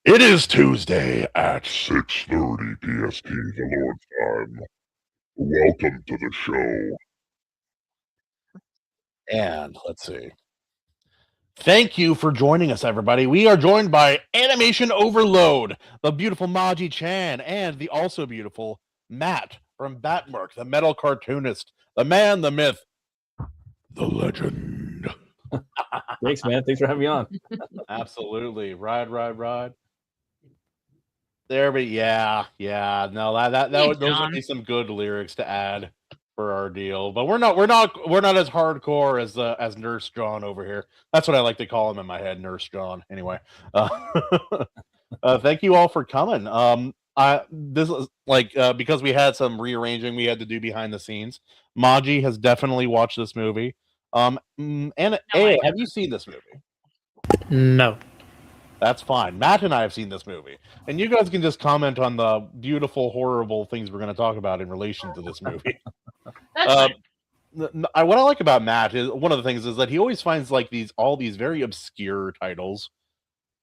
It is Tuesday at 6:30 PST, the Lord's time. Welcome to the show. And let's see. Thank you for joining us, everybody. We are joined by Animation Overload, the beautiful MAJI Chan, and the also beautiful Matt from BATTMURK, the metal cartoonist, the man, the myth, the legend. Thanks, man. Thanks for having me on. Absolutely. Ride. There, but yeah. No, those would be some good lyrics to add for our deal. But we're not as hardcore as Nurse John over here. That's what I like to call him in my head, Nurse John. Anyway, thank you all for coming. This is like because we had some rearranging we had to do behind the scenes. MAJI has definitely watched this movie. And have you seen this movie? No. That's fine. Matt and I have seen this movie, and you guys can just comment on the beautiful, horrible things we're going to talk about in relation to this movie. What I like about Matt is one of the things is that he always finds like all these very obscure titles,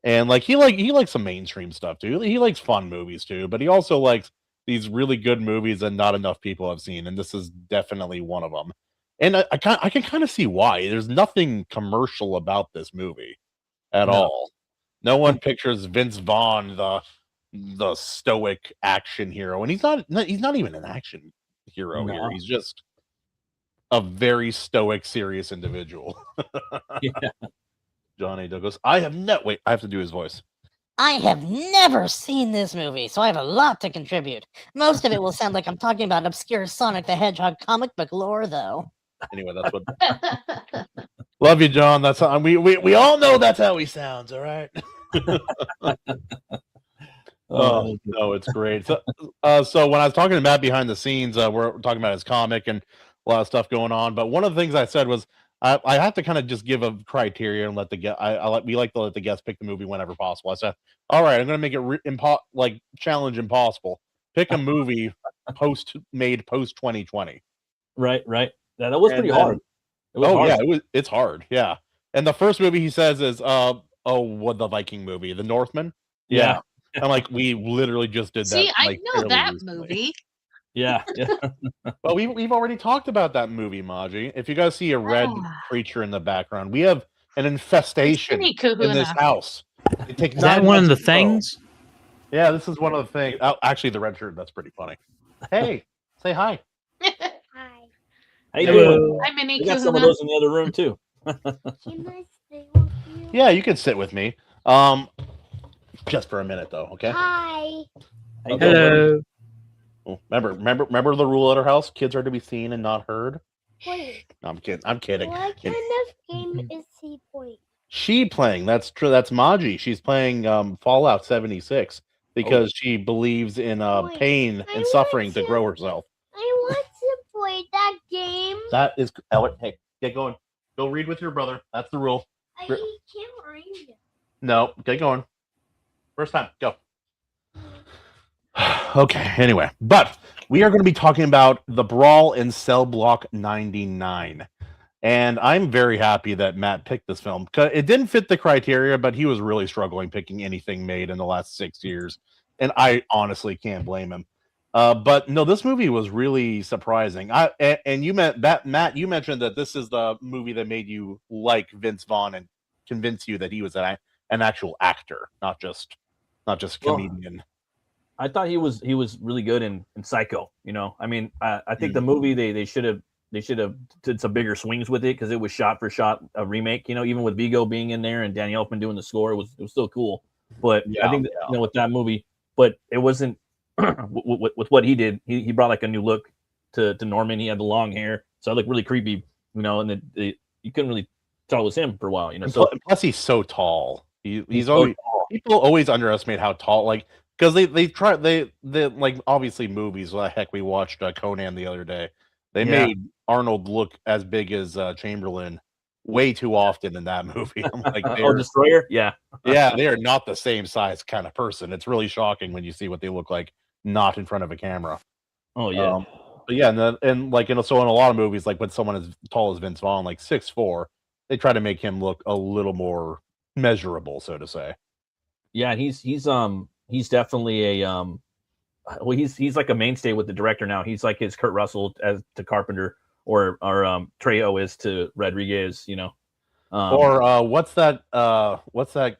and like he likes some mainstream stuff too. He likes fun movies too, but he also likes these really good movies that not enough people have seen, and this is definitely one of them. And I can kind of see why. There's nothing commercial about this movie at all. No one pictures Vince Vaughn, the stoic action hero, and he's not even an action hero here. He's just a very stoic, serious individual. Yeah. Johnny Douglas. I have to do his voice. I have never seen this movie, so I have a lot to contribute. Most of it will sound like I'm talking about obscure Sonic the Hedgehog comic book lore, though. Anyway, that's what. Love you, John. That's how we all know that's how he sounds. All right. Oh no, it's great. So when I was talking to Matt behind the scenes, we're talking about his comic and a lot of stuff going on. But one of the things I said was I have to kind of just give a criteria and let the guest. We like to let the guests pick the movie whenever possible. I said, all right, I'm going to make it challenge impossible. Pick a movie post 2020. Right. That was pretty hard. It's hard. Yeah. And the first movie he says is the Viking movie, The Northman. Yeah. I'm like, we literally just did that. See, I know that movie. Yeah. Well, we've already talked about that movie, MAJI. If you guys see a red creature in the background, we have an infestation in this house. Is that one of the things? Yeah, this is one of the things. Oh, actually, the red shirt. That's pretty funny. Hey, say hi. How you doing? Hi, Mini We got some of those in the other room too. Can I stay with you? Yeah, you can sit with me. Just for a minute though, okay? Hi. Hello. Remember the rule at our house: kids are to be seen and not heard. Wait. No, I'm kidding. What kind of game is he playing? She playing. That's true. That's MAJI. She's playing Fallout 76 because she believes in pain and suffering to grow herself. I want to play that game. That is Ellen. Hey, get going. Go read with your brother. That's the rule. I can't read it. No, get going. First time, go. Okay, anyway. But we are going to be talking about the Brawl in Cell Block 99. And I'm very happy that Matt picked this film. It didn't fit the criteria, but he was really struggling picking anything made in the last 6 years. And I honestly can't blame him. But no, this movie was really surprising. And you Matt, you mentioned that this is the movie that made you like Vince Vaughn and convince you that he was an actual actor, not just comedian. I thought he was really good in Psycho. You know, I mean, I think the movie they should have did some bigger swings with it because it was shot for shot a remake. You know, even with Vigo being in there and Danny Elfman doing the score, it was still cool. But I think with that movie, but it wasn't with what he did. He brought like a new look to Norman. He had the long hair, so it looked really creepy. You know, and you couldn't really tell it was him for a while. You know, so plus he's so tall. He's always tall. People always underestimate how tall, like. Because they like obviously movies. Well, heck, we watched Conan the other day. They made Arnold look as big as Chamberlain way too often in that movie. I'm like, Destroyer, yeah, they are not the same size kind of person. It's really shocking when you see what they look like not in front of a camera. Oh yeah, but yeah, and like so in a lot of movies, like when someone as tall as Vince Vaughn, like 6'4", they try to make him look a little more measurable, so to say. Yeah, and he's definitely a well, he's like a mainstay with the director now. He's like his Kurt Russell as to Carpenter, or Trejo is to Rodriguez, you know. Or what's that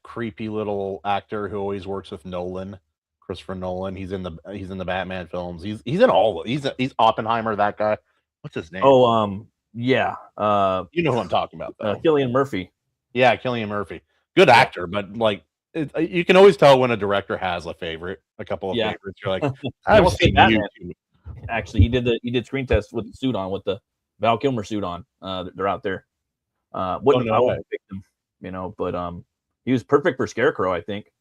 creepy little actor who always works with Nolan, Christopher Nolan? He's in the Batman films. He's in all of he's Oppenheimer, that guy. What's his name? Oh, yeah. You know who I'm talking about, though. Cillian Murphy. Yeah, Cillian Murphy. Good actor, but like you can always tell when a director has a couple of favorites. You're like, I've seen Batman. Actually, he did screen tests with the suit on, with the Val Kilmer suit on. They're out there. I wouldn't pick them, you know, but he was perfect for Scarecrow, I think.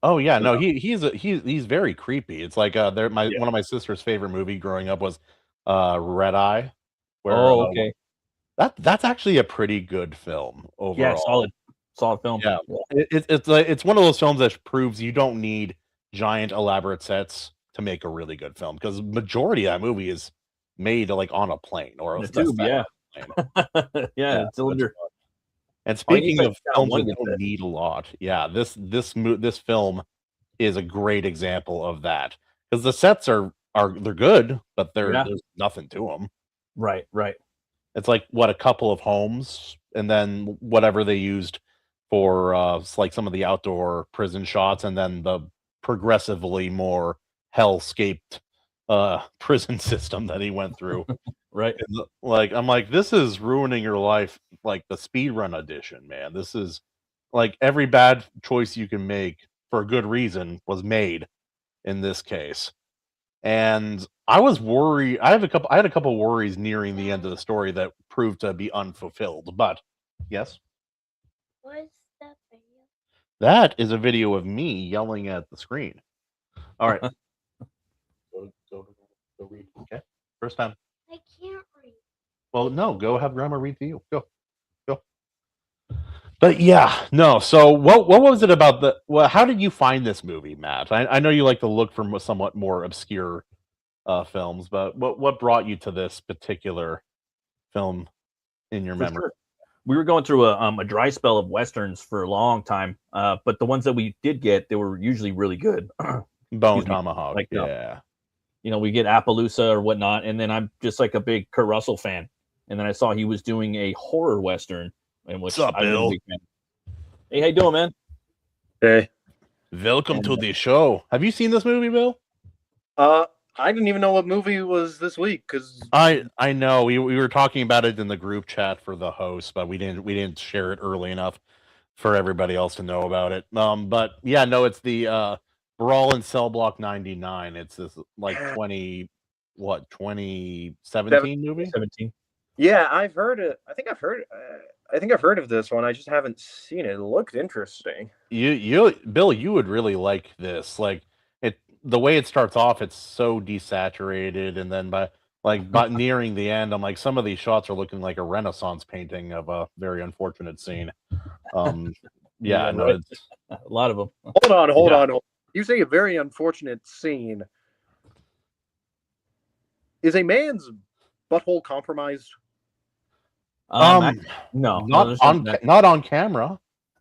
Oh yeah, no, he's very creepy. It's like one of my sister's favorite movie growing up was Red Eye. Where, okay. That's actually a pretty good film overall. Yeah, solid film. Yeah, it's one of those films that proves you don't need giant elaborate sets to make a really good film, because majority of that movie is made like on a plane or a tube. Yeah. Yeah, cylinder. And speaking of films that don't need a lot, this film is a great example of that, because the sets are they're good, but there's nothing to them. Right. It's like a couple of homes, and then whatever they used for like some of the outdoor prison shots, and then the progressively more hellscaped prison system that he went through. Right. Like, I'm like, this is ruining your life, like the speedrun edition, man. This is like every bad choice you can make for a good reason was made in this case. And I was worried. I had a couple worries nearing the end of the story that proved to be unfulfilled. But yes. What is that video? That is a video of me yelling at the screen. All right. Go read. Okay. First time. I can't read. Well, no, go have grandma read to you. Go. But yeah, no. So what was it about how did you find this movie, Matt? I know you like to look for somewhat more obscure films, but what brought you to this particular film in your memory? Sure. We were going through a dry spell of Westerns for a long time, but the ones that we did get, they were usually really good. Bone Tomahawk, like, yeah. You know, we get Appaloosa or whatnot, and then I'm just like a big Kurt Russell fan. And then I saw he was doing a horror Western, in which What's up, Bill? Hey, how you doing, man? Hey. Welcome to the show. Have you seen this movie, Bill? I didn't even know what movie was this week, because I know we were talking about it in the group chat for the host, but we didn't share it early enough for everybody else to know about it. But yeah, no, it's the Brawl in Cell Block 99. It's this like 2017 movie? 17. Yeah, I've heard it. I think I've heard of this one. I just haven't seen it. It looked interesting. You Bill, you would really like this. Like the way it starts off, it's so desaturated, and then by nearing the end, I'm like, some of these shots are looking like a Renaissance painting of a very unfortunate scene. Yeah, no, right. A lot of them. Hold on. You say a very unfortunate scene. Is a man's butthole compromised? No, not on camera.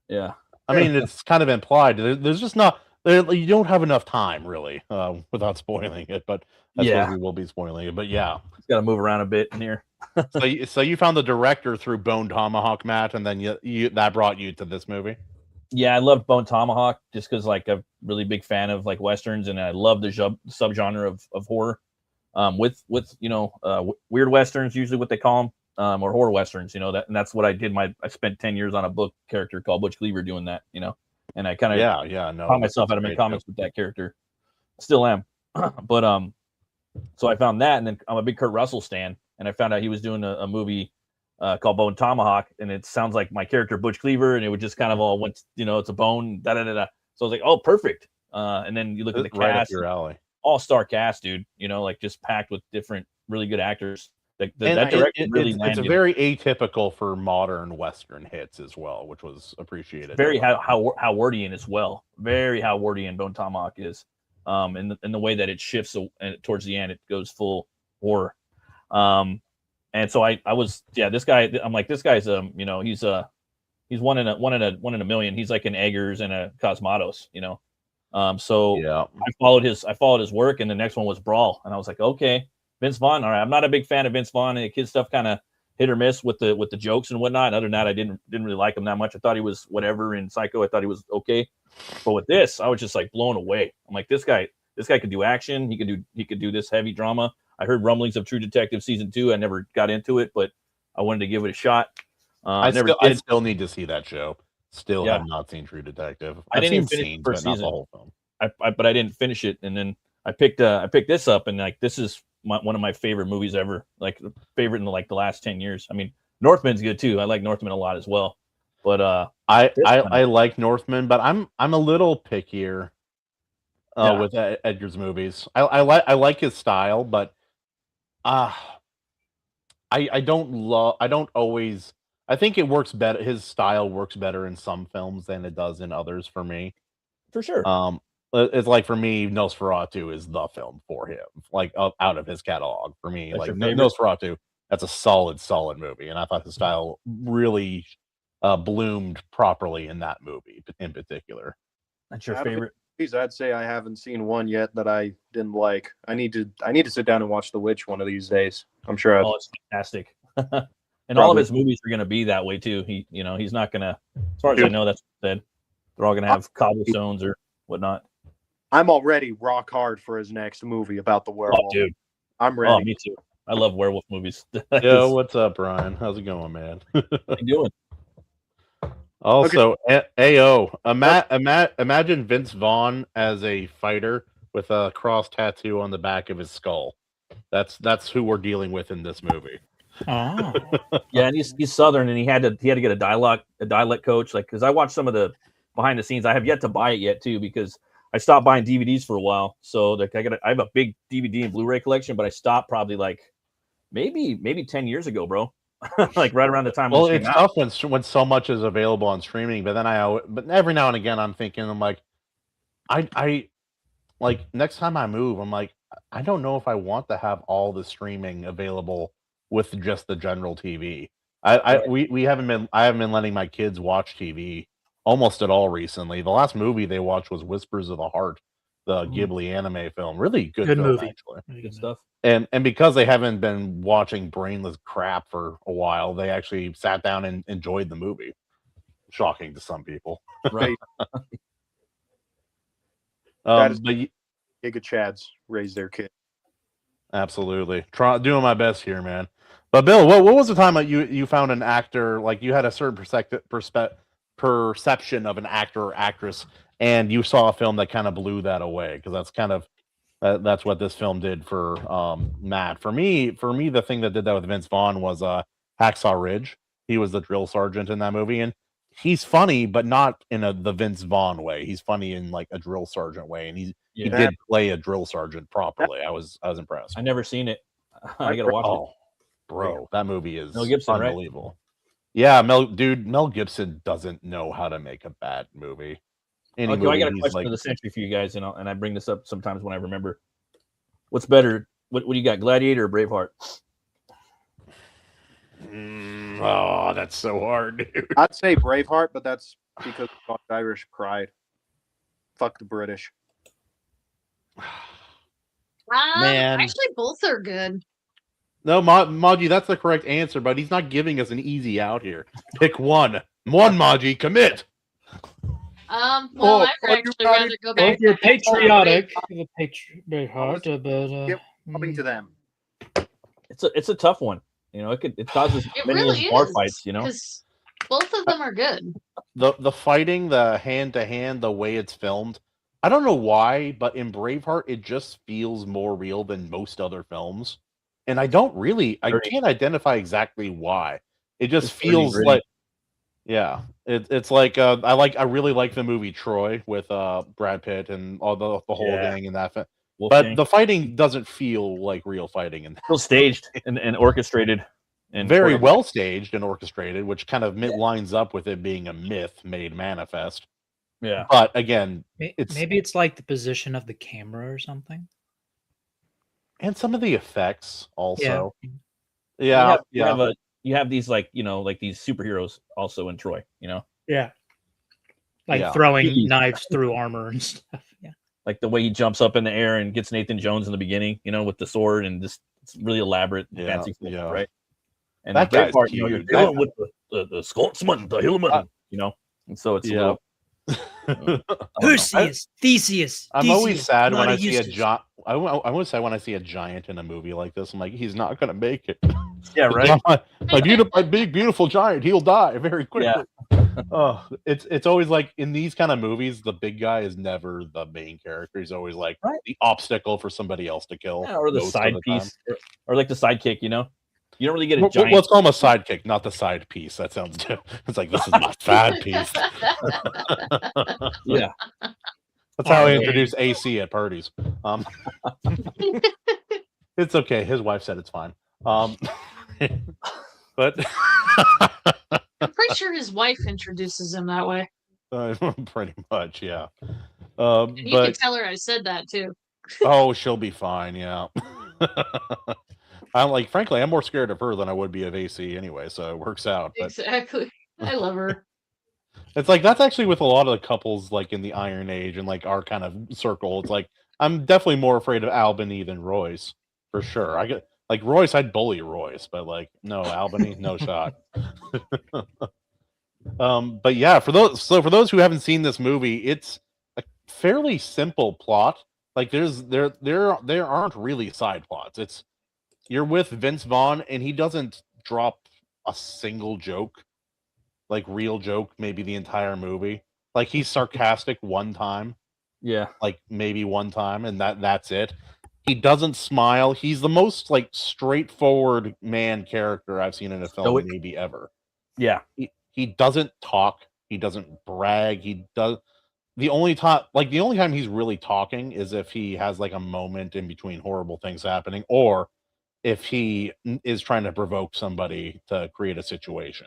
Yeah, I mean, it's kind of implied. There's just not. You don't have enough time, really, without spoiling it. But that's what we will be spoiling it. But yeah, it's got to move around a bit in here. So you found the director through Bone Tomahawk, Matt, and then you that brought you to this movie. Yeah, I love Bone Tomahawk just because, like, I'm a really big fan of like Westerns, and I love the subgenre of horror. With weird Westerns, usually what they call them, or horror Westerns, and that's what I did. I spent 10 years on a book character called Butch Cleaver doing that, and I kind of taught myself how to make comics with that character. Still am, but so I found that, and then I'm a big Kurt Russell stan, and I found out he was doing a movie called Bone Tomahawk, and it sounds like my character Butch Cleaver, and it would just kind of all went, it's a bone, da da da da. So I was like, oh, perfect. And then you look at the right cast, up your alley. All-star cast, dude. Like just packed with different, really good actors. That direction really landed. It's very atypical for modern Western hits as well, which was appreciated. Very Howardian as well. Very Howardian Bone Tomahawk is. In the way that it shifts towards the end, it goes full horror. And so I was, this guy, I'm like, this guy's he's one in a million. He's like an Eggers and a Cosmatos, So Yeah. I followed his work, and the next one was Brawl, and I was like, okay, Vince Vaughn. All right, I'm not a big fan of Vince Vaughn, and the kid stuff kind of hit or miss with the jokes and whatnot. And other than that, I didn't really like him that much. I thought he was whatever in Psycho. I thought he was okay, but with this, I was just like blown away. I'm like, this guy could do action. He could do this heavy drama. I heard rumblings of True Detective season 2. I never got into it, but I wanted to give it a shot. I still need to see that show. Still have not seen True Detective. I didn't even seen finish scenes, the first but not season. the whole film. But I didn't finish it, and then I picked this up, and like this is one of my favorite movies ever. Like favorite in the last 10 years. I mean, Northman's good too. I like Northman a lot as well. But I like Northman, but I'm a little pickier with Edgar's movies. I like his style, but I don't always. I think it works better. His style works better in some films than it does in others for me. For sure. It's like for me, Nosferatu is the film for him. Like out of his catalog for me, That's like Nosferatu. That's a solid movie, and I thought the style really bloomed properly in that movie in particular. That's your favorite? I'd say I haven't seen one yet that I didn't like. I need to sit down and watch The Witch one of these days. I'm sure. It's fantastic. And all of his movies are going to be that way too. He's not going to, as far as I know, that's what he said. They're all going to have cobblestones or whatnot. I'm already rock hard for his next movie about the werewolf. Oh, dude. I'm ready. Oh, me too. I love werewolf movies. Yo, what's up, Brian? How's it going, man? How you doing? Also, AO, imagine Vince Vaughn as a fighter with a cross tattoo on the back of his skull. That's who we're dealing with in this movie. Oh. Yeah, and he's Southern, and he had to get a dialect coach, like, because I watched some of the behind the scenes. I have yet to buy it yet too, because I stopped buying DVDs for a while. So like I have a big DVD and Blu-ray collection, but I stopped probably like maybe 10 years ago, bro. Like right around the time. Well, it's tough when so much is available on streaming, but then but every now and again I'm thinking, I'm like, I like next time I move, I'm like, I don't know if I want to have all the streaming available with just the general TV. I haven't been letting my kids watch TV almost at all recently. The last movie they watched was Whispers of the Heart, the Ghibli anime film. Really good film, movie. actually. Good stuff. And because they haven't been watching brainless crap for a while, they actually sat down and enjoyed the movie. Shocking to some people. Right. That is but Giga Chads raise their kid. Absolutely. Doing my best here, man. But Bill, what was the time that you found an actor, like you had a certain perception of an actor or actress, and you saw a film that kind of blew that away? Because that's kind of that's what this film did for Matt. For me, the thing that did that with Vince Vaughn was Hacksaw Ridge. He was the drill sergeant in that movie, and he's funny, but not in the Vince Vaughn way. He's funny in like a drill sergeant way, and he did play a drill sergeant properly. I was impressed. I never seen it. I gotta watch it. Bro, that movie is Mel Gibson, unbelievable. Right? Yeah, Mel Gibson doesn't know how to make a bad movie. I got a question of the century for you guys, and I bring this up sometimes when I remember. What's better? What do you got, Gladiator or Braveheart? Oh, that's so hard, dude. I'd say Braveheart, but that's because of Irish pride. Fuck the British. Man, actually, both are good. No, MAJI, that's the correct answer, but he's not giving us an easy out here. Pick one. MAJI, commit. Well, I'd actually rather go back. Well, if you're patriotic, the Braveheart, but coming to them. It's a tough one. It causes many really bar fights. Because both of them are good. The fighting, the hand to hand, the way it's filmed. I don't know why, but in Braveheart, it just feels more real than most other films. And I can't identify exactly why. It just feels like, yeah, it's like I really like the movie Troy with Brad Pitt and all the whole gang in that. But the fighting doesn't feel like real fighting, and feels staged and orchestrated, and very well staged and orchestrated, which kind of lines up with it being a myth made manifest. Yeah, but again, maybe it's like the position of the camera or something. And some of the effects also. Yeah, you have these like these superheroes also in Troy. Yeah. Like Yeah. throwing knives through armor and stuff. Yeah. Like the way he jumps up in the air and gets Nathan Jones in the beginning, with the sword and just it's really elaborate, fancy stuff, right? And that the great guy's part, huge. you're dealing with the Scotsman, the Hillman, and so it's a little. Perseus, Theseus. I'm always sad when I Bloody see a Eustace. giant. I always say when I see a giant in a movie like this, I'm like, he's not gonna make it. Yeah, right. my big beautiful giant, he'll die very quickly. Yeah. Oh, it's always like in these kind of movies, the big guy is never the main character. He's always like the obstacle for somebody else to kill, or the side piece, or like the sidekick. You don't really get a Well, giant. let's call him a sidekick, not the side piece. That sounds good. It's like this is my side piece. Yeah, that's how I introduce AC at parties. It's okay. His wife said it's fine. But I'm pretty sure his wife introduces him that way. pretty much, yeah. And you can tell her I said that too. Oh, she'll be fine. Yeah. Frankly, I'm more scared of her than I would be of AC anyway, so it works out. But Exactly. I love her. it's like that's actually with a lot of the couples like in the Iron Age and like our kind of circle. It's like I'm definitely more afraid of Albany than Royce for sure. I get like Royce, I'd bully Royce, but like no Albany, no shot. But yeah, for those who haven't seen this movie, it's a fairly simple plot. Like there aren't really side plots. It's you're with Vince Vaughn and he doesn't drop a single joke, like real joke, maybe the entire movie. Like he's sarcastic one time. Yeah. Like maybe one time, and that's it. He doesn't smile. He's the most like straightforward man character I've seen in a film maybe ever. Yeah. He doesn't talk. He doesn't brag. He does the only time he's really talking is if he has like a moment in between horrible things happening, or if he is trying to provoke somebody to create a situation.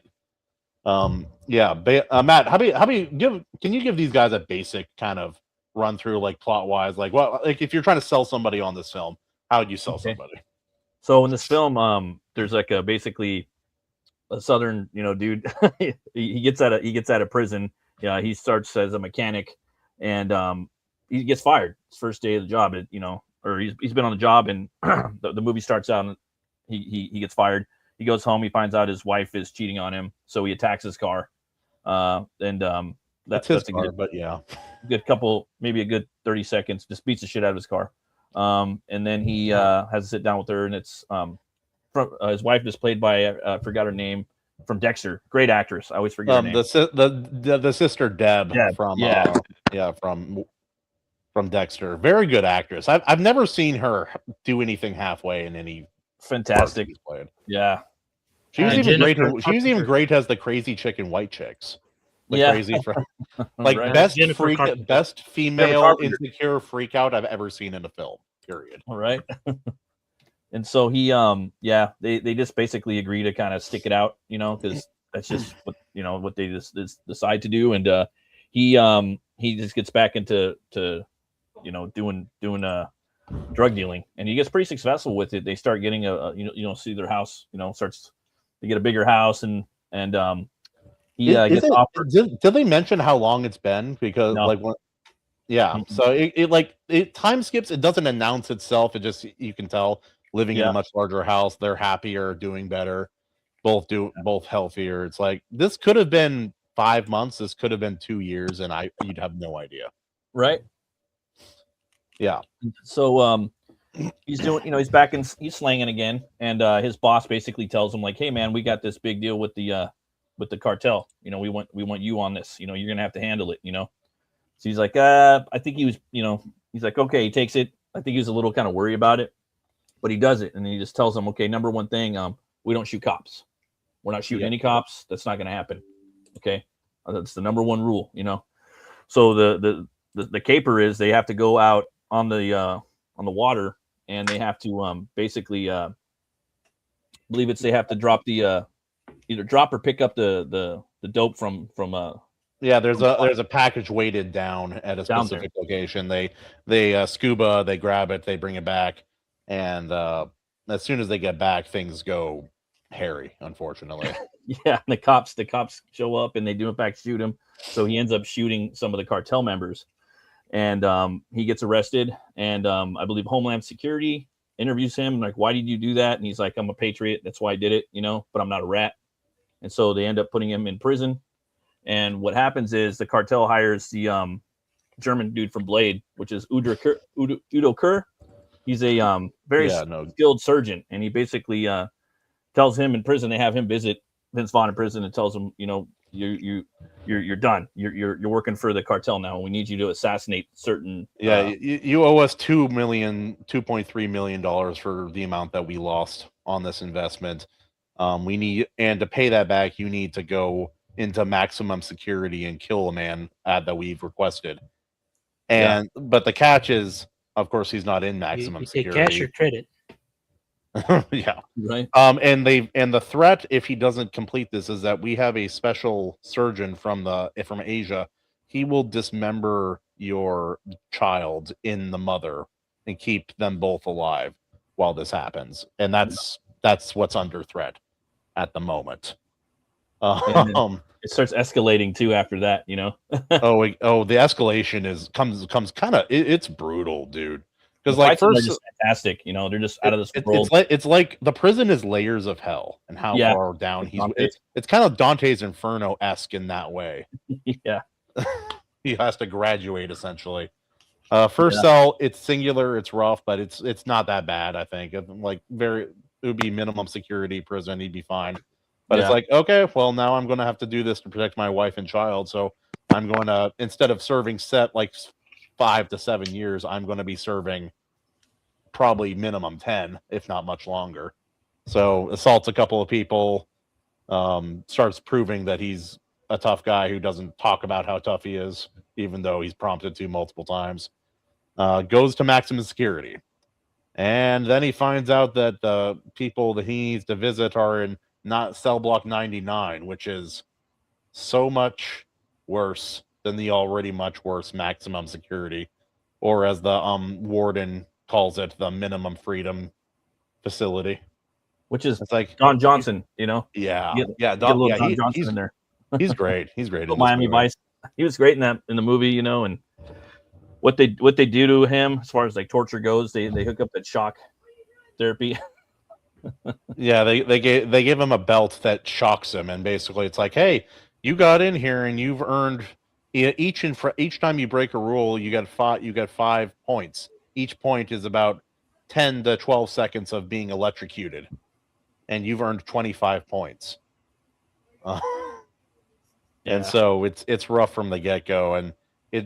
Matt, can you give these guys a basic kind of run through like plot wise, like if you're trying to sell somebody on this film, how would you sell somebody? So in this film, there's like basically a southern, dude. he gets out of prison. Yeah, he starts as a mechanic, and he gets fired his first day of the job. Or he's been on the job, and the movie starts out, and he gets fired. He goes home. He finds out his wife is cheating on him, so he attacks his car. That's his car, but yeah, good couple, maybe a good 30 seconds. Just beats the shit out of his car, and then he has to sit down with her, and it's his wife is played by I forgot her name, from Dexter. Great actress. I always forget her name. The sister Deb from Dexter. Very good actress. I've never seen her do anything halfway in any fantastic. Yeah. She was even great. She was even great as the crazy chick in White Chicks. Crazy friend. Like right. best female insecure freak out I've ever seen in a film. Period. All right. And so he they just basically agree to kind of stick it out, because that's just what what they just decide to do. And he just gets back into doing drug dealing, and he gets pretty successful with it. They start getting see their house, they get a bigger house, and he gets offered. Did they mention how long it's been? Because so it time skips. It doesn't announce itself. It just, you can tell, living in a much larger house, they're happier, doing better, both healthier. It's like this could have been 5 months. This could have been 2 years, and you'd have no idea. Right. Yeah. So he's doing, he's back in, he's slanging again, and his boss basically tells him like, "Hey man, we got this big deal with the cartel. We want you on this. You're gonna have to handle it. So he's like, I think he was, he's like, okay, he takes it. I think he was a little kind of worried about it, but he does it, and then he just tells him, okay, number one thing, we don't shoot cops. We're not shooting any cops. That's not gonna happen. Okay, that's the number one rule. So the caper is they have to go out on the water, and they have to basically believe they have to drop the either drop or pick up the dope from there's a package weighted down at a specific location. They scuba, they grab it, they bring it back, and as soon as they get back, things go Harry, unfortunately. Yeah, the cops show up and they do in fact shoot him. So he ends up shooting some of the cartel members, and he gets arrested. And I believe Homeland Security interviews him, like, why did you do that? And he's like, I'm a patriot, that's why I did it, but I'm not a rat. And so they end up putting him in prison. And what happens is the cartel hires the German dude from Blade, which is Udo Kerr. He's a very skilled surgeon, and he basically tells him in prison, they have him visit Vince Vaughn in prison and tells him, you're done. You're working for the cartel now. We need you to assassinate certain. You owe us $2.3 million for the amount that we lost on this investment. We need, and to pay that back, you need to go into maximum security and kill a man that we've requested. And but the catch is, of course, he's not in maximum security. Cash or credit. Yeah, right. And the threat, if he doesn't complete this, is that we have a special surgeon from Asia. He will dismember your child in the mother and keep them both alive while this happens, and that's what's under threat at the moment. It starts escalating too after that, the escalation comes kind of it's brutal, dude. Because like first, they're just fantastic, they're just out of this world. It's like the prison is layers of hell, and how far down it's kind of Dante's Inferno-esque in that way. Yeah, he has to graduate essentially. First cell, it's singular, it's rough, but it's not that bad. I think it would be minimum security prison. He'd be fine. But it's like, okay, well, now I'm going to have to do this to protect my wife and child. So I'm going to, instead of serving like 5 to 7 years, I'm going to be serving probably minimum 10, if not much longer. So assaults a couple of people, starts proving that he's a tough guy who doesn't talk about how tough he is, even though he's prompted to multiple times. Goes to maximum security. And then he finds out that the people that he needs to visit are in not cell block 99, which is so much worse than the already much worse maximum security, or as the warden calls it, the minimum freedom facility, which is it's like Don Johnson. Don Johnson in there. He's great. He's great in Miami Vice. He was great in the movie, and what they do to him as far as like torture goes, they hook up that shock therapy. Yeah, they give him a belt that shocks him, and basically it's like, hey, you got in here and you've earned each time you break a rule, you get 5 points. Each point is about 10 to 12 seconds of being electrocuted, and you've earned 25 points. And so it's rough from the get-go, and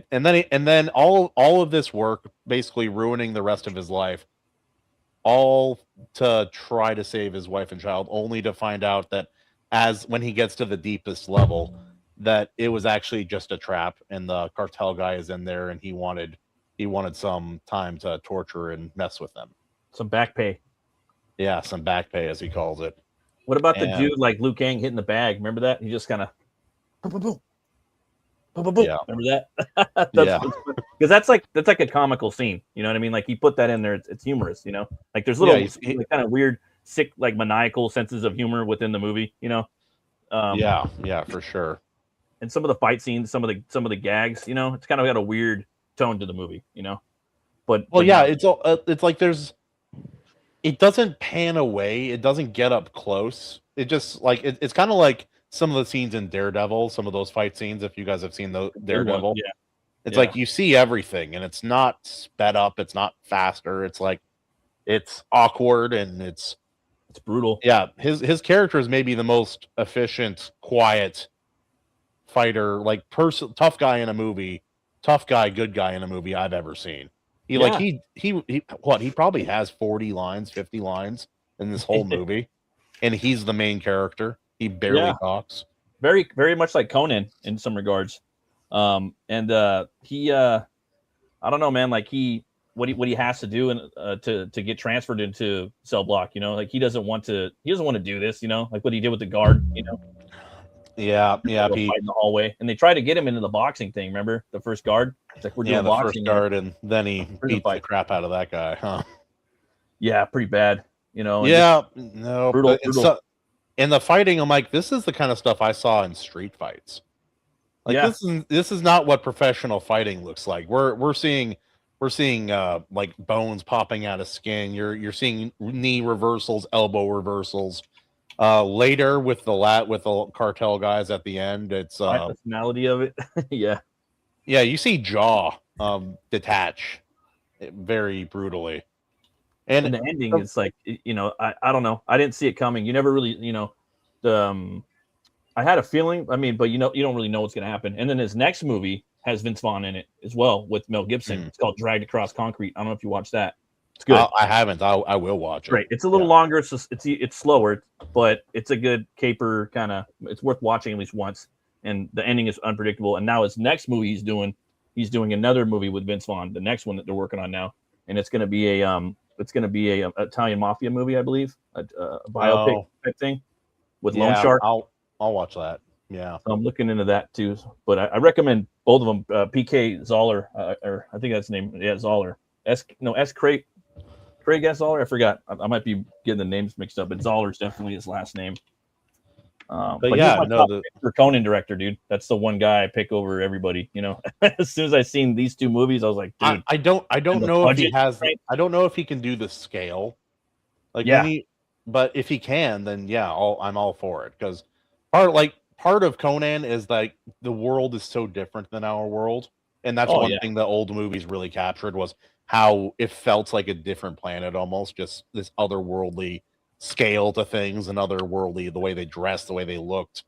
then all of this work basically ruining the rest of his life, all to try to save his wife and child, only to find out that when he gets to the deepest level, that it was actually just a trap, and the cartel guy is in there, and he wanted some time to torture and mess with them. Some back pay. Yeah, some back pay, as he calls it. What about the dude like Liu Kang hitting the bag? Remember that? He just kind of boom, boom, boom, boom, boom. Yeah. Remember that? Because that's like a comical scene. You know what I mean? Like he put that in there. It's humorous. Like there's little like, kind of weird, sick, like maniacal senses of humor within the movie. Yeah, for sure. And some of the fight scenes, some of the gags, it's kind of got a weird tone to the movie. But it's like it doesn't pan away. It doesn't get up close. It just like it's kind of like some of the scenes in Daredevil, some of those fight scenes. If you guys have seen the Daredevil, it's like you see everything, and it's not sped up. It's not faster. It's like it's awkward and it's brutal. Yeah, his character is maybe the most efficient, quiet fighter, like tough guy in a movie, good guy in a movie I've ever seen. He probably has 40 lines, 50 lines in this whole movie, and he's the main character. He barely talks. Very, very much like Conan in some regards. I don't know, man. Like what he has to do to get transferred into cell block. Like he doesn't want to do this. Like what he did with the guard. Yeah, fight in the hallway, and they tried to get him into the boxing thing. Remember the first guard? It's like we're doing the boxing first guard, and then he beat the crap out of that guy, huh? Yeah, pretty bad. Brutal. And the fighting, I'm like, this is the kind of stuff I saw in street fights. Like Yeah. this is not what professional fighting looks like. We're seeing like bones popping out of skin. You're seeing knee reversals, elbow reversals. Later with the cartel guys at the end, it's The finality of it. Yeah. yeah, you see jaw detach very brutally. And the ending is like, you know, I don't know. I didn't see it coming. You never really, you know, I had a feeling. I mean, but you know, you don't really know what's going to happen. And then his next movie has Vince Vaughn in it as well with Mel Gibson. It's called Dragged Across Concrete. I don't know if you watched that. It's good. I haven't. I will watch it. Great. It's a little longer. It's just, it's slower, but it's a good caper kind of. It's worth watching at least once. And the ending is unpredictable. And now his next movie he's doing another movie with Vince Vaughn. The next one that they're working on now, and it's going to be a Italian mafia movie, I believe, a biopic type thing with Loan Shark. I'll watch that. Yeah, so I'm looking into that too. But I recommend both of them. PK Zoller, or I think that's the name. Yeah, Zoller. Craig S. Zoller. I forgot. I might be getting the names mixed up, but Zoller's definitely his last name. But yeah, for Conan director, dude. That's the one guy I pick over everybody. You know, as soon as I seen these two movies, I was like, dude. I don't know if he has. I don't know if he can do the scale. Like, yeah. But if he can, then yeah, I'm all for it, because part of Conan is like the world is so different than our world, and that's one thing the old movies really captured, was how it felt like a different planet, almost just this otherworldly scale to things, and otherworldly, the way they dressed, the way they looked.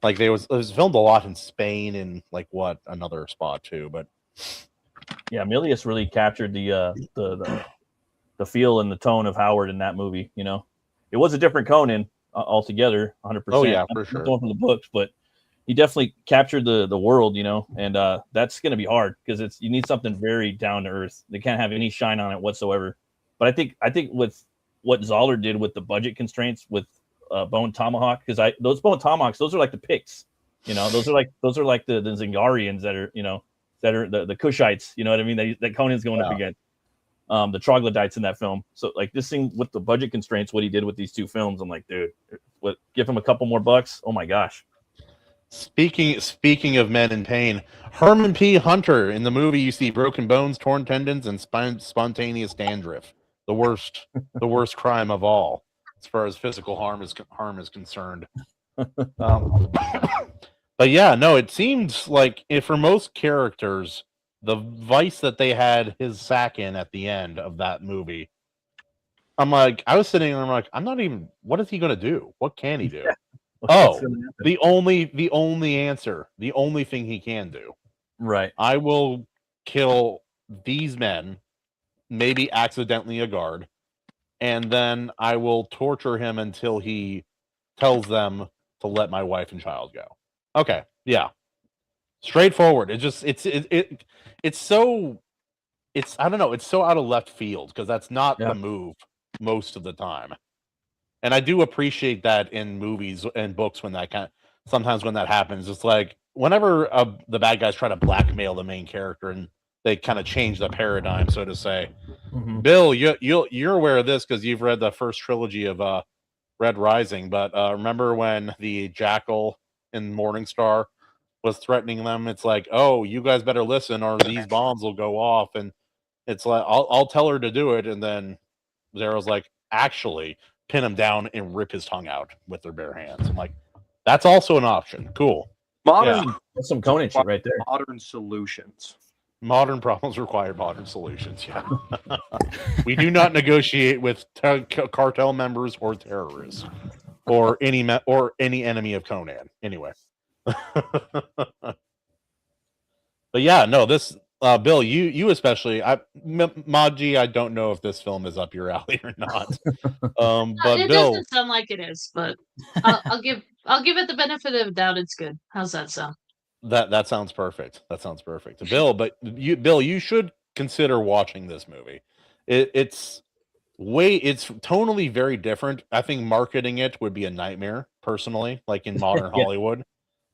Like it was filmed a lot in Spain and like another spot too. But yeah, Milius really captured the feel and the tone of Howard in that movie. You know, it was a different Conan altogether, 100%. Oh yeah, for sure. Going from the books, but he definitely captured the world. You know, and that's going to be hard, because you need something very down to earth. They can't have any shine on it whatsoever. But I think with what Zoller did with the budget constraints with Bone Tomahawk, because those Bone Tomahawks, those are like the picks, you know, those are like the Zingarians that are, you know, that are the Kushites, you know what I mean, that Conan's going up against, the troglodytes in that film. So like this thing with the budget constraints, what he did with these two films, I'm like, dude, give him a couple more bucks, oh my gosh. Speaking of men in pain, Herman P. Hunter, in the movie you see broken bones, torn tendons, and spontaneous dandruff. The worst crime of all, as far as physical harm is concerned. But yeah, no, it seems like for most characters, the vice that they had his sack in at the end of that movie, I'm like, I was sitting there, I'm like, what is he going to do? What can he do? The only answer, the only thing he can do. Right. I will kill these men, maybe accidentally a guard, and then I will torture him until he tells them to let my wife and child go. Okay, yeah, straightforward. It's so I don't know. It's so out of left field, because that's not the move most of the time. And I do appreciate that in movies and books when sometimes when that happens. It's like whenever the bad guys try to blackmail the main character and they kind of change the paradigm, so to say. Mm-hmm. Bill, you're aware of this because you've read the first trilogy of Red Rising, but remember when the Jackal in Morningstar was threatening them? It's like, oh, you guys better listen, or these bombs will go off. And it's like, I'll tell her to do it, and then Zero's like, actually, pin him down and rip his tongue out with their bare hands. I'm like, that's also an option. Cool. That's some Conan shit right there. Modern solutions. Modern problems require modern solutions. Yeah. We do not negotiate with cartel members or terrorists or any enemy of Conan. Anyway. But yeah, no, this Bill, you especially, MAJI, I don't know if this film is up your alley or not. But it Bill, doesn't sound like it is, but I'll give it the benefit of the doubt. It's good. How's that sound? That sounds perfect. That sounds perfect, Bill. But you should consider watching this movie. It's tonally very different. I think marketing it would be a nightmare, personally. Like in modern Hollywood,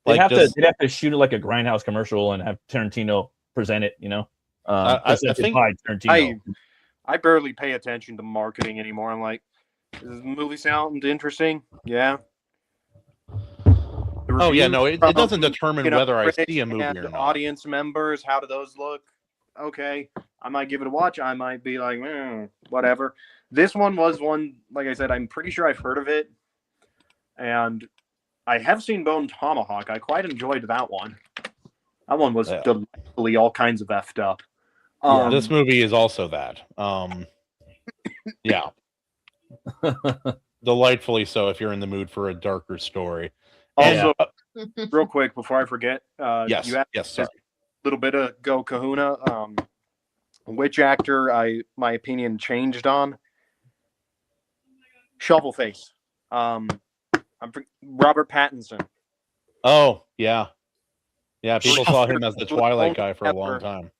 they'd have to shoot it like a Grindhouse commercial and have Tarantino present it. You know, I think Tarantino. I barely pay attention to marketing anymore. I'm like, does the movie sound interesting? Yeah. Oh yeah, reviews no, it from, doesn't determine whether I critics see a movie and or not. audience members. How do those look? Okay, I might give it a watch. I might be like, whatever. This one was one, like I said, I'm pretty sure I've heard of it, and I have seen Bone Tomahawk. I quite enjoyed that one. That one was delightfully all kinds of effed up. Yeah, this movie is also that. Yeah. Delightfully so if you're in the mood for a darker story. Also, real quick before I forget, yes, you asked sir. a little bit ago, Kahuna, which actor my opinion changed on? Shovelface. Robert Pattinson. Oh, yeah. Yeah, people saw him as the Twilight guy for a long time.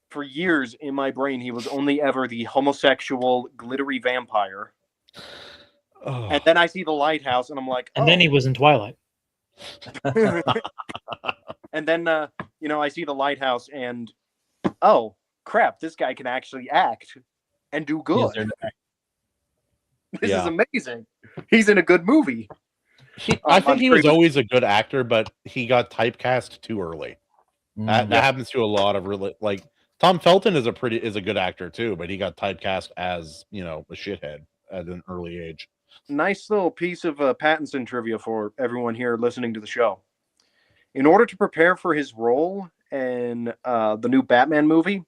For years in my brain, he was only ever the homosexual, glittery vampire. Oh. And then I see The Lighthouse, and I'm like, And then he was in Twilight. And then, I see The Lighthouse, and oh, crap, this guy can actually act and do good. This is amazing. He's in a good movie. I think he was always a good actor, but he got typecast too early. That happens to a lot of like Tom Felton is a good actor too, but he got typecast as a shithead at an early age. Nice little piece of Pattinson trivia for everyone here listening to the show. In order to prepare for his role in the new Batman movie,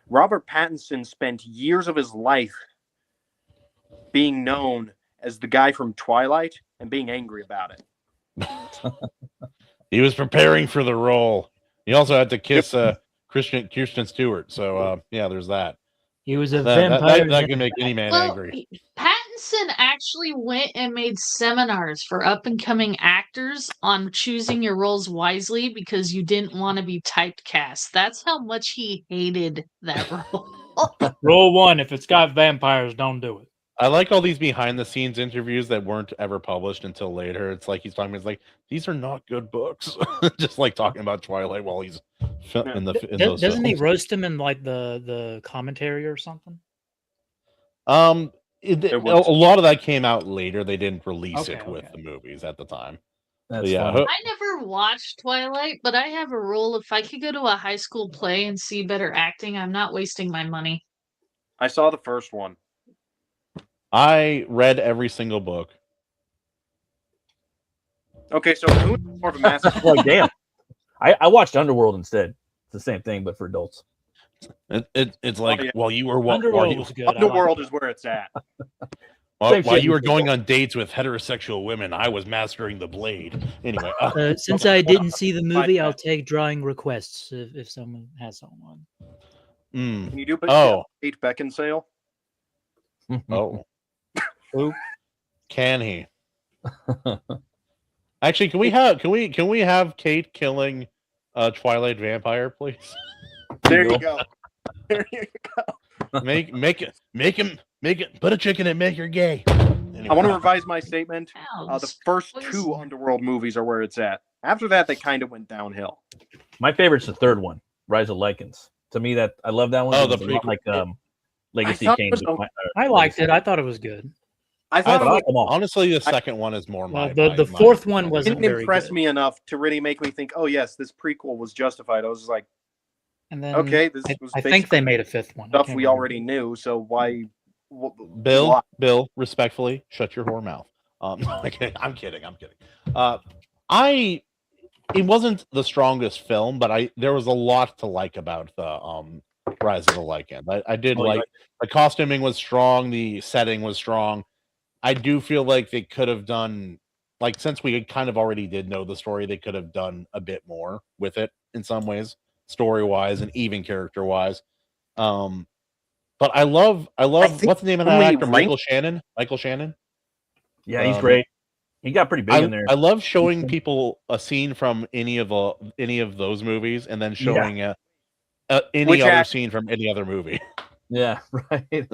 Robert Pattinson spent years of his life being known as the guy from Twilight and being angry about it. He was preparing for the role. He also had to kiss Kristen Stewart. So there's that. He was a vampire. That can make any man angry. Pattinson actually went and made seminars for up-and-coming actors on choosing your roles wisely because you didn't want to be typecast. That's how much he hated that role. Rule 1, if it's got vampires, don't do it. I like all these behind-the-scenes interviews that weren't ever published until later. It's like he's talking. It's like these are not good books. Just like talking about Twilight while he's in those. Doesn't he roast him in like the commentary or something? A lot of that came out later. They didn't release it with the movies at the time. That's yeah. funny. I never watched Twilight, but I have a rule: if I could go to a high school play and see better acting, I'm not wasting my money. I saw the first one. I read every single book. Okay, so who's more of a master? Like, damn. I watched Underworld instead. It's the same thing, but for adults. It's like, while you were Underworld was good. Underworld is where it's at. While you were going on dates with heterosexual women, I was mastering the blade. Anyway, since I didn't see the movie, I'll take drawing requests if someone has someone. Can you do Kate Beckinsale? Oh. Who? Can he? Actually, can we have Kate killing a Twilight vampire, please? There you go. There you go. Make it. Put a chick in it. Make her gay. Anyway. I want to revise my statement. The first two Underworld movies are where it's at. After that, they kind of went downhill. My favorite's the third one, Rise of Lycans. To me, I love that one. Oh, the prequel, like Legacy came. I liked it. I thought it was good. I thought honestly, the second one is more. The fourth one wasn't didn't very impress good. me enough to really make me think, oh yes, this prequel was justified. I was just like, and then okay, this was. I think they made a fifth one. Stuff we already knew, so why? Bill, respectfully, shut your whore mouth. I'm kidding. It wasn't the strongest film, but there was a lot to like about the Rise of the Lycan. I did like the costuming was strong, the setting was strong. I do feel like they could have done, like, since we kind of already did know the story, they could have done a bit more with it in some ways, story-wise and even character-wise. But I love what's the name of that actor? Michael Shannon. Yeah, he's great. He got pretty big in there. I love showing people a scene from any of those movies, and then showing any other scene from any other movie. Yeah, right.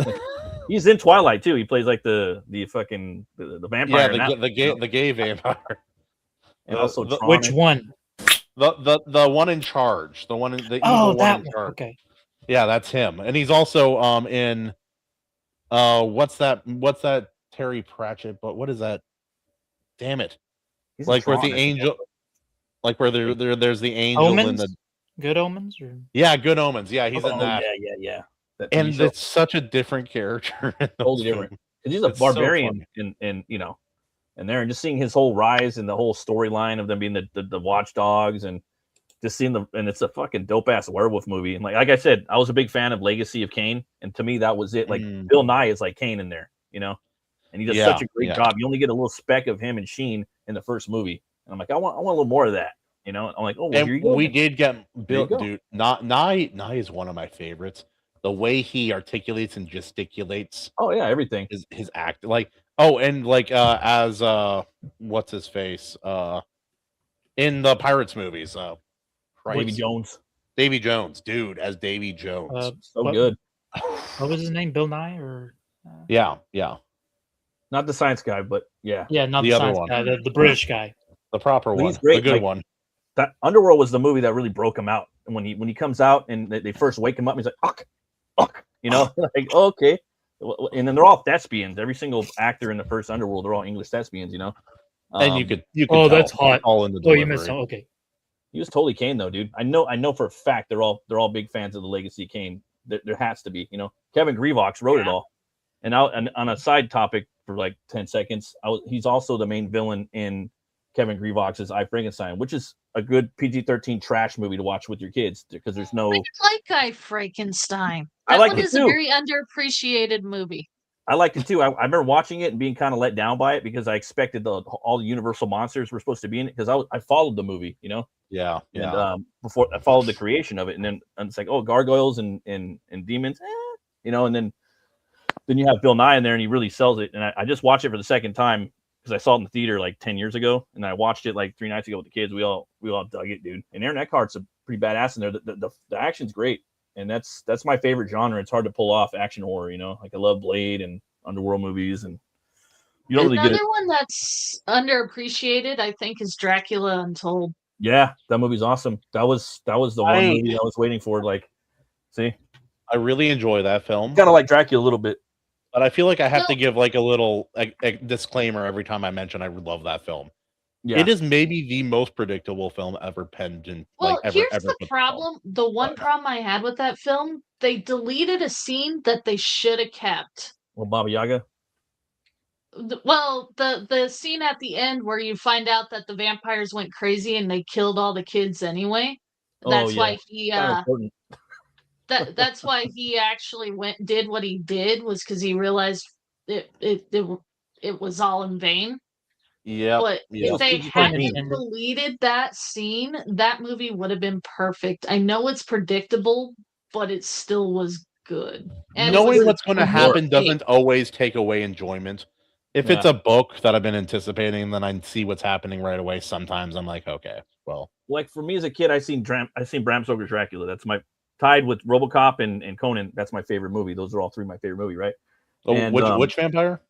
He's in Twilight too. He plays like the vampire. Yeah, the gay vampire. And also, which one? The one in charge. The one in the evil one in charge. Okay. Yeah, that's him, and he's also in what's that Terry Pratchett? But what is that? Damn it! He's like where the angel. Like where there's the angel and Omens? the Good Omens? Or... yeah, Good Omens. Yeah, he's in Oh, that. yeah. That And TV show. it's such a different character. In those Totally different. films. 'Cause he's a It's so barbarian funny. and you know, and there and just seeing his whole rise and the whole storyline of them being the watchdogs and just seeing and it's a fucking dope ass werewolf movie. And like I said, I was a big fan of Legacy of Kain, and to me that was it. Like Bill Nye is like Kain in there, you know, and he does such a great job. You only get a little speck of him and Sheen in the first movie, and I'm like, I want a little more of that, you know. I'm like, oh, well, and here you go. We did get Bill, go. dude. Nye is one of my favorites. The way he articulates and gesticulates. Oh yeah, everything. His act, like and like as what's his face in the Pirates movies. Davy Jones, dude, as Davy Jones. So good. What was his name? Bill Nye or? Yeah. Not the science guy, but yeah. Yeah, not the the other science one. guy, the British guy. The proper one. He's great. The good like, one. That Underworld was the movie that really broke him out. And when he comes out and they first wake him up, he's like, "Uck," you know, like okay. And then they're all thespians. Every single actor in the first Underworld, they're all English thespians, you know. And you could. Oh, that's hot. All in the Oh, you missed some. Okay. He was totally Kain though, dude. I know for a fact they're all big fans of the Legacy of Kain. There has to be, you know. Kevin Greavox wrote it all. And on a side topic for like 10 seconds, he's also the main villain in Kevin Greavox's I, Frankenstein, which is a good PG-13 trash movie to watch with your kids because there's no. I like I, Frankenstein. That I like one it is too. a very underappreciated movie. I liked it too. I remember watching it and being kind of let down by it because I expected all the Universal monsters were supposed to be in it because I followed the movie, you know. Yeah. And before I followed the creation of it, and then it's like, oh, gargoyles and demons, you know, and then you have Bill Nye in there, and he really sells it. And I just watched it for the second time because I saw it in the theater like 10 years ago, and I watched it like 3 nights ago with the kids. We all dug it, dude. And Aaron Eckhart's a pretty badass in there. The action's great, and that's my favorite genre. It's hard to pull off action horror, you know. Like I love Blade and Underworld movies, and you don't really get it. Another one that's underappreciated, I think, is Dracula Untold. Yeah, that movie's awesome. That was the one movie I was waiting for. Like, see, I really enjoy that film. Kind of like Dracula a little bit. But I feel like I have to give like a little a disclaimer every time I mention I love that film. Yeah. It is maybe the most predictable film ever penned in. Well, here's the problem. The one problem I had with that film, they deleted a scene that they should have kept. Well, Baba Yaga? Well, the scene at the end where you find out that the vampires went crazy and they killed all the kids anyway. That's why he that's why he actually did what he did, was because he realized it was all in vain. Yeah. But if they hadn't deleted that scene, that movie would have been perfect. I know it's predictable, but it still was good. And knowing what's going to happen doesn't always take away enjoyment. If it's a book that I've been anticipating, then I see what's happening right away. Sometimes I'm like, okay, well. Like for me as a kid, I seen Bram Stoker's Dracula. That's my tied with RoboCop and Conan. That's my favorite movie. Those are all three my favorite movie, right? Oh, and, which vampire?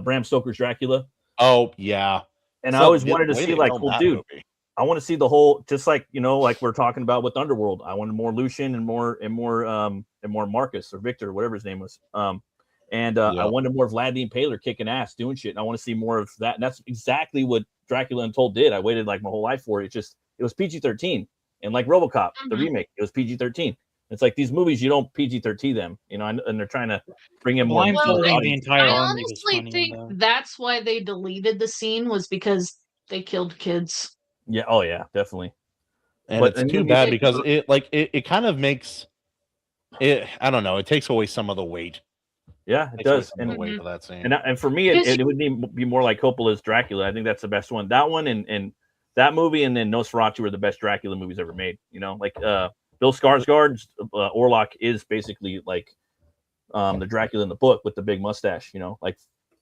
Bram Stoker's Dracula. Oh yeah. And so I always wanted to see like, well, dude, movie. I want to see the whole, just like, you know, like we're talking about with Underworld. I wanted more Lucian and more Marcus or Victor, whatever his name was. I wanted more Vlad the Impaler kicking ass, doing shit. And I want to see more of that. And that's exactly what Dracula Untold did. I waited like my whole life for it. It was PG-13. And like RoboCop, the remake, it was PG-13. It's like these movies, you don't PG-13 them, you know, and they're trying to bring in more. I honestly think that's why they deleted the scene, was because they killed kids. Yeah. Oh yeah, definitely. And it's too bad because it kind of makes it. I don't know. It takes away some of the weight. Yeah, it does. And the weight of that scene. And for me, it would be more like Coppola's Dracula. I think that's the best one. That one and that movie, and then Nosferatu are the best Dracula movies ever made. You know, like Bill Skarsgård's Orlok is basically like the Dracula in the book with the big mustache. You know, like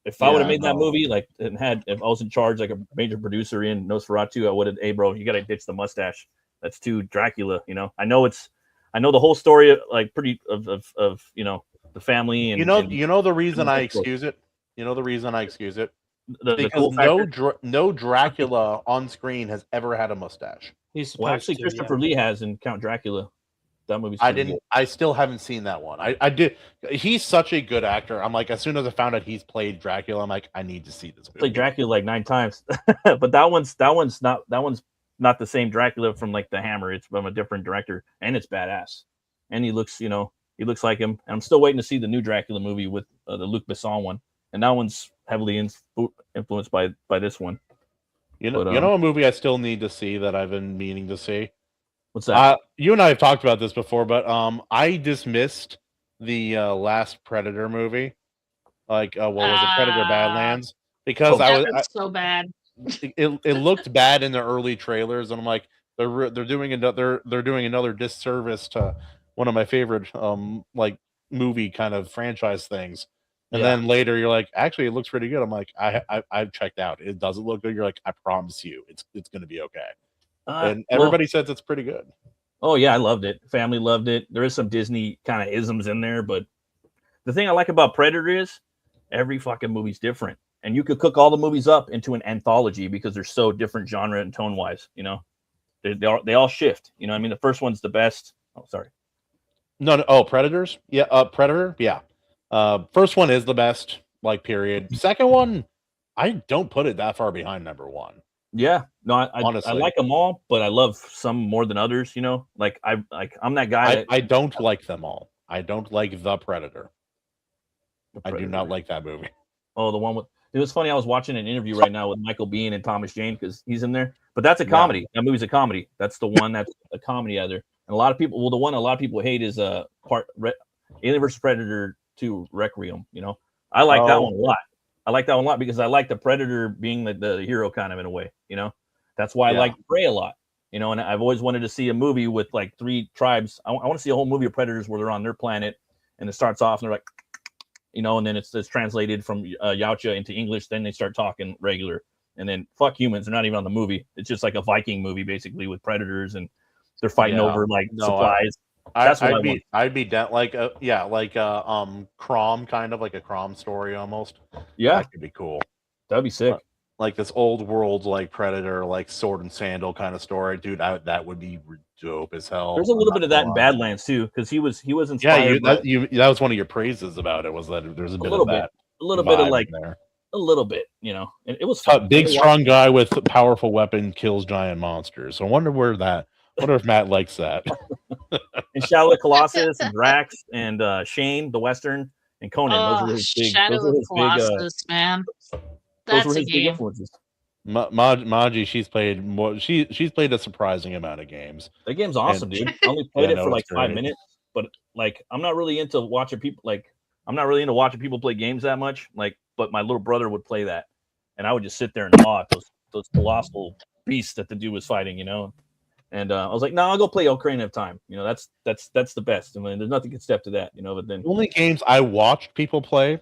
if I would have made that movie, like if I was in charge, like a major producer in Nosferatu, I would have, hey bro, you got to ditch the mustache. That's too Dracula. You know, I know the whole story, like pretty of you know, the family and you know the reason I excuse it. You know the reason I excuse it. Because no Dracula on screen has ever had a mustache. Well, actually, Christopher Lee has in Count Dracula. That movie. I still haven't seen that one. I did. He's such a good actor. I'm like, as soon as I found out he's played Dracula, I'm like, I need to see this movie. Played Dracula like 9 times, but that one's not the same Dracula from like The Hammer. It's from a different director, and it's badass. And he looks, he looks like him. And I'm still waiting to see the new Dracula movie with the Luc Besson one, and that one's heavily influenced by this one. You know, a movie I still need to see that I've been meaning to see. What's that? You and I have talked about this before, but I dismissed the last Predator movie. Like, what was it, Predator Badlands? Because was so bad. It looked bad in the early trailers, and I'm like, they're doing another disservice to one of my favorite like movie kind of franchise things. And then later you're like, actually, it looks pretty good. I'm like, I've checked out. It doesn't look good. You're like, I promise you, it's going to be okay. And everybody says it's pretty good. Oh yeah, I loved it. Family loved it. There is some Disney kind of isms in there, but the thing I like about Predator is every fucking movie's different, and you could cook all the movies up into an anthology because they're so different genre and tone wise. They all shift. I mean, the first one's the best. Oh, sorry. No. Oh, Predators. Yeah. Predator. Yeah. First one is the best. Like, period. Second one, I don't put it that far behind number one. Yeah, no, honestly, I like them all, but I love some more than others. Like I'm that guy. I don't like them all. I don't like The Predator. I do not like that movie. Oh, the one with it was funny. I was watching an interview right now with Michael Biehn and Thomas Jane because he's in there. But that's a comedy. Yeah. That movie's a comedy. That's the one that's a comedy out there. And a lot of people, the one a lot of people hate is Alien vs Predator 2 Requiem. I like that one a lot. I like that one a lot because I like the Predator being the hero kind of in a way, That's why I like Prey a lot, and I've always wanted to see a movie with like 3 tribes. I want to see a whole movie of Predators where they're on their planet and it starts off and they're like, and then it's translated from Yautja into English. Then they start talking regular, and then fuck humans. They're not even on the movie. It's just like a Viking movie basically with predators and they're fighting over like supplies. I'd be down like Crom, kind of like a Crom story almost. Yeah, that could be cool. That'd be sick. Like this old world like Predator, like sword and sandal kind of story, dude. That would be dope as hell. There's a little bit of that in Badlands too, because he was inspired. Yeah, that was one of your praises about it, was that there's a bit of that, a little bit of like there. A little bit, and it was fun. Big strong guy with a powerful weapon kills giant monsters. So I wonder if Matt likes that. And Shadow of the Colossus and Drax and Shane, the Western, and Conan. Those were his big. Shadow of the Colossus, man. That's those were his big game. Influences. MAJI, she's played more. She's played a surprising amount of games. That game's awesome, dude. I only played it for like 5 minutes, but like I'm not really into watching people play games that much. Like, but my little brother would play that, and I would just sit there and awe at those colossal beasts that the dude was fighting, And I was like, no, I'll go play Ocarina of Time. That's the best. I mean, there's nothing can step to that, But then the only games I watched people play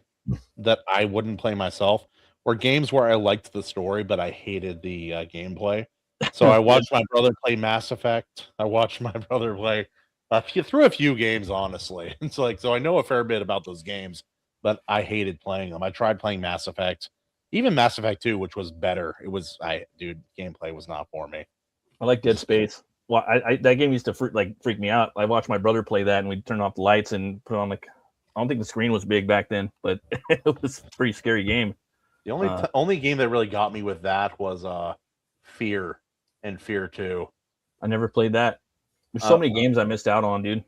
that I wouldn't play myself were games where I liked the story, but I hated the gameplay. So I watched my brother play Mass Effect. I watched my brother play through a few games, honestly. It's like, so I know a fair bit about those games, but I hated playing them. I tried playing Mass Effect, even Mass Effect 2, which was better. Gameplay was not for me. I like Dead Space. Well, that game used to freak me out. I watched my brother play that, and we'd turn off the lights and put on I don't think the screen was big back then, but it was a pretty scary game. The only game that really got me with that was Fear and Fear 2. I never played that. There's so many games I missed out on, dude.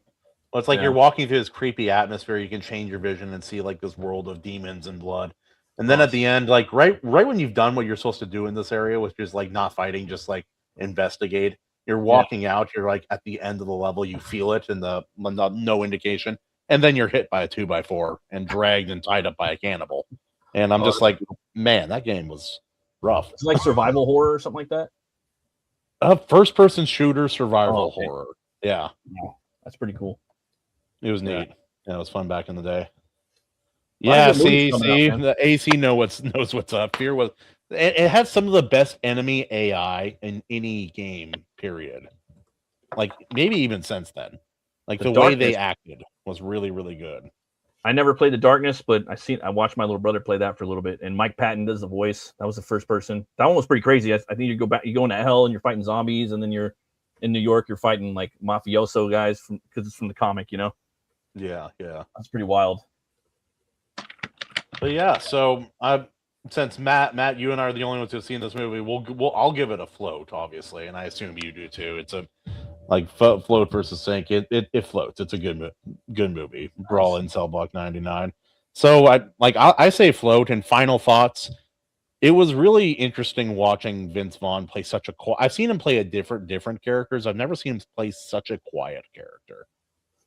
Well, it's like you're walking through this creepy atmosphere. You can change your vision and see like this world of demons and blood. And then at the end, like right when you've done what you're supposed to do in this area, which is like not fighting, just like investigate. You're walking out. You're like at the end of the level. You feel it, and no indication. And then you're hit by a 2x4 and dragged and tied up by a cannibal. And I'm just like, man, that game was rough. It's like survival horror or something like that. First-person shooter survival horror. Yeah, that's pretty cool. It was neat. Yeah, it was fun back in the day. Yeah, see, the AC knows what's up. Fear was. It had some of the best enemy AI in any game. Period. Like maybe even since then. Like the way they acted was really, really good. I never played The Darkness, but I watched my little brother play that for a little bit. And Mike Patton does the voice. That was the first person. That one was pretty crazy. I think you go into hell and you're fighting zombies, and then you're in New York, you're fighting like mafioso guys because it's from the comic, Yeah. That's pretty wild. But yeah, so since Matt, you and I are the only ones who've seen this movie, I'll give it a float, obviously, and I assume you do too. It's a like float versus sink. It floats. It's a good movie. Brawl in Cell Block 99. So I say float. And final thoughts. It was really interesting watching Vince Vaughn play such a. I've seen him play a different characters. I've never seen him play such a quiet character.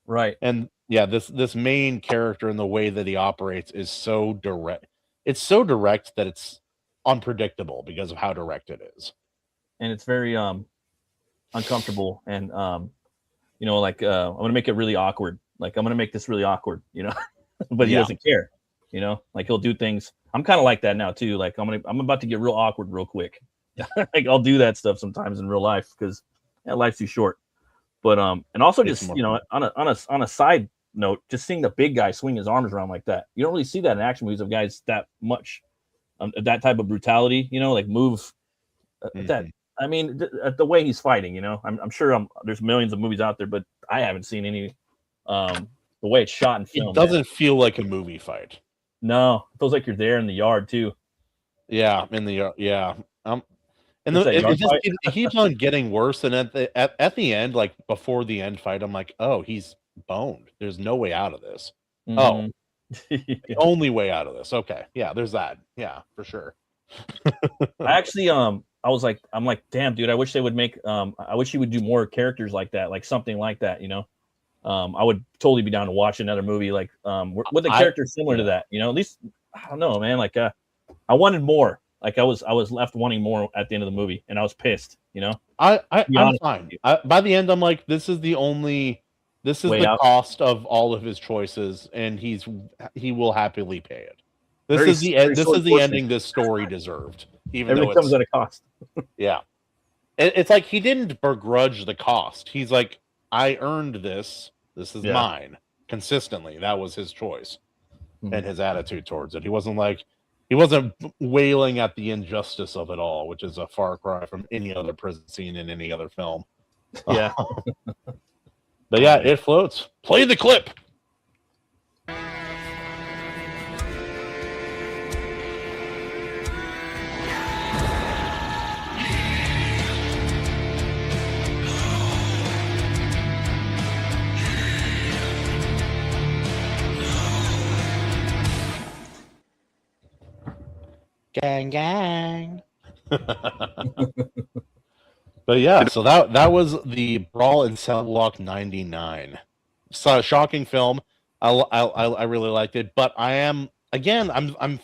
Right. And yeah, this main character and the way that he operates is so direct. It's so direct that it's unpredictable because of how direct it is. And it's very uncomfortable, and you know, like I'm gonna make it really awkward. Like I'm gonna make this really awkward, you know. But he doesn't care, you know. Like he'll do things. I'm kind of like that now too. Like I'm about to get real awkward real quick. Like I'll do that stuff sometimes in real life because life's too short. But and also just, you know, on a side note, just seeing the big guy swing his arms around like that. You don't really see that in action movies of guys that much, that type of brutality. You know, like move that. I mean, the way he's fighting. You know, I'm sure there's millions of movies out there, but I haven't seen any. The way it's shot and filmed, it doesn't feel like a movie fight. No, it feels like you're there in the yard too. Yeah, in the yard. Yeah. And it keeps on getting worse. And at the end, like before the end fight, I'm like, oh, he's boned. There's no way out of this. Oh, the only way out of this. Okay, yeah, there's that. Yeah, for sure. I actually, I'm like, damn, dude, I wish they would make. I wish he would do more characters like that, like something like that. You know, I would totally be down to watch another movie like with a character similar to that. You know, at least I don't know, man. Like, I wanted more. Like I was left wanting more at the end of the movie, and I was pissed. You know, I'm fine. By the end, I'm like, this is the cost of all of his choices, and he will happily pay it. This is the ending this story deserved, even though it comes at a cost. Yeah, it's like he didn't begrudge the cost. He's like, I earned this. This is mine consistently. That was his choice and his attitude towards it. He wasn't wailing at the injustice of it all, which is a far cry from any other prison scene in any other film. Yeah. But yeah, it floats. Play the clip. Gang, gang. But yeah, so that was the Brawl in Cell Block 99. So shocking film. I really liked it, but I'm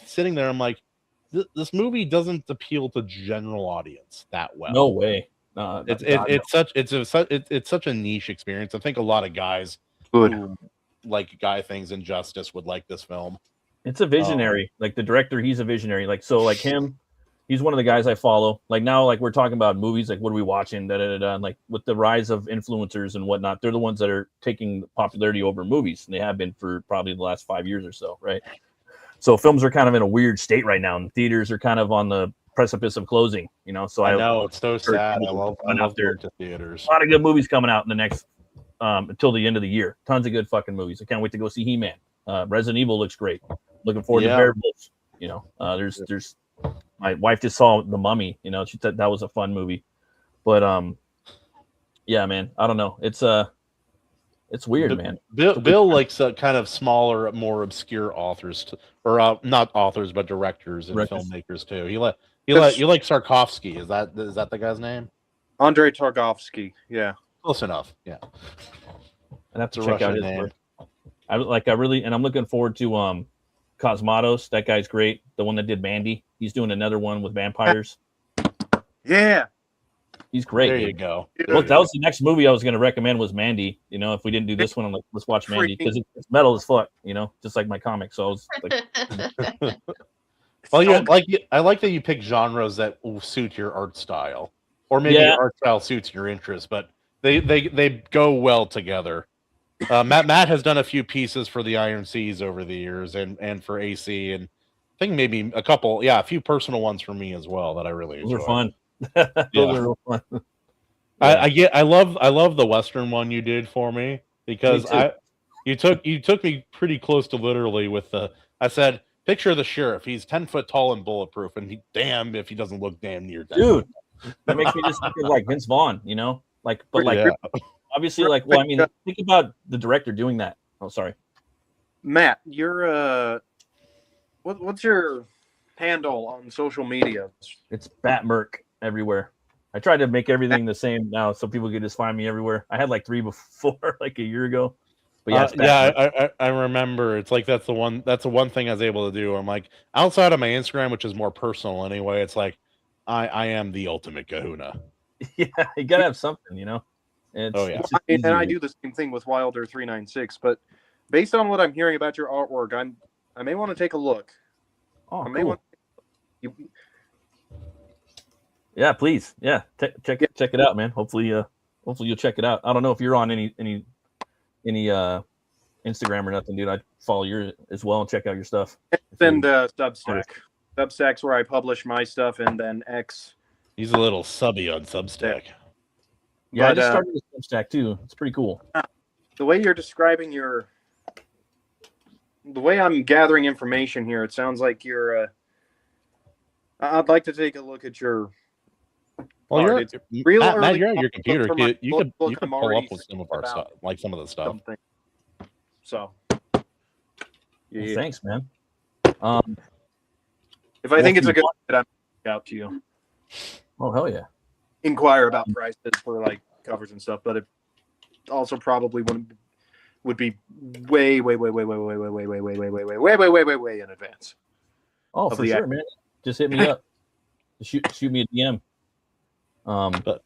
sitting there. I'm like, this movie doesn't appeal to general audience that well. No way. It's such a niche experience. I think a lot of guys who like guy things and Justice would like this film. It's a visionary. Like the director, he's a visionary. Like so, like him. He's one of the guys I follow. Like now, like we're talking about movies, like what are we watching? And like with the rise of influencers and whatnot, they're the ones that are taking popularity over movies, and they have been for probably the last 5 years or so, right? So films are kind of in a weird state right now, and theaters are kind of on the precipice of closing. You know, so I know it's so sad. I love going to theaters. A lot of good movies coming out in the next until the end of the year. Tons of good fucking movies. I can't wait to go see He-Man. Resident Evil looks great. Looking forward to Werewolves. You know, there's. My wife just saw The Mummy, you know, she thought that was a fun movie. But yeah, man, I don't know. It's weird, man. Bill likes kind of smaller, more obscure authors, or not authors, but directors and filmmakers too. You like Tarkovsky? Is that the guy's name? Andrei Tarkovsky. Yeah, close enough. Yeah, I'd have to check out his work. I'm looking forward to Cosmatos. That guy's great. The one that did Mandy. He's doing another one with vampires. Yeah. He's great. There you go. Well, that was the next movie I was going to recommend was Mandy. You know, if we didn't do this one, I'm like, let's watch Mandy because it's metal as fuck, you know, just like my comic. So I was like, well, I like that you pick genres that will suit your art style, or maybe your art style suits your interest, but they go well together. Matt has done a few pieces for the Iron Seas over the years, and for AC, and I think maybe a few personal ones for me as well that I really enjoy. Those are fun. Those are real fun. I love the Western one you did for me because you took me pretty close to literally with I said, picture the sheriff. He's 10 foot tall and bulletproof, and damn if he doesn't look damn near dead. Dude, that makes me just think of like Vince Vaughn, you know, like, but like obviously, like, well, I mean, think about the director doing that. Oh, sorry, Matt, you're what's your handle on social media? It's BATTMURK everywhere. I tried to make everything the same now, so people could just find me everywhere. I had like 3 before, like a year ago. But yeah, I remember. It's like that's the one thing I was able to do. I'm like, outside of my Instagram, which is more personal anyway, it's like I am the ultimate Kahuna. Yeah, you gotta have something, you know. And I do the same thing with Wilder 396. But based on what I'm hearing about your artwork, I may want to take a look. Oh, cool. Yeah, please. Yeah, check it out, man. Hopefully you'll check it out. I don't know if you're on any Instagram or nothing, dude. I'd follow yours as well and check out your stuff. And Substack. Substack's where I publish my stuff, and then X. He's a little subby on Substack. Yeah, I just started with Substack too. It's pretty cool. The way you're describing the way I'm gathering information here, it sounds like you're. I'd like to take a look at your. Well, you're at your computer. You could pull up with some of our stuff, like some of the stuff. Something. So, yeah. Well, thanks, man. If I think it's a good fit, I'm out to you. Oh, hell yeah. Inquire about prices for like covers and stuff, but it also probably would be way in advance. Oh, for sure, man. Just hit me up. Shoot me a DM. But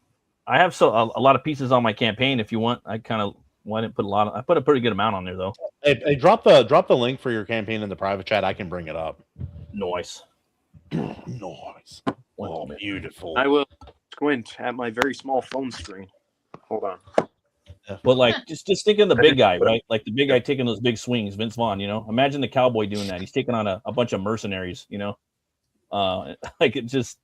I have a lot of pieces on my campaign. If you want, I didn't put I put a pretty good amount on there though. Hey, drop the link for your campaign in the private chat. I can bring it up. Nice. Nice. Oh, beautiful. I will squint at my very small phone screen. Hold on. But like, just think of the big guy, right? Like the big guy taking those big swings, Vince Vaughn. You know, imagine the cowboy doing that. He's taking on a bunch of mercenaries. You know, like it just.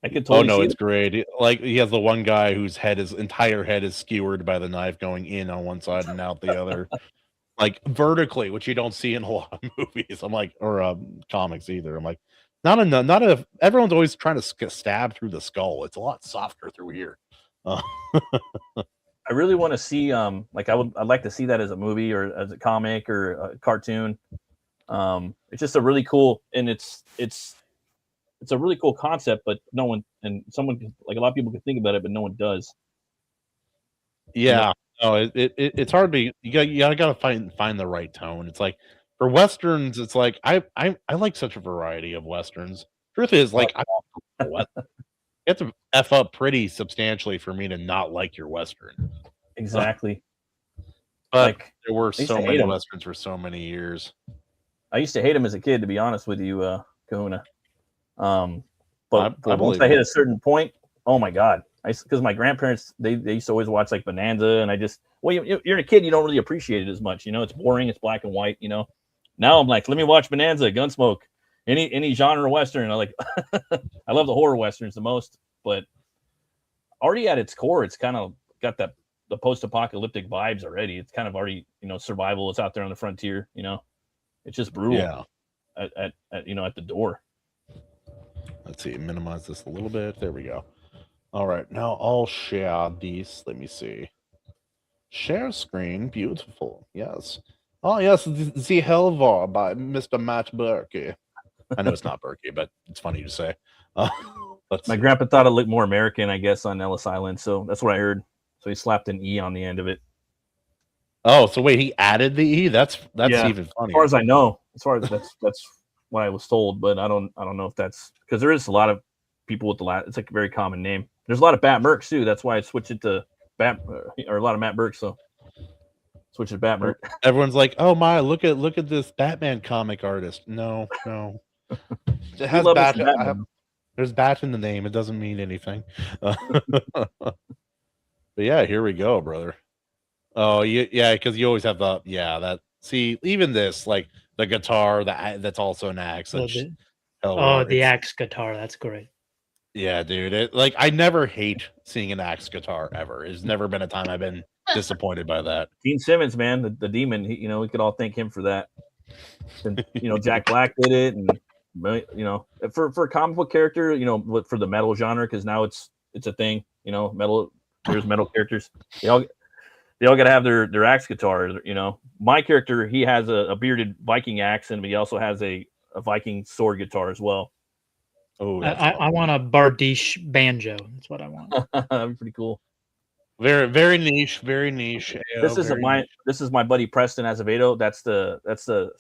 I could totally. Oh no, it's great. Like he has the one guy whose entire head is skewered by the knife going in on one side and out the other, like vertically, which you don't see in a lot of movies. I'm like, or comics either. I'm like, everyone's always trying to stab through the skull. It's a lot softer through here. I really want to see like I'd like to see that as a movie or as a comic or a cartoon. It's just a really cool, and it's a really cool concept, but no one, and someone, like a lot of people can think about it, but no one does. Yeah, no, it's hard to, you gotta find the right tone. It's like for Westerns, it's like I like such a variety of Westerns. Truth is, like, you have to F up pretty substantially for me to not like your Western. Exactly. But like, there were so many Westerns for so many years. I used to hate them as a kid, to be honest with you, Kahuna. But once I hit a certain point, oh my god, because my grandparents they used to always watch like Bonanza, and I just you're a kid, you don't really appreciate it as much, you know. It's boring, it's black and white, you know. Now I'm like, let me watch Bonanza, Gunsmoke, any genre Western. I like I love the horror Westerns the most, but already at its core, it's kind of got the post-apocalyptic vibes already. It's kind of already, you know, survival. It's out there on the frontier, you know. It's just brutal at the door. Let's see, minimize this a little bit. There we go. All right, now I'll share these. Let me see. Share screen. Beautiful. Yes. Oh, yes, the Helvar by Mr. Matt Berkey. I know it's not Berkey, but it's funny to say. My grandpa thought it looked more American, I guess, on Ellis Island, so that's what I heard. So he slapped an E on the end of it. Oh, so wait, he added the E? That's even funnier. As far as I know. As far as that's what I was told, but I don't know if that's because there is a lot of people with the it's like a very common name. There's a lot of BATTMURK too. That's why I switched it to or a lot of Matt Burke. So switch it to BATTMURK. Everyone's like, "Oh my, look at this Batman comic artist." No, it has Bat. There's Bat in the name. It doesn't mean anything. But yeah, here we go, brother. Oh yeah, because you always have that. See, even this like. The guitar that's also an axe. The axe guitar. That's great. Yeah, dude. I never hate seeing an axe guitar ever. There's never been a time I've been disappointed by that. Gene Simmons, man, the demon. We could all thank him for that. And Jack Black did it, and for a comic book character, for the metal genre, because now it's a thing. Metal. There's metal characters. They all got to have their axe guitar. My character, he has a bearded Viking axe, and he also has a Viking sword guitar as well. Oh, I want a Bardiche banjo. That's what I want. That'd be pretty cool. Very, very niche. Very niche. This is my buddy Preston Azevedo. That's the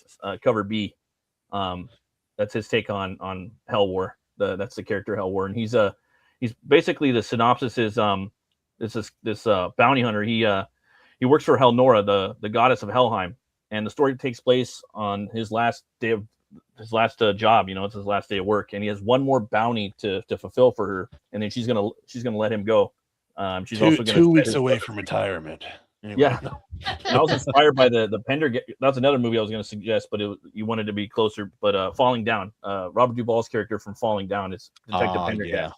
cover B. That's his take on Hell War. That's the character Hell War, and he's basically, the synopsis is this bounty hunter. He works for Helnora, the goddess of Helheim, and the story takes place on his last day of his last job. It's his last day of work, and he has one more bounty to fulfill for her, and then she's gonna let him go. She's also gonna 2 weeks away from retirement. Anyway. Yeah, I was inspired by the Pendergast. That's another movie I was going to suggest, but you wanted to be closer. But Falling Down, Robert Duvall's character from Falling Down is Detective Pendergast. Yeah.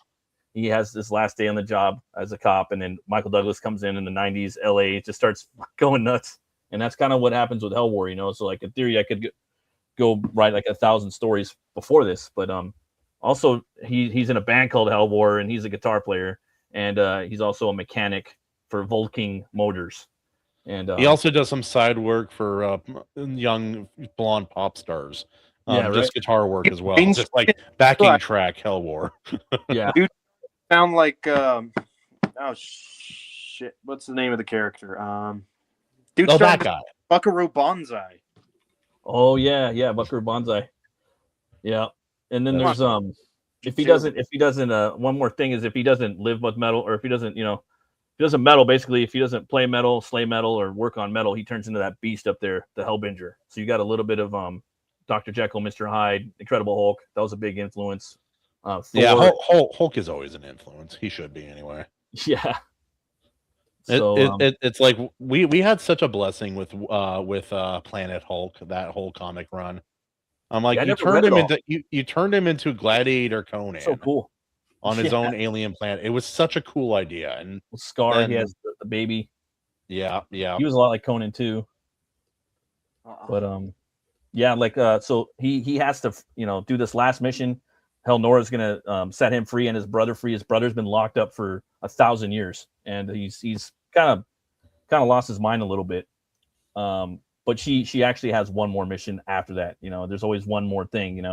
He has this last day on the job as a cop, and then Michael Douglas comes in the 90s. LA just starts going nuts, and that's kind of what happens with Hell War. So like in theory, I could go write like 1,000 stories before this, but also he's in a band called Hell War, and he's a guitar player, and he's also a mechanic for Vulcan Motors. And he also does some side work for young blonde pop stars. Just guitar work as well. Just like backing track Hell War. Yeah. Dude sound like oh shit. What's the name of the character? That guy. Buckaroo Banzai. Oh yeah, Buckaroo Banzai. Yeah. And then there's if he doesn't one more thing is, if he doesn't live with metal, or if he doesn't, if he doesn't metal, basically, if he doesn't play metal, slay metal, or work on metal, he turns into that beast up there, the Hellbinger. So you got a little bit of Dr. Jekyll, Mr. Hyde, Incredible Hulk. That was a big influence. Yeah, Hulk is always an influence. He should be anyway. Yeah. So it's like we had such a blessing with Planet Hulk, that whole comic run. I'm like, you turned him into Gladiator Conan. So cool. On his own alien planet. It was such a cool idea. And Scar, he has the baby. Yeah. He was a lot like Conan too. But so he has to do this last mission. Nora's gonna set him free and his brother free. His brother's been locked up for 1,000 years, and he's kind of lost his mind a little bit. But she actually has one more mission after that. There's always one more thing.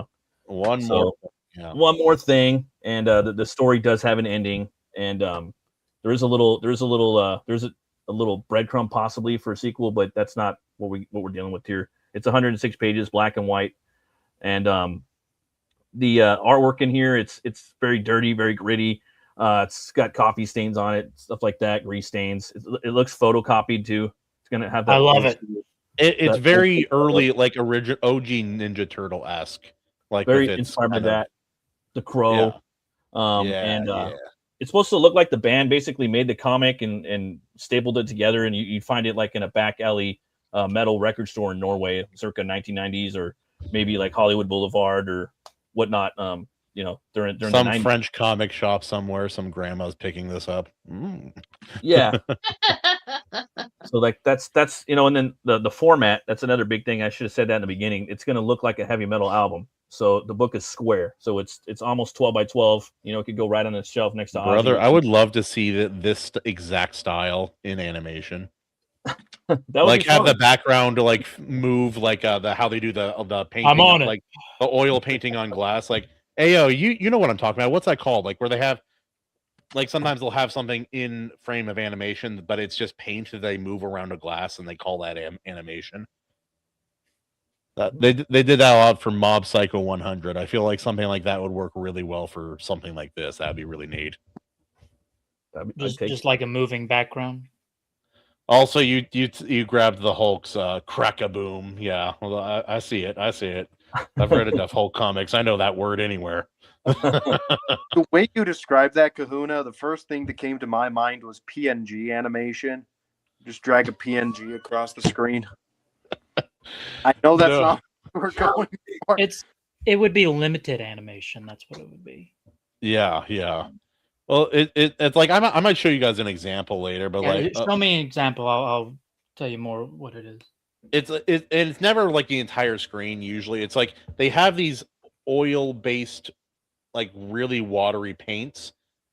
One more thing, and the story does have an ending, and there's a little breadcrumb possibly for a sequel, but that's not what we're dealing with here. It's 106 pages, black and white, and the artwork in here, it's very dirty, very gritty. It's got coffee stains on it, stuff like that, grease stains. It looks photocopied too. It's gonna have that. I love it. It's very early, like original OG Ninja Turtle-esque. Like very inspired by that. The Crow. Yeah. It's supposed to look like the band basically made the comic and stapled it together, and you find it like in a back alley metal record store in Norway, circa 1990s, or maybe like Hollywood Boulevard or whatnot. During some the 90s. French comic shop somewhere, some grandma's picking this up. Yeah. So like that's and then the format, that's another big thing. I should have said that in the beginning. It's going to look like a heavy metal album. So the book is square. So it's almost 12 by 12. It could go right on the shelf next to Brother, Ozzy. I would love to see this exact style in animation. That would like have fun. the background to like move like how they do the painting. I'm on it. Like the oil painting on glass. Like, ayo, you know what I'm talking about. What's that called? Like where they have like sometimes they'll have something in frame of animation, but it's just paint that they move around a glass and they call that animation. They did that a lot for Mob Psycho 100. I feel like something like that would work really well for something like this. That'd be really neat. Just like a moving background. Also, you grabbed the Hulk's crack-a-boom. Yeah, well, I see it. I've read enough Hulk comics. I know that word anywhere. The way you described that, Kahuna, the first thing that came to my mind was PNG animation. Just drag a PNG across the screen. I know that's not what we're going for. It would be limited animation. That's what it would be. Yeah. Well, it's like I might show you guys an example later, but show me an example. I'll tell you more what it is. It's never like the entire screen. Usually, it's like they have these oil-based, like really watery paints,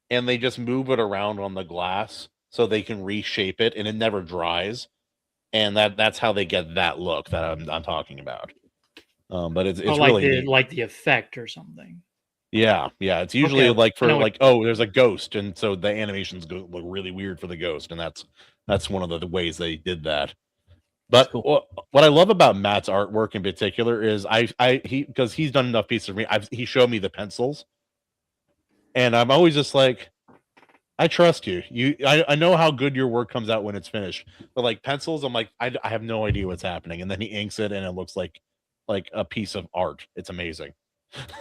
and they just move it around on the glass so they can reshape it, and it never dries. And that's how they get that look that I'm talking about. But it's like really neat. the effect or something. Yeah. It's usually Okay, like I for know like, oh, there's a ghost, and so the animations look really weird for the ghost, and that's one of the ways they did that. But cool. what I love about Matt's artwork in particular is because he's done enough pieces for me. He showed me the pencils, and I'm always just like, I trust you. I know how good your work comes out when it's finished, but like pencils, I'm like, I have no idea what's happening, and then he inks it, and it looks like a piece of art. It's amazing.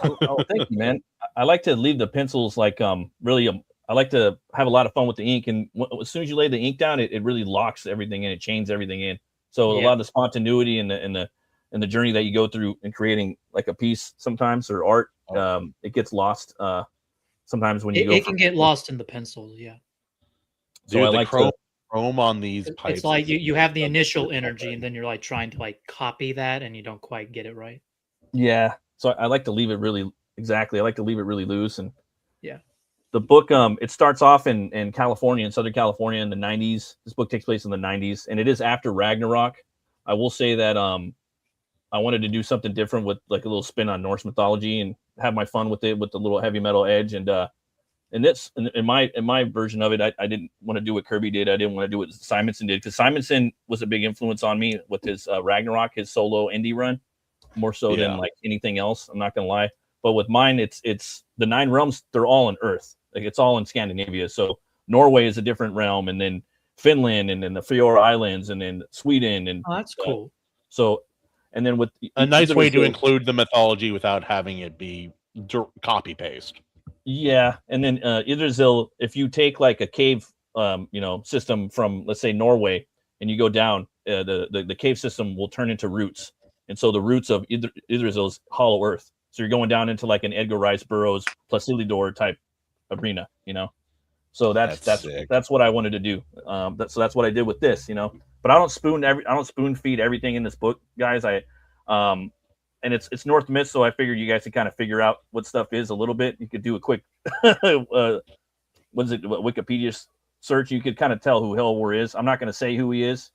Oh, thank you, man. I like to leave the pencils like really. I like to have a lot of fun with the ink, and as soon as you lay the ink down, it really locks everything in. It chains everything in. So a lot of the spontaneity and the journey that you go through in creating like a piece sometimes or art, it gets lost sometimes when you go. It can get lost in the pencils, yeah. So Dude, I the like chrome on these pipes. It's like you have the initial energy, and then you're like trying to like copy that, and you don't quite get it right. Yeah. So I like to leave it really I like to leave it really loose. And yeah, the book it starts off in California, in Southern California in the 90s. This book takes place in the 90s, and it is after Ragnarok. I will say that I wanted to do something different with like a little spin on Norse mythology and have my fun with it with the little heavy metal edge. And in my version of it, I didn't want to do what Kirby did. I didn't want to do what Simonson did, because Simonson was a big influence on me with his Ragnarok, his solo indie run, more so than like anything else. I'm not gonna lie. But with mine, it's the 9 realms. They're all in Earth. Like it's all in Scandinavia. So Norway is a different realm, and then Finland, and then the Faroe Islands, and then Sweden, and that's cool. So, and then with a nice way to include the mythology without having it be copy paste. Yeah, and then Yggdrasil, if you take like a cave, system from, let's say, Norway, and you go down, the cave system will turn into roots, and so the roots of Yggdrasil is hollow earth. So you're going down into like an Edgar Rice Burroughs Placidor type arena, So that's what I wanted to do. So that's what I did with this, But I don't spoon feed everything in this book, guys. And it's North Myth, so I figured you guys could kind of figure out what stuff is a little bit. You could do a quick Wikipedia search. You could kind of tell who Hellwar is. I'm not going to say who he is.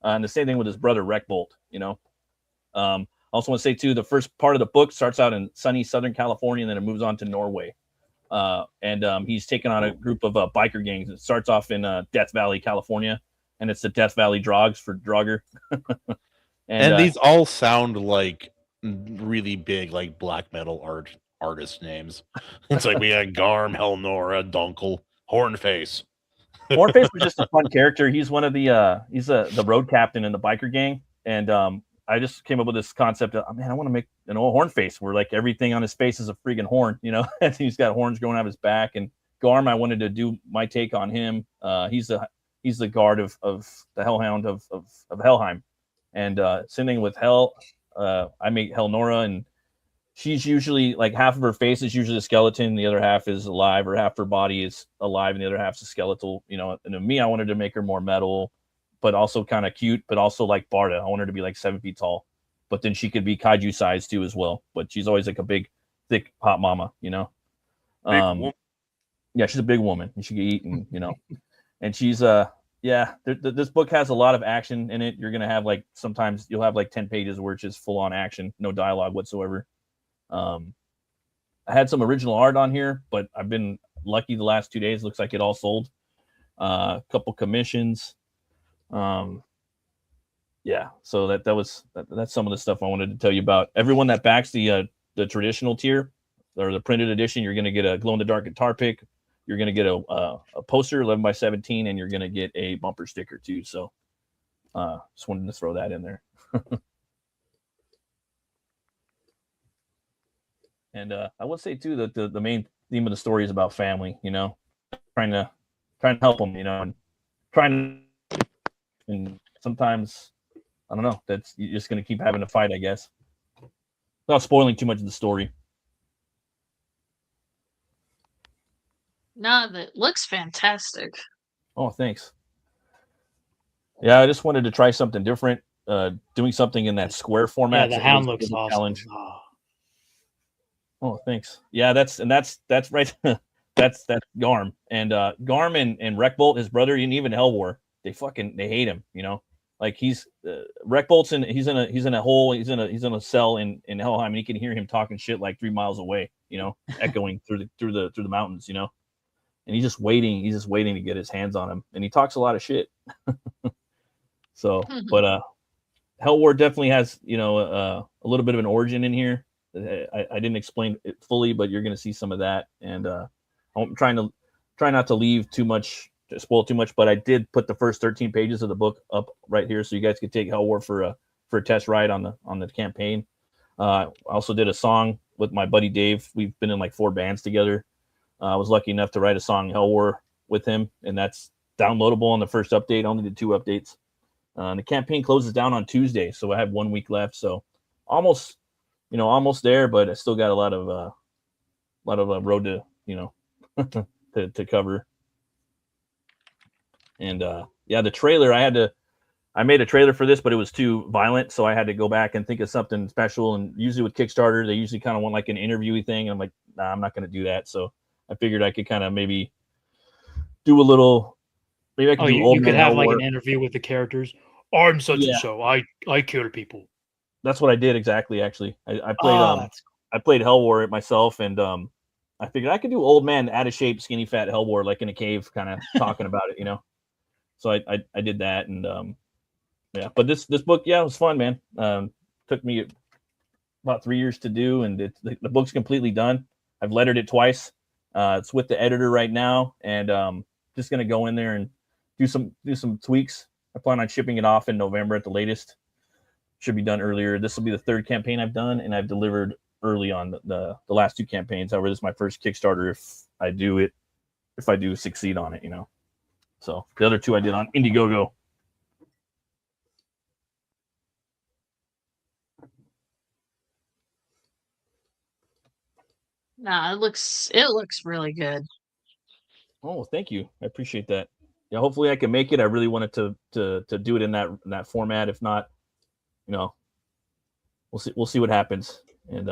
And the same thing with his brother Rekbolt, I also want to say too, the first part of the book starts out in sunny Southern California, and then it moves on to Norway. And he's taken on a group of biker gangs. It starts off in Death Valley, California, and it's the Death Valley Drogs for Draugr. and these all sound like really big, like black metal artist names. It's like we had Garm, Helnora, Dunkel, Hornface. Hornface was just a fun character. He's one of the road captain in the biker gang, and I just came up with this concept of, I want to make an old Hornface where like everything on his face is a freaking horn, and he's got horns growing out of his back. And Garm, I wanted to do my take on him. He's the guard of the Hellhound of Helheim, and same thing with Hell. I make Helnora, and she's usually like half of her face is usually a skeleton, the other half is alive, or half her body is alive, and the other half's a skeletal. And to me, I wanted to make her more metal, but also kind of cute, but also like Barda. I want her to be like 7 feet tall, but then she could be kaiju size too as well. But she's always like a big, thick hot mama, Yeah, she's a big woman, and she can eat, and and she's this book has a lot of action in it. You're gonna have like sometimes you'll have like 10 pages where it's just full on action, no dialogue whatsoever. I had some original art on here, but I've been lucky the last 2 days. Looks like it all sold. A couple commissions. So that's some of the stuff I wanted to tell you about. Everyone that backs the traditional tier or the printed edition, you're going to get a glow in the dark guitar pick. You're going to get a poster 11x17, and you're going to get a bumper sticker too. So just wanted to throw that in there. And I would say too that the main theme of the story is about family, trying to help them, and and sometimes, I don't know, that's you're just going to keep having to fight, I guess. Without spoiling too much of the story. No, that looks fantastic. Oh, thanks. Yeah, I just wanted to try something different. doing something in that square Yeah, format. the so it hound was a looks big awesome. challenge. Oh. Oh, thanks. Yeah, that's right. that's Garm and Garm and Wreckbolt, his brother, and even Hellwar. They hate him. You know, like he's Wreckbolt's he's in a hole. He's in a cell in Helheim, and he can hear him talking shit like 3 miles away. You know, echoing through the mountains. You know, and he's just waiting. He's just waiting to get his hands on him, and he talks a lot of shit. So, but Hellwar definitely has a little bit of an origin in here. I didn't explain it fully, but you're going to see some of that, and I'm try not to leave too much, to spoil too much. But I did put the first 13 pages of the book up right here, so you guys could take Hellwar for a test ride on the campaign. I also did a song with my buddy Dave. We've been in like 4 bands together. I was lucky enough to write a song Hellwar with him, and that's downloadable on the first update. I only did 2 updates. The campaign closes down on Tuesday, so I have 1 week left. So almost there, but I still got a lot of road to to cover. And the trailer, I made a trailer for this, but it was too violent, so I had to go back and think of something special. And usually with Kickstarter, they usually kind of want like an interviewee thing. And I'm like, nah, I'm not going to do that. So I figured I could kind of maybe do a little. Maybe I could do Old you could Man have like Hellwar. an interview with the characters. I'm such Yeah. and so. I kill people. That's what I did exactly. Actually, I played I played Hellwar myself, and I figured I could do old man, out of shape, skinny, fat Hellwar, like in a cave, kind of talking about it, So I did that, and yeah. But this book, yeah, it was fun, man. Took me about 3 years to do, and the book's completely done. I've lettered it twice. It's with the editor right now, and just gonna go in there and do some tweaks. I plan on shipping it off in November at the latest. Should be done earlier. This will be the 3rd campaign I've done, and I've delivered early on the last 2 campaigns. However, this is my first Kickstarter if I do succeed on it, So the other 2 I did on Indiegogo. Nah, it looks really good. Oh, thank you. I appreciate that. Yeah, hopefully I can make it. I really wanted to do it in that format. If not, we'll see what happens. And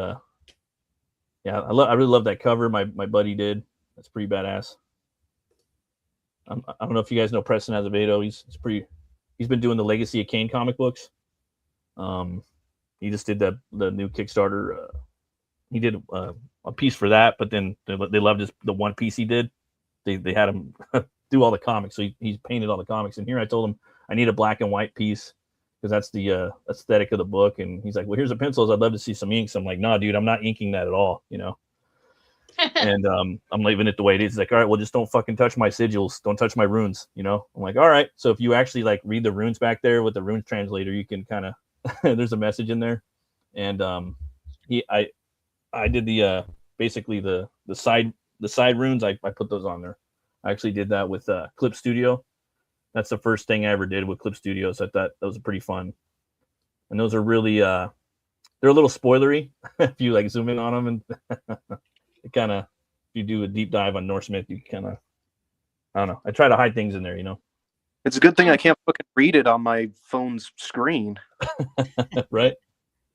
yeah, I really love that cover. My buddy did. That's pretty badass. I don't know if you guys know Preston Azevedo. He's been doing the Legacy of Kane comic books. He just did the new Kickstarter. He did a piece for that, but then they loved the one piece he did. They had him do all the comics, so he's painted all the comics. And here I told him I need a black and white piece because that's the aesthetic of the book. And he's like, well, here's the pencils. I'd love to see some inks. I'm like, no, dude, I'm not inking that at all, And I'm leaving it the way it is. He's like, all right, well, just don't fucking touch my sigils. Don't touch my runes, I'm like, all right. So if you actually like read the runes back there with the runes translator, you can kind of there's a message in there. And I did the basically the side runes. I put those on there. I actually did that with Clip Studio. That's the first thing I ever did with Clip Studio. So I thought that was pretty fun. And those are really they're a little spoilery if you like zoom in on them, and it kind of, if you do a deep dive on Norse myth, you kind of, I don't know. I try to hide things in there, It's a good thing I can't fucking read it on my phone's screen. Right?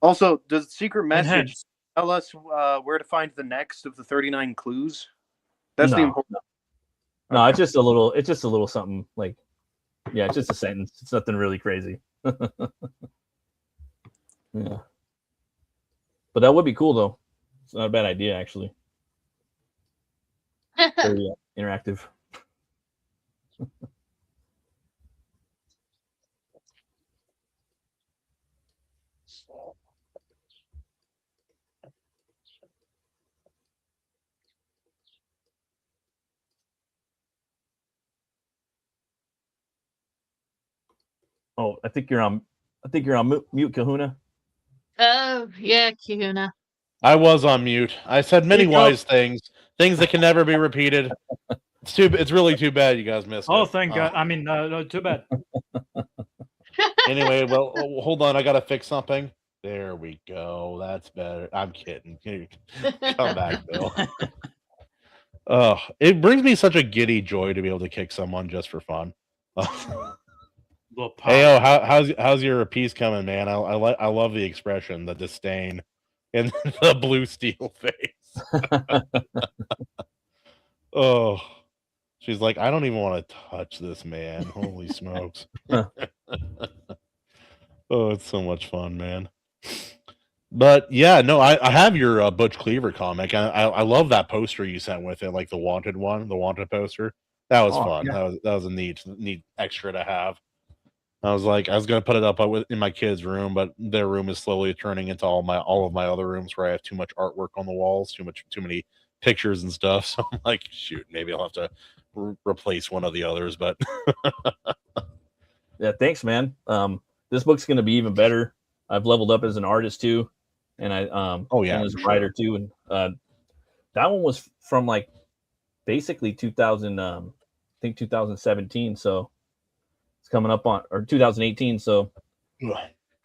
Also, does Secret Message Enhance. tell us where to find the next of the 39 clues? That's the important. No, it's just a little something like, yeah, it's just a sentence. It's nothing really crazy. Yeah. But that would be cool, though. It's not a bad idea, actually. Very interactive. Oh, I think you're on mute, Kahuna. Oh, yeah, Kahuna. I was on mute. I said many There you go. wise things that can never be repeated. It's really too bad you guys missed it. Oh, thank God. I mean, no, too bad. Anyway, well, hold on. I got to fix something. There we go. That's better. I'm kidding. Come back, Bill. It brings me such a giddy joy to be able to kick someone just for fun. Hey, how's your piece coming, man? I love the expression, the disdain, and the blue steel face. Oh, she's like, I don't even want to touch this man. Holy smokes! Oh, it's so much fun, man. But yeah, no, I have your Butch Cleaver comic. I love that poster you sent with it, like the wanted one, the wanted poster. That was Oh, fun. yeah. That was a neat extra to have. I was like, I was gonna put it up in my kids' room, but their room is slowly turning into all of my other rooms where I have too much artwork on the walls, too many pictures and stuff. So I'm like, shoot, maybe I'll have to replace one of the others. But Yeah, thanks, man. This book's gonna be even better. I've leveled up as an artist too, and oh yeah, and as a for writer too. And that one was from like basically 2000, I think 2017. So it's coming up on, or 2018. So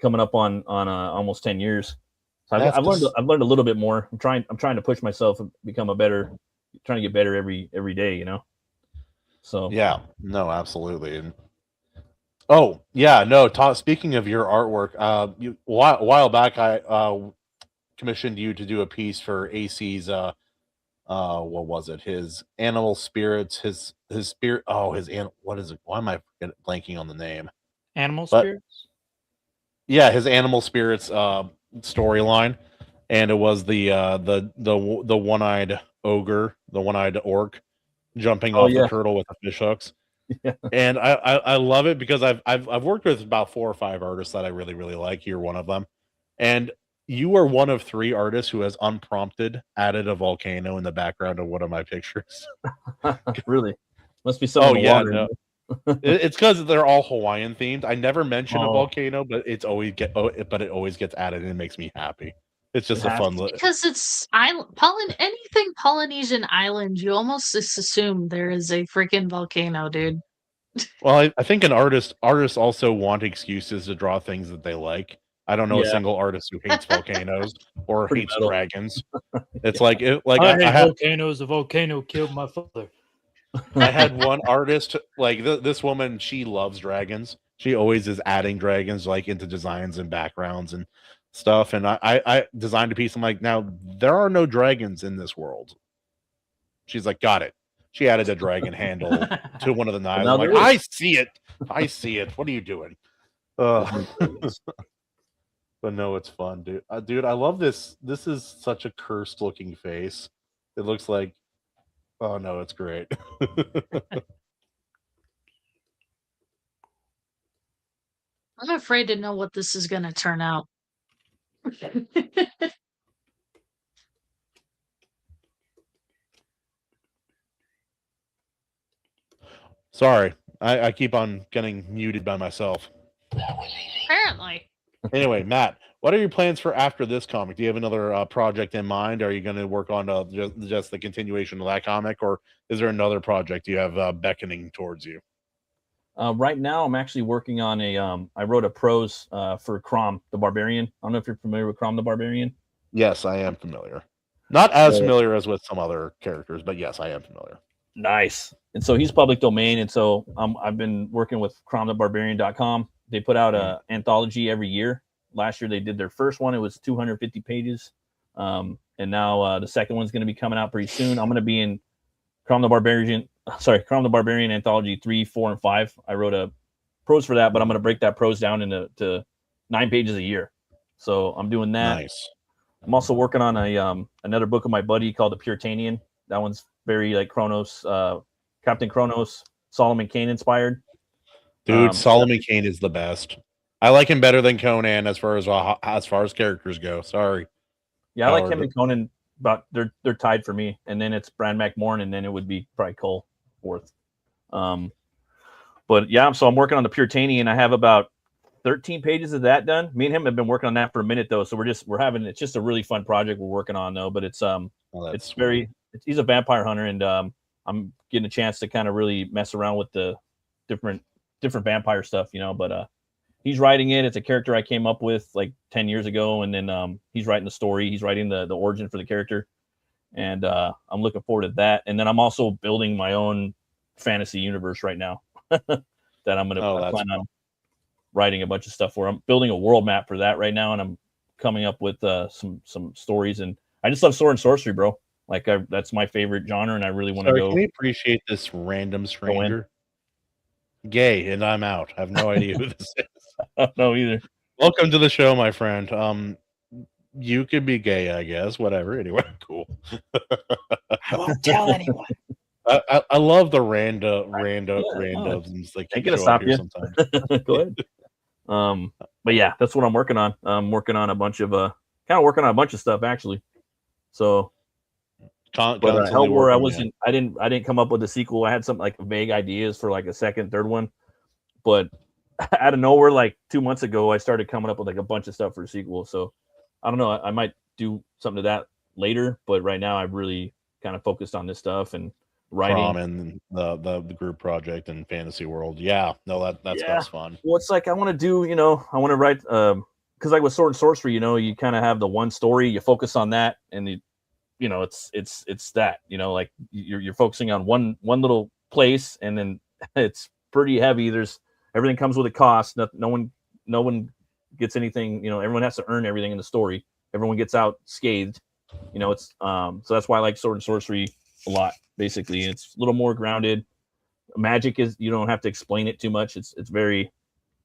coming up on almost 10 years. So I've learned a little bit more. I'm trying to push myself and become trying to get better every day, you know. So yeah, no, absolutely. And oh yeah, no. Speaking of your artwork, a while back I commissioned you to do a piece for AC's what was it? His animal spirits, his spirit. Oh, what is it? Why am I blanking on the name? Animal But- spirits. Yeah, his animal spirits storyline, and it was the one-eyed ogre, the one-eyed orc jumping off the turtle with the fish hooks. Yeah. And I love it because I've worked with about 4 or 5 artists that I really really like. You're one of them, and you are one of 3 artists who has unprompted added a volcano in the background of one of my pictures. really, must be some. Yeah, no. It's because they're all Hawaiian themed. I never mention a Oh. volcano, but it always gets added, and it makes me happy. It's just It a has fun. Because it's anything Polynesian island, you almost just assume there is a freaking volcano, dude. Well, I think artists also want excuses to draw things that they like. I don't know a Yeah. single artist who hates volcanoes or Pretty hates metal. dragons. It's Yeah. like I hate volcanoes. A volcano killed my father. I had one artist like this woman. She loves dragons. She always is adding dragons like into designs and backgrounds and stuff. And I designed a piece. I'm like, now there are no dragons in this world. She's like, got it. She added a dragon handle to one of the knives. I'm like, I see it. I see it. What are you doing? But no, it's fun, dude. Dude, I love this. This is such a cursed looking face. It looks like, oh no, it's great. I'm afraid to know what this is going to turn out. Sorry, I keep on getting muted by myself. Apparently. Anyway, Matt, what are your plans for after this comic? Do you have another project in mind? Are you going to work on just the continuation of that comic, or is there another project you have beckoning towards you? Right now, I'm actually working on I wrote a prose for Crom the Barbarian. I don't know if you're familiar with Crom the Barbarian. Yes, I am familiar. Not as familiar as with some other characters, but yes, I am familiar. Nice. And so he's public domain. And so I've been working with cromthebarbarian.com. They put out an anthology every year. Last year they did their first one. It was 250 pages. And now the second one's going to be coming out pretty soon. I'm going to be in Crom the Barbarian Anthology 3, 4, and 5. I wrote a prose for that, but I'm going to break that prose down into 9 pages a year. So I'm doing that. Nice. I'm also working on another book of my buddy called The Puritanian. That one's very like Kronos, Captain Kronos, Solomon Kane inspired. Dude, Solomon Kane is the best. I like him better than Conan as far as characters go. Sorry. Yeah, I like him and Conan, but they're tied for me. And then it's Bran McMorn, and then it would be probably Cole fourth. But yeah, so I'm working on The Puritanian. I have about 13 pages of that done. Me and him have been working on that for a minute though, so it's just a really fun project we're working on though. But he's a vampire hunter, and I'm getting a chance to kind of really mess around with the different vampire stuff, you know. But he's writing it. It's a character I came up with like 10 years ago, and then he's writing the story. He's writing the origin for the character, and I'm looking forward to that. And then I'm also building my own fantasy universe right now that I'm gonna plan on writing a bunch of stuff for. I'm building a world map for that right now, and I'm coming up with some stories. And I just love sword and sorcery, bro. Like that's my favorite genre, and I really want to go. Can we appreciate this random stranger? Gay, and I'm out. I have no idea who this is. I don't know either. Welcome to the show, my friend. You could be gay, I guess. Whatever. Anyway, cool. I won't tell anyone. I love the randoms that Ain't keep gonna showing stop here you. sometimes. Go ahead. But yeah, that's what I'm working on. I'm working on a bunch of working on a bunch of stuff actually. So Hellboy, I didn't come up with a sequel. I had some like vague ideas for like a second, third one, but out of nowhere, like 2 months ago, I started coming up with like a bunch of stuff for a sequel. So I don't know. I might do something to that later, but right now I've really kind of focused on this stuff and writing. Prom and the group project and Fantasy World. Yeah, no, that stuff's fun. Well, it's like I want to do, I want to write because like with Sword and Sorcery, you kind of have the one story, you focus on that, and it's that, like you're focusing on one little place, and then it's pretty heavy. Everything comes with a cost. No one gets anything. Everyone has to earn everything in the story. Everyone gets out scathed. It's so that's why I like Sword and Sorcery a lot. Basically, it's a little more grounded. Magic is you don't have to explain it too much. It's very.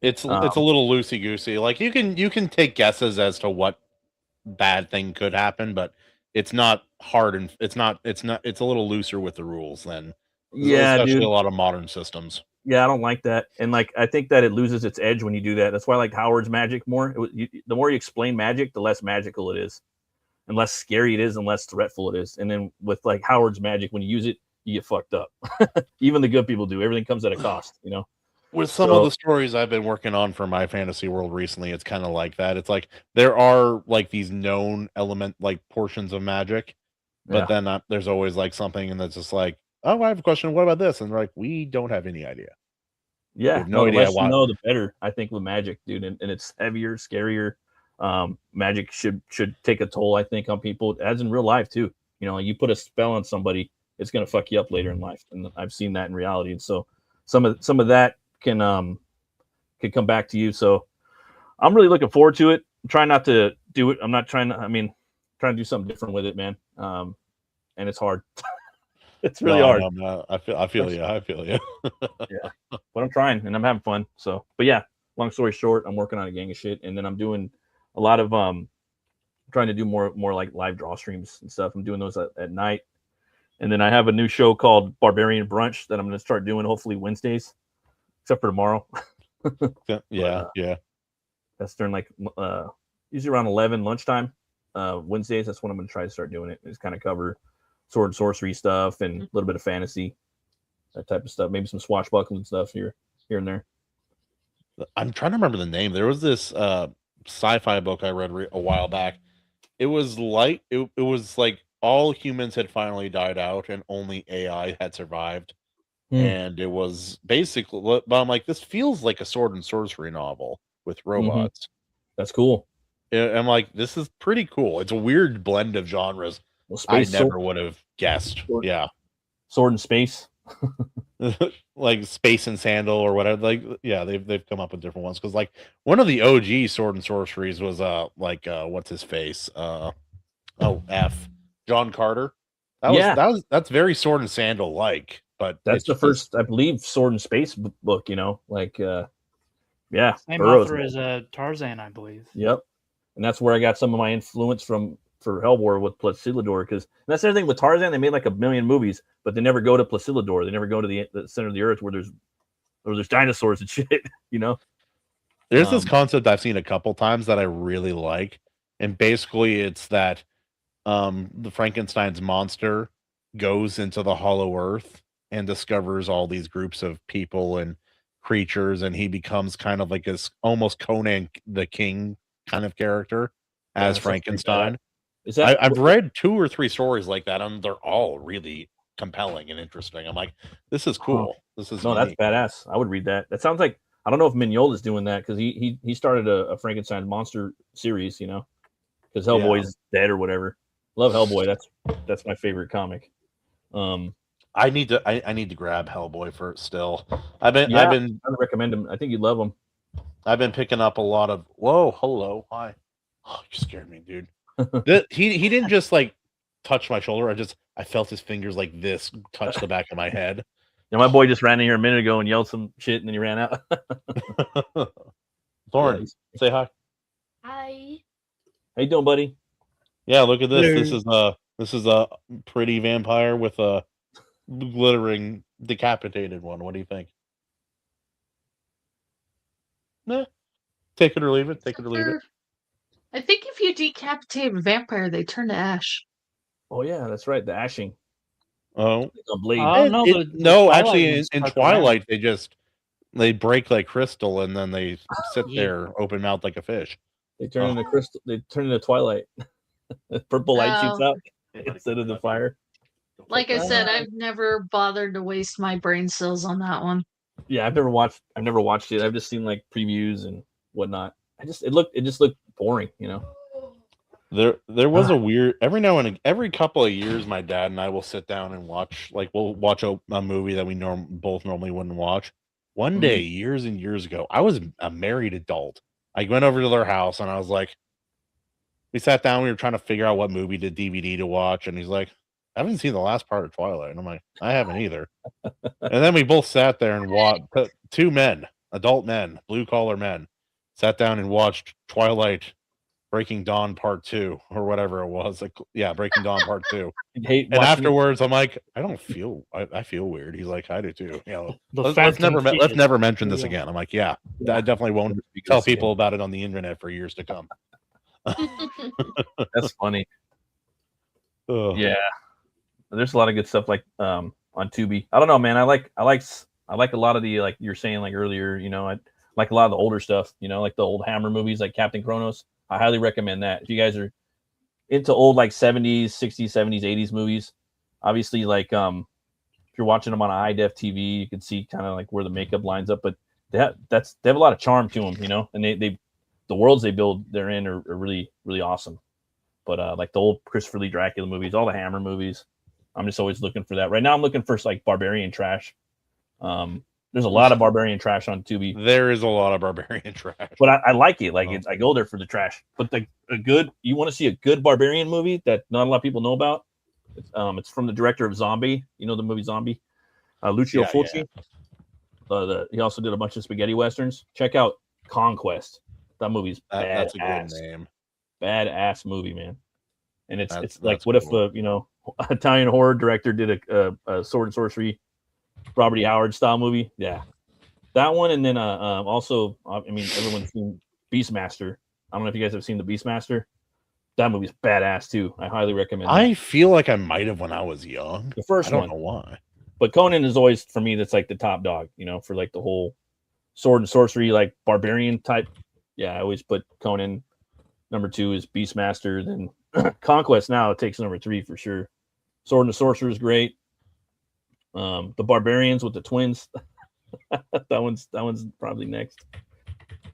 It's a little loosey goosey. Like you can take guesses as to what bad thing could happen, but it's not hard and it's a little looser with the rules than especially a lot of modern systems. Yeah, I don't like that, and like I think that it loses its edge when you do that. That's why I like Howard's Magic more. The more you explain magic, the less magical it is, and less scary it is, and less threatful it is. And then with like Howard's Magic, when you use it, you get fucked up. Even the good people do. Everything comes at a cost, With some of the stories I've been working on for my fantasy world recently, it's kind of like that. It's like there are like these known element like portions of magic, but then there's always like something, and that's just like, oh, I have a question. What about this? And they're like, we don't have any idea. Yeah, no idea. The less you know, the better. I think with magic, dude, and it's heavier, scarier. Magic should take a toll, I think, on people, as in real life too. You put a spell on somebody, it's gonna fuck you up later in life, and I've seen that in reality. And so some of that can come back to you. So I'm really looking forward to it. I'm trying not to do it. I'm not trying to. Trying to do something different with it, man. And it's hard. It's really hard. I feel you. Yeah, but I'm trying and I'm having fun. So, but yeah, long story short, I'm working on a gang of shit, and then I'm doing a lot of trying to do more like live draw streams and stuff. I'm doing those at night, and then I have a new show called Barbarian Brunch that I'm going to start doing hopefully Wednesdays, except for tomorrow. Yeah. That's during like usually around 11 lunchtime. Wednesdays, that's when I'm going to try to start doing it. Just kind of cover sword and sorcery stuff and a little bit of fantasy, that type of stuff. Maybe some swashbuckling stuff here and there. I'm trying to remember the name. There was this sci-fi book I read a while back. It was like it was like all humans had finally died out and only AI had survived. And it was basically, but I'm like, this feels like a sword and sorcery novel with robots. That's cool. I'm like, this is pretty cool. It's a weird blend of genres. Well, I never would have guessed. Sword and space. Like Space and Sandal or whatever. Like, yeah, they've come up with different ones. Because like one of the OG sword and sorceries was what's his face? John Carter. That's very sword and sandal like. But that's the first, I believe, sword and space book. Same author as Tarzan, I believe. Yep. And that's where I got some of my influence for Hellboy with Placidor, because that's the thing with Tarzan. They made like a million movies, but they never go to Placidor. They never go to the center of the earth where there's dinosaurs and shit. There's this concept I've seen a couple times that I really like, and basically it's that the Frankenstein's monster goes into the Hollow Earth and discovers all these groups of people and creatures, and he becomes kind of like this almost Conan the King kind of character as Frankenstein. I've read 2 or 3 stories like that, and they're all really compelling and interesting. I'm like, this is cool. This is that's badass. I would read that. That sounds like, I don't know if Mignola's doing that, because he started a Frankenstein monster series, because Hellboy's dead or whatever. Love Hellboy. That's my favorite comic. I need to grab Hellboy for still. I recommend him. I think you'd love him. I've been picking up a lot of. Whoa, hello, hi. Oh, you scared me, dude. He didn't just like touch my shoulder. I felt his fingers like this touch the back of my head. Yeah, my boy just ran in here a minute ago and yelled some shit, and then he ran out. Thorn, Yeah, say hi. Hi. how you doing, buddy? Yeah, look at this. Hello. This is a pretty vampire with a glittering decapitated one. What do you think? Nah. Take it or leave it. Take it or leave it. I think if you decapitate a vampire, they turn to ash. Oh yeah, that's right. The ashing. Oh. A blade. Oh, no, It- but no, Twilight actually, ones in stuck Twilight, they break like crystal and then they sit Yeah. there open mouthed like a fish. They turn into crystal. They turn into Twilight. Purple light shoots Oh. out instead of the fire. Like I said, I've never bothered to waste my brain cells on that one. Yeah, I've never watched it. I've just seen like previews and whatnot. It just looked boring, you know. There was a weird every now and every couple of years, my dad and I will sit down and watch we'll watch a movie that we both normally wouldn't watch. One day, years and years ago, I was a married adult. I went over to their house and I was like, we sat down, we were trying to figure out what movie to DVD to watch, and he's like, I haven't seen the last part of Twilight. And I'm like, I haven't either. And then we both sat there and watched two men, adult men, blue collar men, sat down and watched Twilight Breaking Dawn Part 2 or whatever it was. Like, yeah, Breaking Dawn Part 2. And afterwards, I'm like, I feel weird. He's like, I do too. You know, let's never mention this again. I'm like, yeah, I definitely won't tell people about it on the internet for years to come. That's funny. Ugh. Yeah, there's a lot of good stuff like on Tubi. I don't know, man. I like a lot of the, like you're saying like earlier. You know, I like a lot of the older stuff. You know, like the old Hammer movies, like Captain Kronos. I highly recommend that. If you guys are into old like 70s, 60s, 70s, 80s movies, obviously like if you're watching them on high def TV, you can see kind of like where the makeup lines up. But they have a lot of charm to them, you know, and they the worlds they build they're in are really, really awesome. But like the old Christopher Lee Dracula movies, all the Hammer movies, I'm just always looking for that. Right now I'm looking for like barbarian trash. There's a lot of barbarian trash on Tubi. There is a lot of barbarian trash, but I like it. Like I go there for the trash. But you want to see a good barbarian movie that not a lot of people know about? It's from the director of Zombie. You know the movie Zombie, Lucio Fulci. Yeah. He also did a bunch of spaghetti westerns. Check out Conquest. That movie's badass. That's a good name. Badass movie, man. And it's like, what cool. If Italian horror director did a sword and sorcery Robert E. Howard style movie? Yeah, that one. And then also, I mean, everyone's seen Beastmaster. I don't know if you guys have seen the Beastmaster. That movie's badass too. I highly recommend. I feel like I might have when I was young. The first one. I don't know why. But Conan is always, for me, that's like the top dog. You know, for like the whole sword and sorcery, like barbarian type. Yeah, I always put Conan. Number 2 is Beastmaster. Then Conquest now it takes number 3 for sure. Sword and the Sorcerer is great. The Barbarians with the twins. that one's probably next.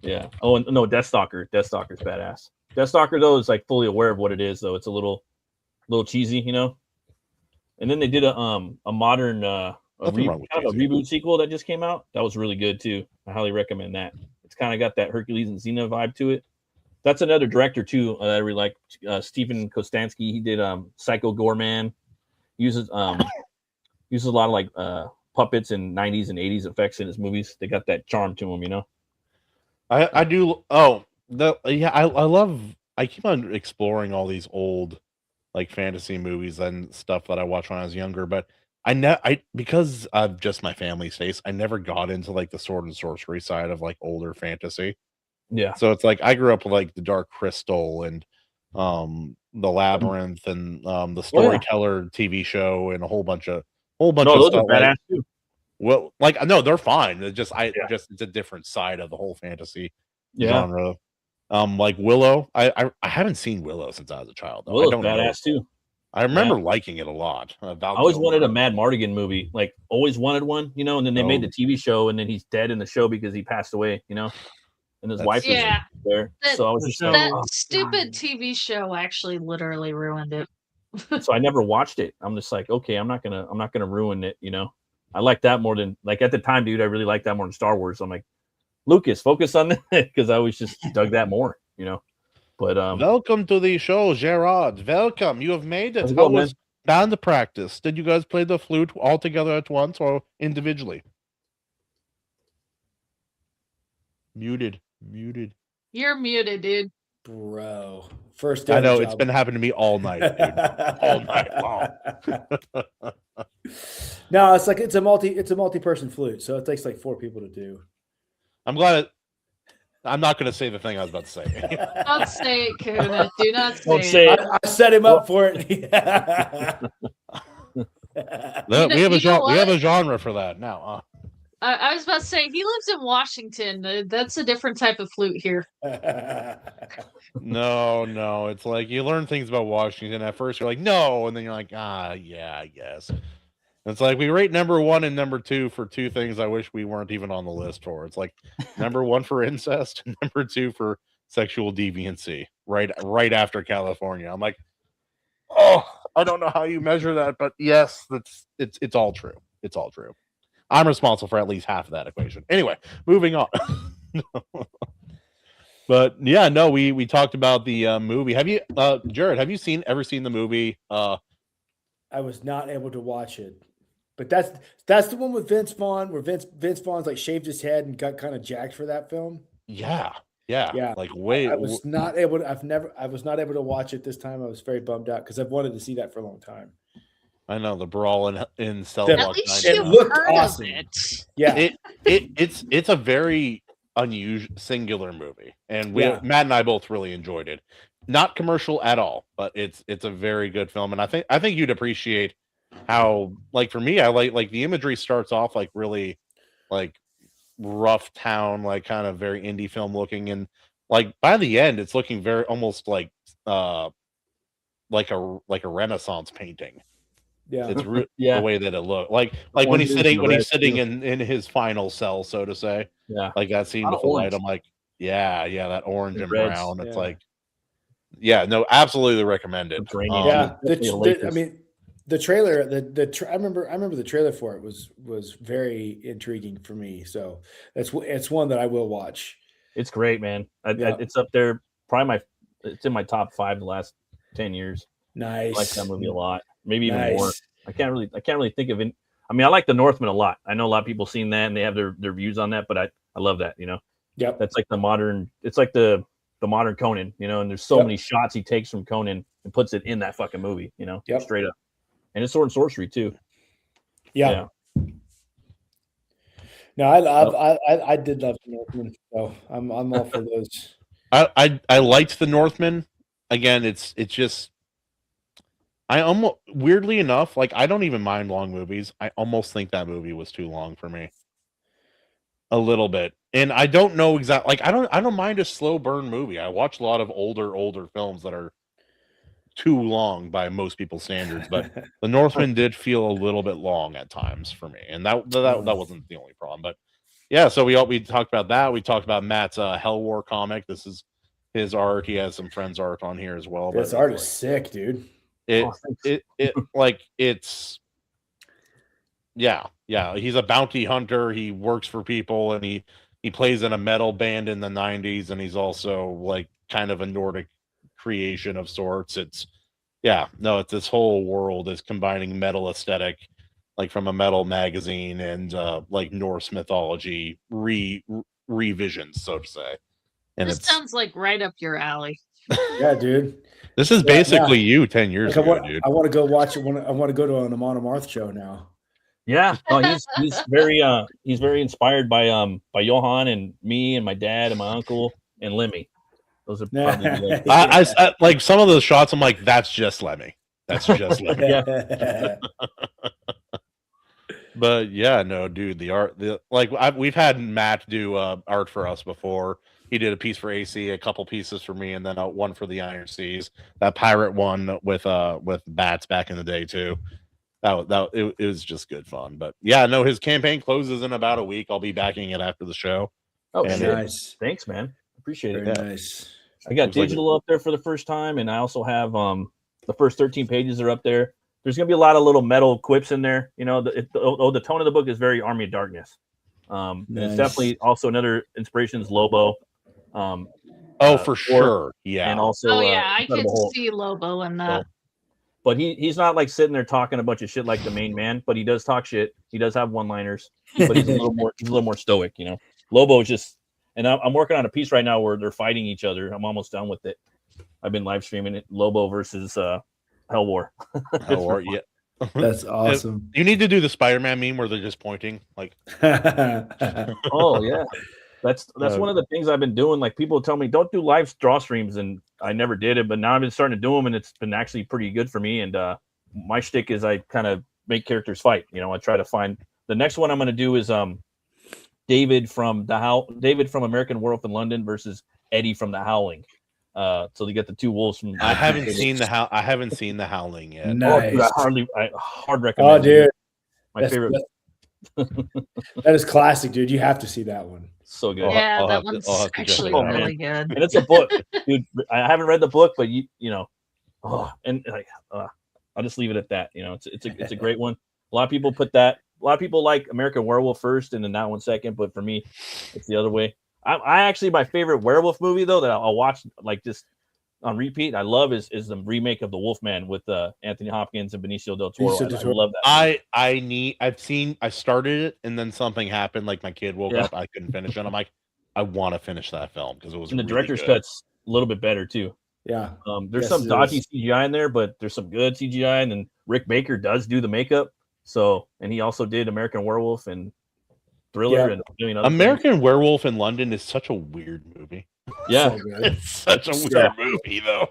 Yeah. Oh, and no, Deathstalker. Deathstalker's badass. Deathstalker though is like fully aware of what it is, though. It's a little cheesy, you know. And then they did a modern reboot sequel that just came out. That was really good too. I highly recommend that. It's kind of got that Hercules and Xena vibe to it. That's another director too that I really like. Stephen Kostansky. He did Psycho Gorman. Uses a lot of like puppets and 90s and 80s effects in his movies. They got that charm to them, you know. I do. I love. I keep on exploring all these old like fantasy movies and stuff that I watched when I was younger, but because of just my family's taste, I never got into like the sword and sorcery side of like older fantasy. Yeah. So it's like I grew up with like the Dark Crystal and the Labyrinth and the Storyteller TV show and a whole bunch of those stuff. Are badass too. Well, like no, they're fine. It's just it's a different side of the whole fantasy genre. Like Willow. I haven't seen Willow since I was a child. Though. Willow's I don't badass too. I remember liking it a lot. I always wanted a Mad Mardigan movie. Like always wanted one, you know, and then they made the TV show and then he's dead in the show because he passed away, you know. And his wife was there. So I was just stupid TV show actually literally ruined it. So I never watched it. I'm just like, okay, I'm not gonna ruin it, you know. I like that more than like at the time, dude. I really liked that more than Star Wars. I'm like, Lucas, focus on that because I always just dug that more, But welcome to the show, Jarrod. Welcome. You have made it. How's it How going, was band practice? Did you guys play the flute all together at once or individually? Muted. You're muted, dude. Bro. First day I on the know it's job. been happening to me all night, dude. All night long. No, it's a multi-person flute, so it takes like 4 people to do. I'm glad. I'm not going to say the thing I was about to say. Don't say it, Kahuna. Do not Don't say say it. it. I set him up for it. No, we have a you know genre for that now. I was about to say he lives in Washington. That's a different type of flute here. No, it's like you learn things about Washington. At first, you're like, no, and then you're like, yeah, I guess. It's like we rate number 1 and number 2 for 2 things I wish we weren't even on the list for. It's like number 1 for incest, and number 2 for sexual deviancy. Right after California. I'm like, oh, I don't know how you measure that, but yes, it's all true. It's all true. I'm responsible for at least half of that equation. Anyway, moving on. But yeah, no, we talked about the movie. Have you, Jarrod? Have you ever seen the movie? I was not able to watch it, but that's the one with Vince Vaughn, where Vince Vaughn's like shaved his head and got kind of jacked for that film. Yeah. Like I was not able to. I was not able to watch it this time. I was very bummed out because I've wanted to see that for a long time. I know the Brawl in Cell At Block least 9. you looked heard awesome. of it. Yeah, It's a very unusual singular movie, and Matt and I both really enjoyed it. Not commercial at all, but it's a very good film, and I think you'd appreciate how, like, for me, I like the imagery starts off like really like rough town, like kind of very indie film looking, and like by the end it's looking very almost like a Renaissance painting. yeah. It's Yeah. the way that it looked like when he's sitting in his final cell, so to say. Yeah. Like that scene Lot with of the light. orange. I'm like, yeah, that orange and reds, brown. It's yeah. like, yeah, no, absolutely recommend it. Draining. Yeah, Definitely the latest. I mean, the trailer. I remember the trailer for it was very intriguing for me. So it's one that I will watch. It's great, man. It's up there. Probably it's in my top 5 the last 10 years. Nice. I like that movie a lot. Maybe even Nice. more. I can't really think of it. I mean, I like The Northman a lot. I know a lot of people seen that and they have their views on that, but I love that, Yep. That's like the modern modern Conan, and there's so many shots he takes from Conan and puts it in that fucking movie, Yep. straight up. And it's sword and sorcery too. Yeah. No, I did love the Northman, so I'm all for those. I liked the Northman. Again, it's just I almost weirdly enough, like I don't even mind long movies. I almost think that movie was too long for me. A little bit. And I don't know exactly, like I don't mind a slow burn movie. I watch a lot of older films that are too long by most people's standards, but The Northman did feel a little bit long at times for me, and that wasn't the only problem. But yeah, so we talked about that. We talked about Matt's Hell War comic. This is his art. He has some friends' art on here as well. This art is sick, dude. It's yeah. He's a bounty hunter. He works for people, and he plays in a metal band in the 90s, and he's also like kind of a Nordic creation of sorts. It's this whole world is combining metal aesthetic, like from a metal magazine, and like Norse mythology revisions, so to say. And This sounds like right up your alley. Yeah, dude. This is basically you 10 years ago, dude. I want to go watch it. I want to go to an Amon Amarth show now. Yeah, he's very inspired by Johan and me and my dad and my uncle and Lemmy. Those are probably I like some of those shots. I'm like, that's just Lemmy. That's just Lemmy. Yeah. But yeah, no, dude, the art, we've had Matt do art for us before. He did a piece for AC, a couple pieces for me, and then one for the Iron Seas. That pirate one with bats back in the day too. It was just good fun. But yeah, no, his campaign closes in about a week. I'll be backing it after the show. Oh, nice. Thanks, man. Appreciate it. Very nice. I got digital up there for the first time, and I also have the first 13 pages are up there. There's gonna be a lot of little metal quips in there. The tone of the book is very Army of Darkness. And it's Nice. definitely also another inspiration is Lobo. For sure. Yeah. And also, Oh yeah, I could Incredible Hulk. see Lobo in that. But he's not like sitting there talking a bunch of shit like the main man, but he does talk shit. He does have one-liners, but he's a little more stoic, you know. Lobo is just, and I'm working on a piece right now where they're fighting each other. I'm almost done with it. I've been live streaming it. Lobo versus Hell War. Yeah. That's awesome. You need to do the Spider-Man meme where they're just pointing, like. Oh yeah, that's one of the things I've been doing. Like people tell me don't do live draw streams, and I never did it, but now I've been starting to do them, and it's been actually pretty good for me. And my shtick is I kind of make characters fight. You know, I try to find the next one I'm going to do is David from American Werewolf in London versus Eddie from The Howling. So you get the two wolves from. I haven't seen the Howling yet. Nice. Oh, dude, I hard recommend. Oh, dude, my favorite. That is classic, dude. You have to see that one. So good. Yeah, I'll that have to- one's I'll have to actually check it out. really good. And it's a book, dude. I haven't read the book, but you know, I'll just leave it at that. You know, it's a great one. A lot of people put that. A lot of people like American Werewolf first, and then that one second. But for me, it's the other way. I actually my favorite werewolf movie though that I'll watch like just on repeat. I love is the remake of The Wolfman with Anthony Hopkins and Benicio del Toro. Benicio del I Toro. love that. I started it and then something happened. Like my kid woke Yeah. up, I couldn't finish it. I'm like, I want to finish that film because it was. And the really director's good. cut's a little bit better too. Yeah. There's Yes, some it dodgy is. CGI in there, but there's some good CGI. And then Rick Baker does do the makeup. So, and he also did American Werewolf and Thriller Yeah. and doing other American Werewolf in London is such a weird movie. things. Yeah, So good. It's such a So- weird movie, though.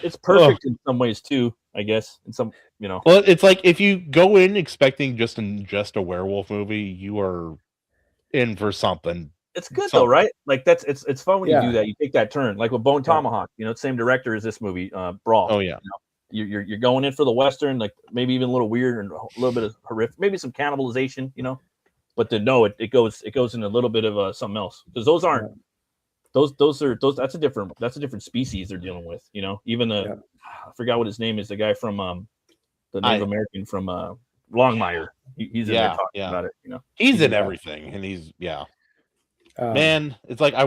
it's perfect in some ways too. I guess in some, you know. Well, it's like if you go in expecting just a werewolf movie, you are in for something. It's good Some- though, right? Like it's fun when you Yeah. do that. You take that turn, like with Bone Tomahawk. You know, same director as this movie, Brawl. Oh yeah, You're going in for the western, like maybe even a little weird and a little bit of horrific, maybe some cannibalization, you know. But then no, it goes in a little bit of something else because those aren't those that's a different species they're dealing with, you know. Even the I forgot what his name is, the guy from the Native American from Longmire. He's in there talking about it, you know. he's in everything, and he's man. It's like I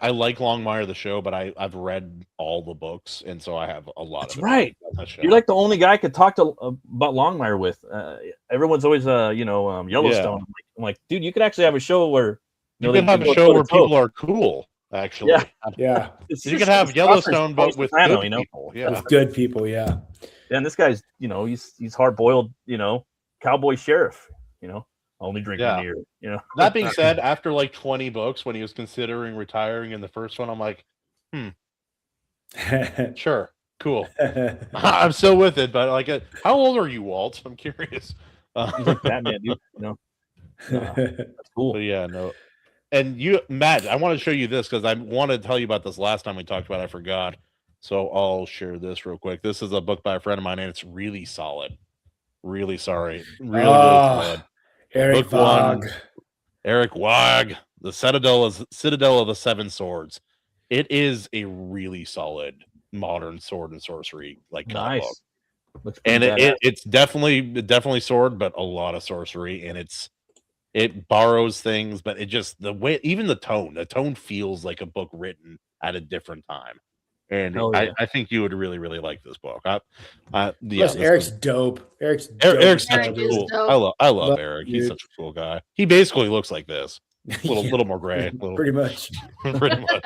like Longmire the show, but I've read all the books, and so I have a lot That's of right. that show. You're like the only guy I could talk to about Longmire with. Everyone's always Yellowstone. I'm like, dude, you could actually have a show where you can have a show where people are cool. Actually, Yeah. you can have Yellowstone, but with Soprano, good you know. people. Yeah, With good people, yeah. And this guy's, you know, he's hard boiled, you know, cowboy sheriff, you know, only drinking beer, you know. That being said, after like 20 books, when he was considering retiring in the first one, I'm like, sure, cool. I'm still with it, but like, how old are you, Walt? I'm curious. He's like Batman, dude, you know. That's cool. But yeah, no. And you, Matt, I want to show you this because I wanted to tell you about this last time we talked about it. I forgot. So I'll share this real quick. This is a book by a friend of mine, and it's really solid. Really sorry. Really solid. Eric Book one, Vog. Eric Wag, the Citadel of the Seven Swords. It is a really solid modern sword and sorcery like kind of book. Looks And pretty it's definitely sword, but a lot of sorcery, and it borrows things, but it just the way, even the tone feels like a book written at a different time. And I think you would really, really like this book. Plus, Eric's dope. Eric's Eric's dope. such a Eric is cool. dope. I love Eric. He's dude. such a cool guy. He basically looks like this. Yeah. Little more gray. Pretty much. Pretty much.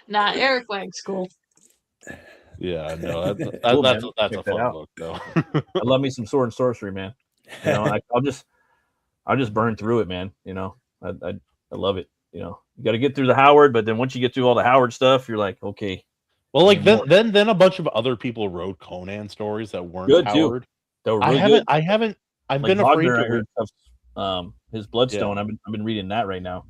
Nah, Eric Wag's cool. Yeah, no, that's Cool, man. a Check that fun out. book though. I love me some sword and sorcery, man. You know, I'll just burn through it, man. You know, I love it. You know, you got to get through the Howard, but then once you get through all the Howard stuff, you're like, okay. Well, like More. then a bunch of other people wrote Conan stories that weren't Good, too. Howard. They were really good. I've Like been afraid Wagner, I to. heard stuff, his Bloodstone. I've been reading that right now.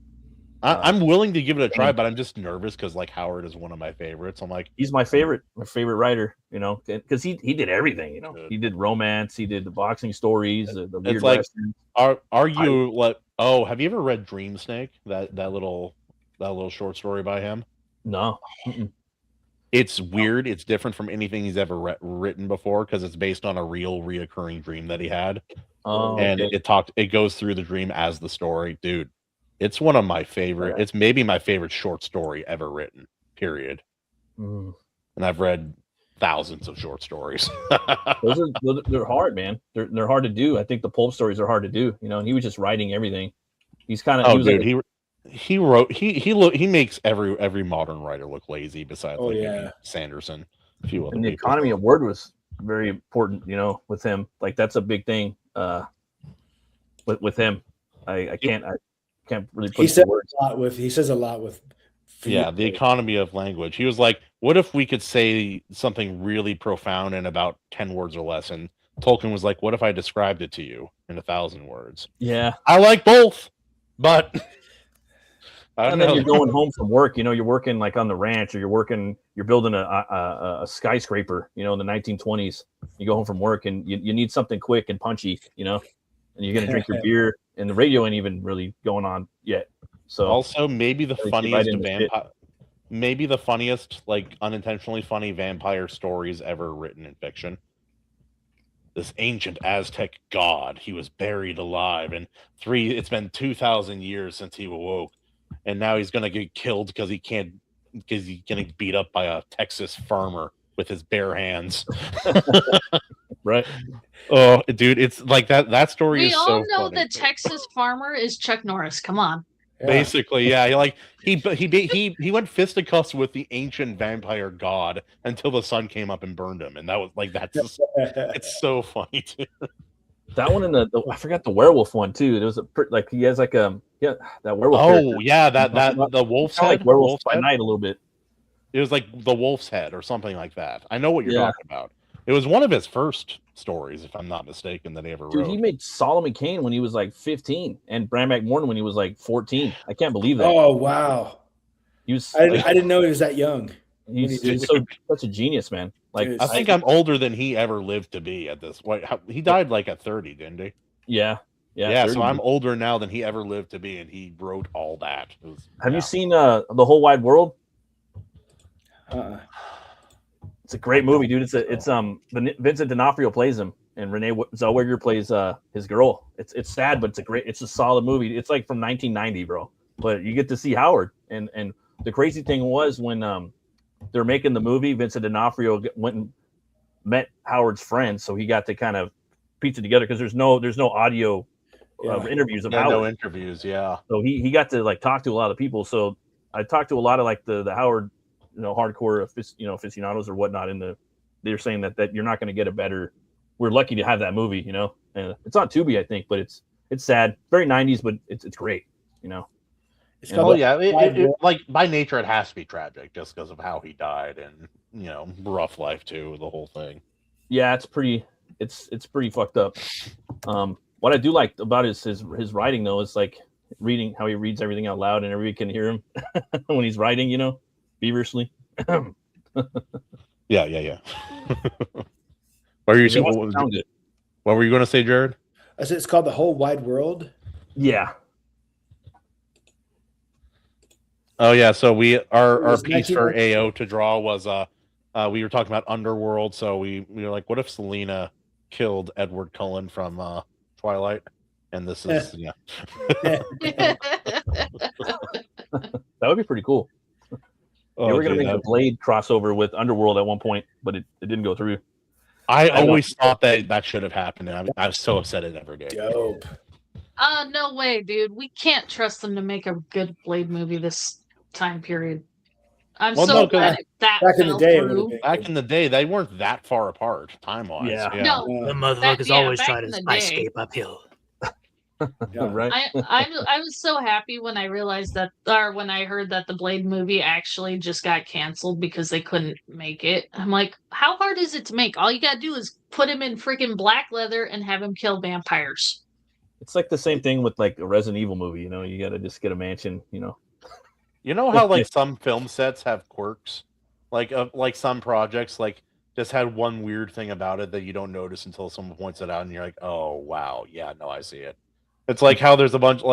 I'm willing to give it a try, but I'm just nervous because like Howard is one of my favorites. I'm like, He's my favorite writer, you know, because he did everything, you know. Good. He did romance, he did the boxing stories, the weird like- westerns. are you like? Oh, have you ever read Dream Snake? That little short story by him. No. Mm-mm. It's weird. It's different from anything he's ever written before because it's based on a real reoccurring dream that he had. Oh, and okay. it goes through the dream as the story. Dude, it's one of my favorite. It's maybe my favorite short story ever written. Period. Mm. And I've read thousands of short stories. They're hard, man. They're hard to do. I think the pulp stories are hard to do. You know, and he was just writing everything. He's kind of Oh, he was dude, like he makes every modern writer look lazy besides maybe Sanderson. A few other and the people. economy of word was very important, you know, with him. Like that's a big thing with him. I can't really put it to words. He says a lot with Yeah, the economy of language. He was like, what if we could say something really profound in about 10 words or less? And Tolkien was like, what if I described it to you in 1,000 words? Yeah. I like both, but I don't and know. then you're going home from work, you know, you're working like on the ranch or you're building a skyscraper, you know, in the 1920s. You go home from work and you need something quick and punchy, you know, and you're going to drink your beer and the radio ain't even really going on yet. So also maybe the funniest like unintentionally funny vampire stories ever written in fiction. This ancient Aztec god, he was buried alive, and it's been 2,000 years since he awoke, and now he's gonna get killed because he's getting beat up by a Texas farmer with his bare hands. Right. Oh, dude, it's like that story We is all so know funny. the Texas farmer is Chuck Norris. Come on. Basically, yeah. He went fisticuffs with the ancient vampire god until the sun came up and burned him, and that was like it's so funny too. That one and I forgot the werewolf one too. There was he has like that werewolf. Oh character. yeah, the wolf's head, like Werewolf by Night a little bit. It was like the wolf's head or something like that. I know what you're talking about. It was one of his first stories, if I'm not mistaken, that he ever wrote. He made Solomon Kane when he was like 15 and Bram McMorton when he was like 14. I can't believe that. Oh wow! He was. I didn't know he was that young. He's such a genius, man. Like Dude, I think I'm older than he ever lived to be at this. He died like at 30, didn't he? Yeah. So I'm older now than he ever lived to be, and he wrote all that. Have you seen The Whole Wide World? It's a great movie, dude. It's Vincent D'Onofrio plays him, and Renee Zellweger plays his girl. It's sad, but it's a solid movie. It's like from 1990, bro. But you get to see Howard, and the crazy thing was when they're making the movie, Vincent D'Onofrio went and met Howard's friends, so he got to kind of piece it together because there's no audio interviews of Howard. No interviews, yeah. So he got to like talk to a lot of people. So I talked to a lot of like the Howard, hardcore aficionados or whatnot. They're saying that you're not going to get a better. We're lucky to have that movie, and it's on Tubi, I think, but it's sad, very 90s, but it's great, like by nature it has to be tragic just because of how he died and rough life too, the whole thing. Yeah, it's pretty fucked up. What I do like about his writing though is like reading how he reads everything out loud and everybody can hear him when he's writing, feverishly. Yeah. What were you going to say, Jared? I said it's called The Whole Wide World. Yeah. Oh yeah, so our piece for AO to draw was we were talking about Underworld, so we were like, what if Selena killed Edward Cullen from Twilight? And this is that would be pretty cool. They were going to make a Blade crossover with Underworld at one point, but it didn't go through. I always thought that should have happened, and I was so upset it never did. Dope. No way, dude. We can't trust them to make a good Blade movie this time period. I'm glad that back in the day. Back in the day, they weren't that far apart time-wise. Yeah. No, the motherfuckers always try to escape uphill. Right. I was so happy when I realized that, or when I heard that the Blade movie actually just got canceled because they couldn't make it. I'm like, how hard is it to make? All you gotta do is put him in freaking black leather and have him kill vampires. It's like the same thing with like a Resident Evil movie. You gotta just get a mansion. You know how like some film sets have quirks, like some projects just had one weird thing about it that you don't notice until someone points it out, and you're like, oh wow, yeah, no, I see it. It's like how there's a bunch of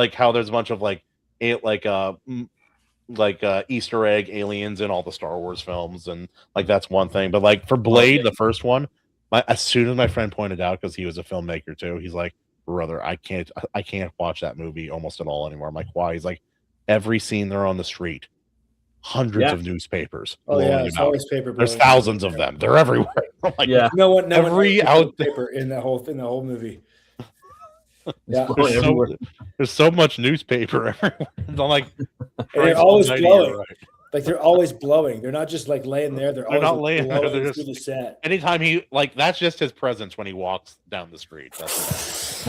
Easter egg aliens in all the Star Wars films, and like that's one thing. But like for Blade, the first one, as soon as my friend pointed out, because he was a filmmaker too, he's like, brother, I can't watch that movie almost at all anymore. I'm like, why? He's like, every scene they're on the street, hundreds of newspapers blowing it's about. always paper. There's thousands of them. They're everywhere. I'm like, Yeah. No one every out paper in the whole movie. Yeah, there's so much newspaper everywhere. I'm like, and they're always almighty, blowing. you're right. Like they're always blowing. They're not just like laying there. They're always not laying there. blowing They're through the set. Anytime he that's just his presence when he walks down the street. That's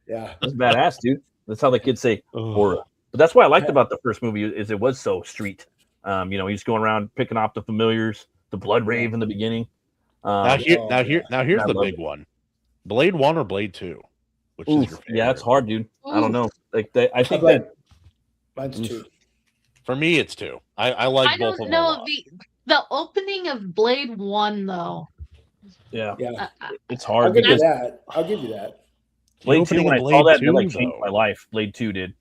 Yeah, that's badass, dude. That's how the kids say horror. But that's what I liked about the first movie is it was so street. He's going around picking off the familiars, the blood rave in the beginning. Here's the big one: Blade 1 or Blade 2? Which is your favorite? Yeah, it's hard, dude. I don't know. I think mine's 2. For me, it's 2. I like both of them. I don't know. The opening of Blade 1, though. Yeah. It's hard. I'll give you that. Blade 2, when I saw that, it changed my life. Blade 2 did,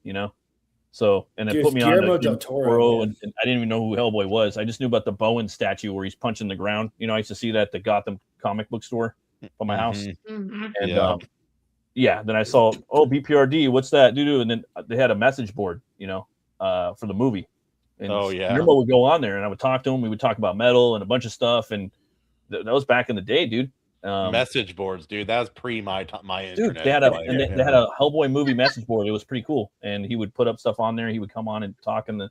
So, and it put me on Del Toro, and I didn't even know who Hellboy was. I just knew about the Bowen statue where he's punching the ground. I used to see that at the Gotham comic book store by my house. Mm-hmm. And then I saw, BPRD, what's that? And then they had a message board, for the movie. And Guillermo would go on there and I would talk to him. We would talk about metal and a bunch of stuff. And that was back in the day, dude. Message boards, dude. That was pre my internet. Dude, they had they had a Hellboy movie message board. It was pretty cool. And he would put up stuff on there. He would come on and talk on the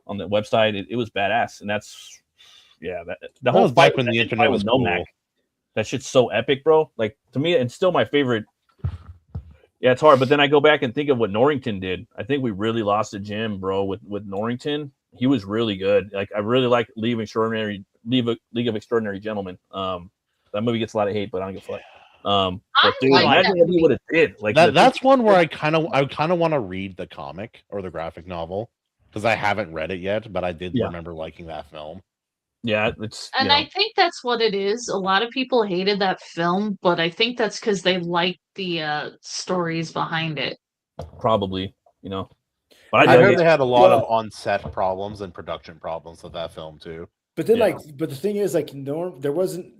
website. It was badass. And that's the whole fight when the internet was cool. Nomak. That shit's so epic, bro. Like, to me, it's still my favorite. Yeah, it's hard. But then I go back and think of what Norrington did. I think we really lost a gem, bro, with Norrington. He was really good. Like, I really like League of Extraordinary Gentlemen. That movie gets a lot of hate, but I don't give a fuck. But dude, imagine what he would have did. Like that's one where I kind of want to read the comic or the graphic novel because I haven't read it yet, but I did remember liking that film. Yeah, I think that's what it is. A lot of people hated that film, but I think that's because they liked the stories behind it. Probably, But I heard they had a lot of on-set problems and production problems with that film too. But then, but the thing is, there wasn't.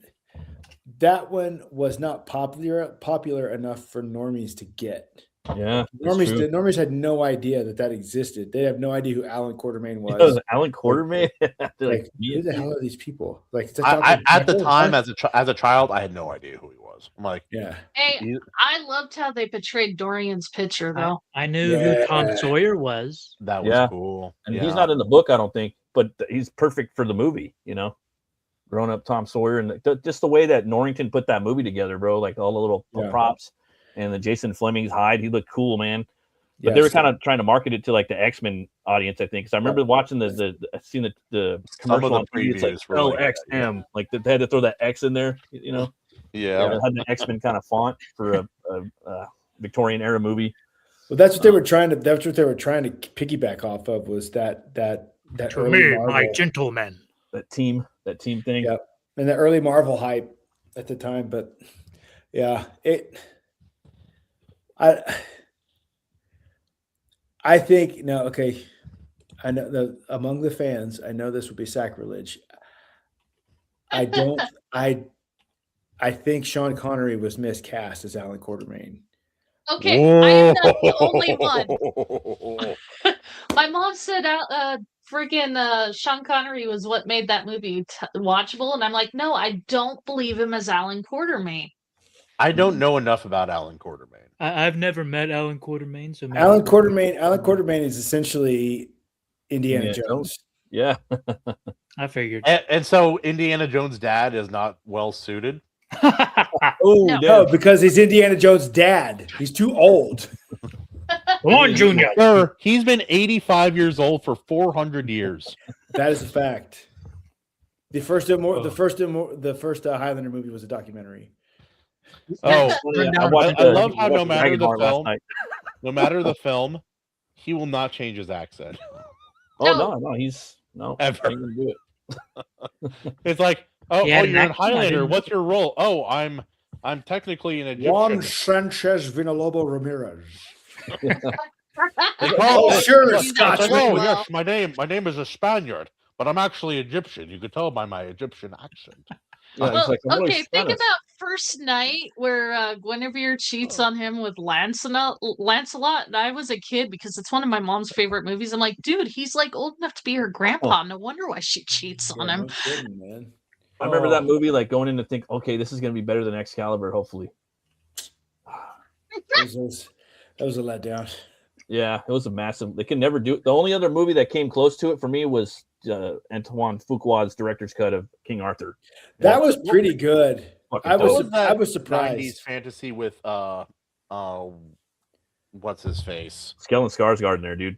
That one was not popular enough for normies to get. Yeah, normies had no idea that existed. They have no idea who Alan Quartermain was. Alan Quartermain? Who the hell are these people? Like, at the time, as a child, I had no idea who he was. I'm like, yeah. Hey, I loved how they portrayed Dorian's picture, though. I knew who Tom Sawyer was. That was cool. And he's not in the book, I don't think, but he's perfect for the movie. Grown up Tom Sawyer, and just the way that Norrington put that movie together, bro. Like all the little props. And the Jason Fleming's hide, he looked cool, man. But they were kind of trying to market it to like the X-Men audience, I think. Because I remember watching the commercial on TV. It's like LXM, like they had to throw that X in there, Yeah, it had the X-Men kind of font for a Victorian era movie. Well, that's what they were trying to. That's what they were trying to piggyback off of. Was that to me, my gentlemen. That team thing. Yeah, and the early Marvel hype at the time, but yeah, I think no, okay. I know among the fans, I know this would be sacrilege. I don't. I think Sean Connery was miscast as Alan Quartermain. Okay, I am not the only one. My mom said friggin' Sean Connery was what made that movie watchable, and I'm like, no, I don't believe him as Alan Quartermain. I don't know enough about Alan Quartermain. I've never met Alan Quartermain. So Alan Quartermain is essentially Indiana Jones. Yeah, I figured. And so Indiana Jones' dad is not well suited. No, because he's Indiana Jones' dad. He's too old. Come on, Junior. Sir, he's been 85 years old for 400 years. That is a fact. The first Highlander movie was a documentary. I love how no matter the film, he will not change his accent. No, he's ever. He can do it. It's like, you're in Highlander. What's your role? Oh, I'm technically an Egyptian. Juan Sanchez Vinalobos Ramirez. Sure, Scotch. Yes, my name is a Spaniard, but I'm actually Egyptian. You could tell by my Egyptian accent. Think about first night where Guinevere cheats on him with Lancelot, and I was a kid because it's one of my mom's favorite movies. I'm like, dude, he's like old enough to be her grandpa. No wonder why she cheats on him. No kidding, man. I remember that movie, like going in to think, okay, this is going to be better than Excalibur, hopefully. That was a letdown. Yeah, it was a massive. They can never do it. The only other movie that came close to it for me was Antoine Fuqua's director's cut of King Arthur. That was pretty good. Fucking I dope. was surprised. 90s fantasy with what's his face? Skellen Skarsgård there, dude.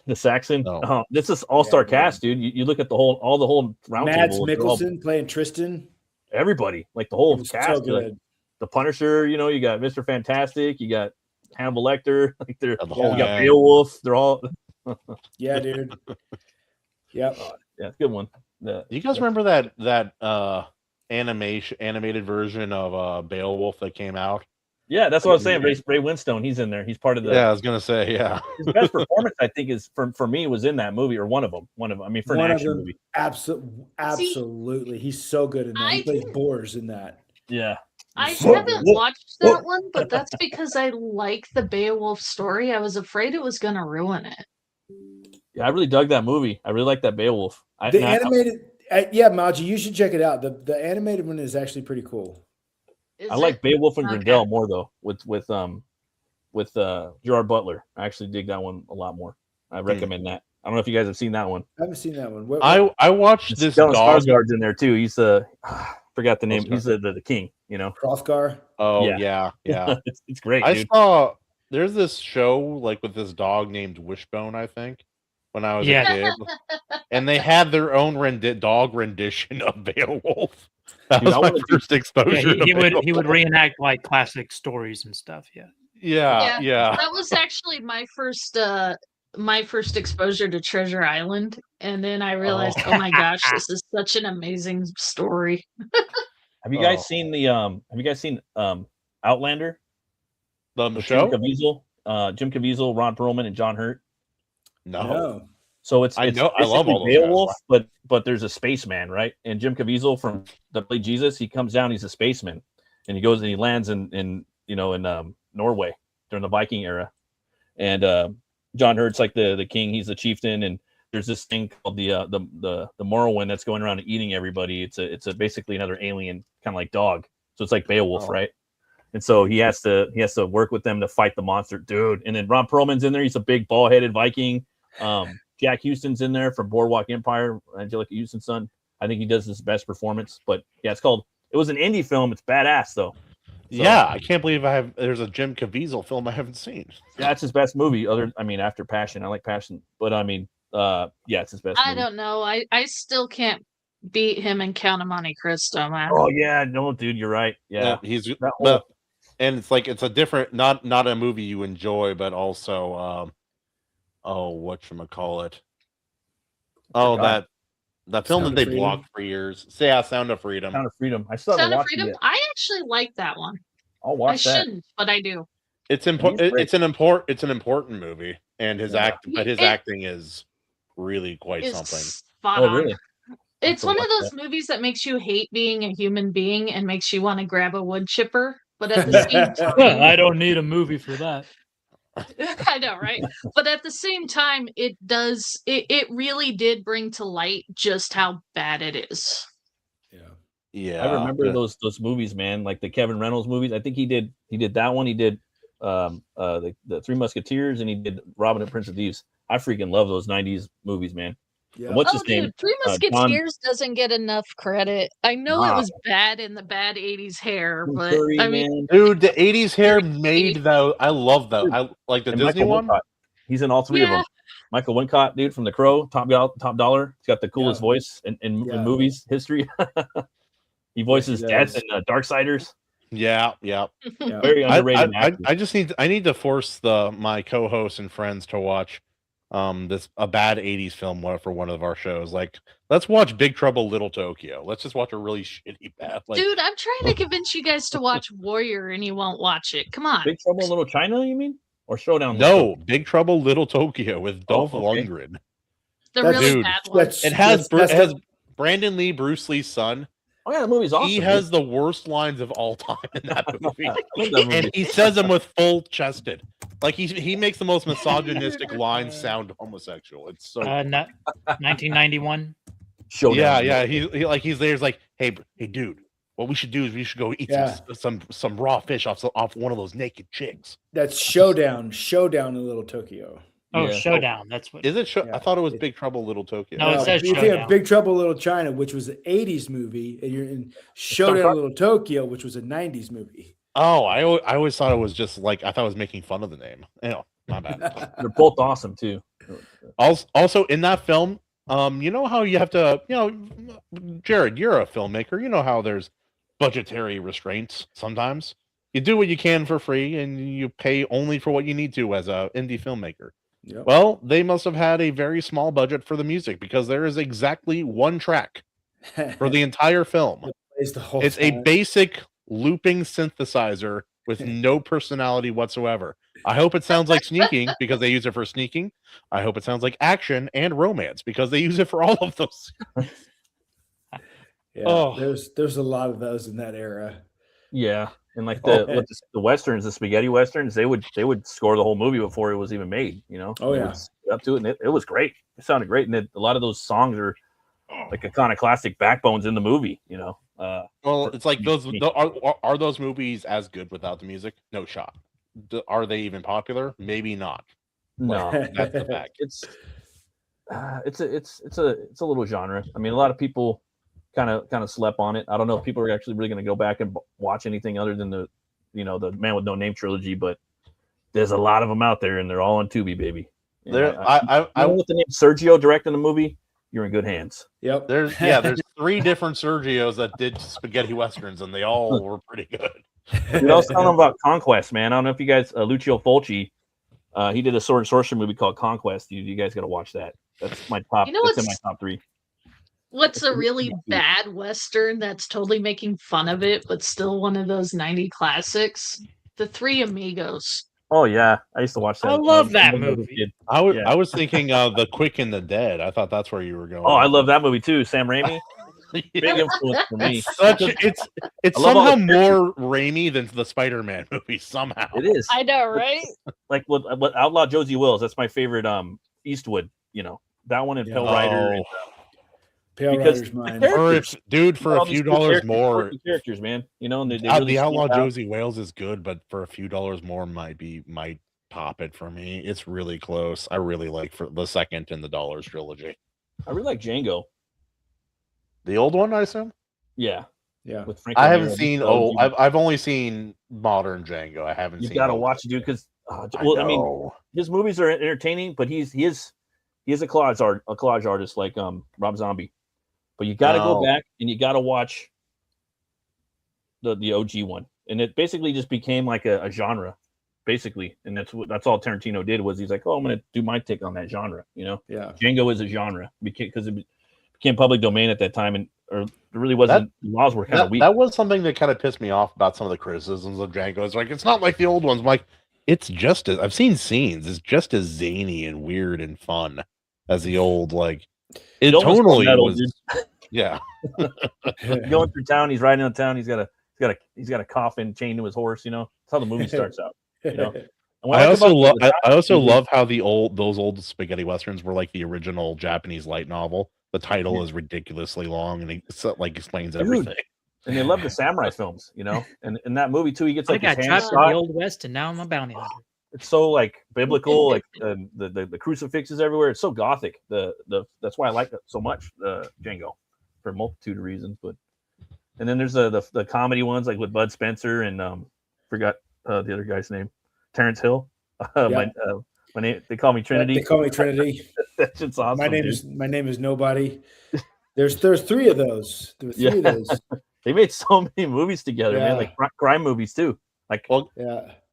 The Saxon. No. Oh, this is all-star Yeah, cast, dude. You look at the whole round Mads table. Mikkelsen playing Tristan. Everybody, like the It whole was cast. so Like, good. the Punisher, you know, you got Mr. Fantastic, you got Hannibal Lecter, like The you whole got gang. Beowulf. They're all Yeah, dude. Yep. yeah, good one. Do you guys remember that animated version of Beowulf that came out? Yeah, that's what I was saying. Ray Winstone, he's in there. He's part of the. Yeah, I was gonna say, yeah. His best performance, I think, is for me was in that movie, or one of them. I mean, for an action movie. Absolutely. He's so good in that. He plays boars in that. Yeah. I haven't watched that one, but that's because I like the Beowulf story. I was afraid it was going to ruin it. Yeah, I really dug that movie. I really like that Beowulf. The animated, yeah, Maji, you should check it out. The animated one is actually pretty cool. I like Beowulf and Grendel more though, with Gerard Butler. I actually dig that one a lot more. I recommend that. I don't know if you guys have seen that one. I haven't seen that one. I watched this Stellan dog. Skarsgård's in there too. He's forgot the name. He's the king. You know, Hrothgar. Oh yeah. it's great. I Dude. saw there's this show like with this dog named Wishbone, I think, when I was a kid, and they had their own dog rendition of Beowulf. That was my first exposure. Yeah, he would reenact like classic stories and stuff. Yeah. Yeah. That was actually my first exposure to Treasure Island, and then I realized, oh my gosh, this is such an amazing story. Have you guys seen Outlander? The show? Jim Caviezel, Ron Perlman, and John Hurt. No. So I love all those Beowulf, but there's a spaceman, right? And Jim Caviezel from the play Jesus, he comes down, he's a spaceman, and he goes and he lands in Norway during the Viking era. And John Hurt's like the king, he's the chieftain, and there's this thing called the Morrowind that's going around and eating everybody. It's basically another alien, kind of like dog. So it's like Beowulf, right? And so he has to work with them to fight the monster, dude. And then Ron Perlman's in there. He's a big ball-headed Viking. Jack Houston's in there from Boardwalk Empire, Angelica Houston's son. I think he does his best performance. But yeah, it was an indie film. It's badass though. So, yeah, I can't believe there's a Jim Caviezel film I haven't seen. That's his best movie. After Passion. I like Passion, but it's his best movie. I don't know. I still can't beat him in Count of Monte Cristo, man. Oh yeah, no, dude, you're right. Yeah, and it's like it's a different, not a movie you enjoy, but also whatchamacallit? Oh, that film that they blocked for years. Sound of Freedom. Sound of Freedom. I still Sound haven't of watched Freedom. it. I actually like that one. I'll watch that. I shouldn't, but I do. It's important. It's an important movie, and his acting is really quite something. Spot on. Really? It's one of those movies that makes you hate being a human being and makes you want to grab a wood chipper, but at the same time, I don't need a movie for that. I know, right? But at the same time, it really did bring to light just how bad it is. Yeah. I remember those movies, man, like the Kevin Reynolds movies. I think he did that one. He did the Three Musketeers, and he did Robin and Prince of Thieves. I freaking love those 90s movies, man. Yeah. What's his name? Three Musketeers doesn't get enough credit. I know it was bad in the bad 80s hair, but I mean, dude, the 80s hair made though. I love that. I like the Disney Michael one. Wincott. He's in all three of them. Michael Wincott, dude, from The Crow, Top Dollar. He's got the coolest voice in movies history. He voices Death and Darksiders. Yeah. Very underrated. I need to force my co-hosts and friends to watch a bad 80s film for one of our shows. Like, let's watch Big Trouble Little Tokyo. Let's just watch a really shitty bad. Dude, I'm trying to convince you guys to watch Warrior and you won't watch it. Come on. Big Trouble in Little China, you mean? Or Showdown? No, Big Trouble Little Tokyo with Dolph Lundgren. The really bad one. It has Brandon Lee, Bruce Lee's son, Oh yeah, the movie's awesome. He has the worst lines of all time in that movie. I love that movie. And he says them with full chested. Like he makes the most misogynistic lines sound homosexual. It's so 1991. Showdown. yeah. He's there. He's like, hey, dude, what we should do is we should go eat some raw fish off one of those naked chicks. That's Showdown in Little Tokyo. Oh, Yeah. Showdown. That's what. Is it? Yeah. I thought it was Big Trouble in Little Tokyo. No, it says you think Showdown. of Big Trouble in Little China, which was an 80s movie, and you're in Showdown in Little Tokyo, which was a 90s movie. Oh, I always thought it was just like I thought I was making fun of the name. My bad. They're both awesome too. Also, in that film, you know how you have to, Jarrod, you're a filmmaker. You know how there's budgetary restraints sometimes. You do what you can for free, and you pay only for what you need to as a indie filmmaker. Yep. Well, they must have had a very small budget for the music because there is exactly one track for the entire film. It's a basic looping synthesizer with no personality whatsoever. I hope it sounds like sneaking because they use it for sneaking. I hope it sounds like action and romance because they use it for all of those. There's a lot of those in that era. Yeah, and like the westerns, the spaghetti westerns, they would score the whole movie before it was even made. Up to it, and it was great. It sounded great, and a lot of those songs are like iconoclastic backbones in the movie. Well, it's like those are those movies as good without the music? No shot. Are they even popular? Maybe not. No, that's the fact. It's a little genre. I mean, a lot of people kind of slept on it. I don't know if people are actually really going to go back and watch anything other than the Man with No Name trilogy, but there's a lot of them out there, and they're all on Tubi, baby. I with the name Sergio directing the movie, you're in good hands. Yep. There's 3 different Sergios that did spaghetti westerns, and they all were pretty good. Dude, I was telling them about Conquest, man. I don't know if you guys, Lucio Fulci, he did a sword and sorcery movie called Conquest. You guys got to watch that. That's my top. That's in my top 3. What's a really bad Western that's totally making fun of it, but still one of those 90 classics? The Three Amigos. Oh yeah, I used to watch that. I love that movie. I was thinking The Quick and the Dead. I thought that's where you were going. Oh, I love that movie too. Sam Raimi. Big influence for me. It's somehow more Raimi than the Spider-Man movie. Somehow it is. I know, right? Like what Outlaw Josie Wills. That's my favorite. Eastwood. That one and Pale Rider. Pale Rider's mine. For a few dollars more, characters, man. And they the really Outlaw Josie Wales is good, but for a few dollars more might top it for me. It's really close. I really like for the second in the Dollars trilogy. I really like Django. The old one, I assume. Yeah. With Frank I haven't seen old. I've only seen modern Django. I haven't. You seen got to watch it, dude. Because I mean, his movies are entertaining, but he is a collage artist like Rob Zombie. But you got to go back and you got to watch the OG one, and it basically just became like a genre, basically, and that's all Tarantino did was he's like, oh, I'm gonna do my take on that genre, Yeah. Django is a genre because it became public domain at that time, and there really wasn't laws were kind of weak. That was something that kind of pissed me off about some of the criticisms of Django. It's like it's not like the old ones. I'm like, it's just as I've seen scenes. It's just as zany and weird and fun as the old like. It totally was. Yeah. Going through town, he's riding on town. He's got a coffin chained to his horse. That's how the movie starts out. I also love how those old spaghetti westerns were like the original Japanese light novel. The title is ridiculously long and it explains everything. And they love the samurai films, And in that movie too, he gets like I his got hand trapped in the Old West, and now I'm a bounty hunter. It's so like biblical, like the crucifixes everywhere. It's so gothic. That's why I like it so much. Django, for a multitude of reasons. And then there's the comedy ones like with Bud Spencer and forgot the other guy's name, Terrence Hill. My name, they call me Trinity. They call me Trinity. That's just awesome. My name is Nobody. There's 3 of those. There were 3 of those. They made so many movies together, man. Like crime movies too. Like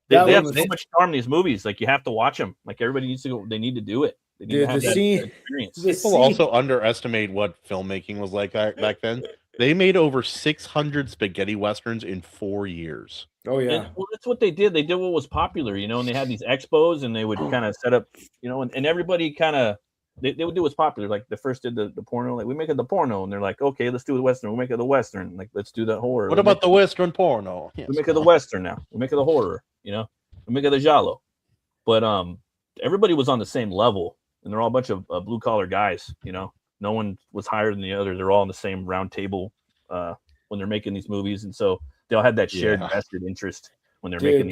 They have so much charm in these movies. Like you have to watch them. Like everybody needs to go. They need to do it. They need to have that experience. People also underestimate what filmmaking was like back then. They made over 600 spaghetti westerns in 4 years. Oh yeah, and, that's what they did. They did what was popular, and they had these expos, and they would kind of set up, and everybody kind of they would do what's popular. Like the first did the porno, like we make it the porno, and they're like, okay, let's do the western. We make it the western. Like let's do that horror. What about the western porno? We make it the western now. We make it the horror. You know, we make it the giallo. But everybody was on the same level, and they're all a bunch of blue collar guys. You know, no one was higher than the other. They're all on the same round table when they're making these movies, and so they all had that shared vested interest when they're making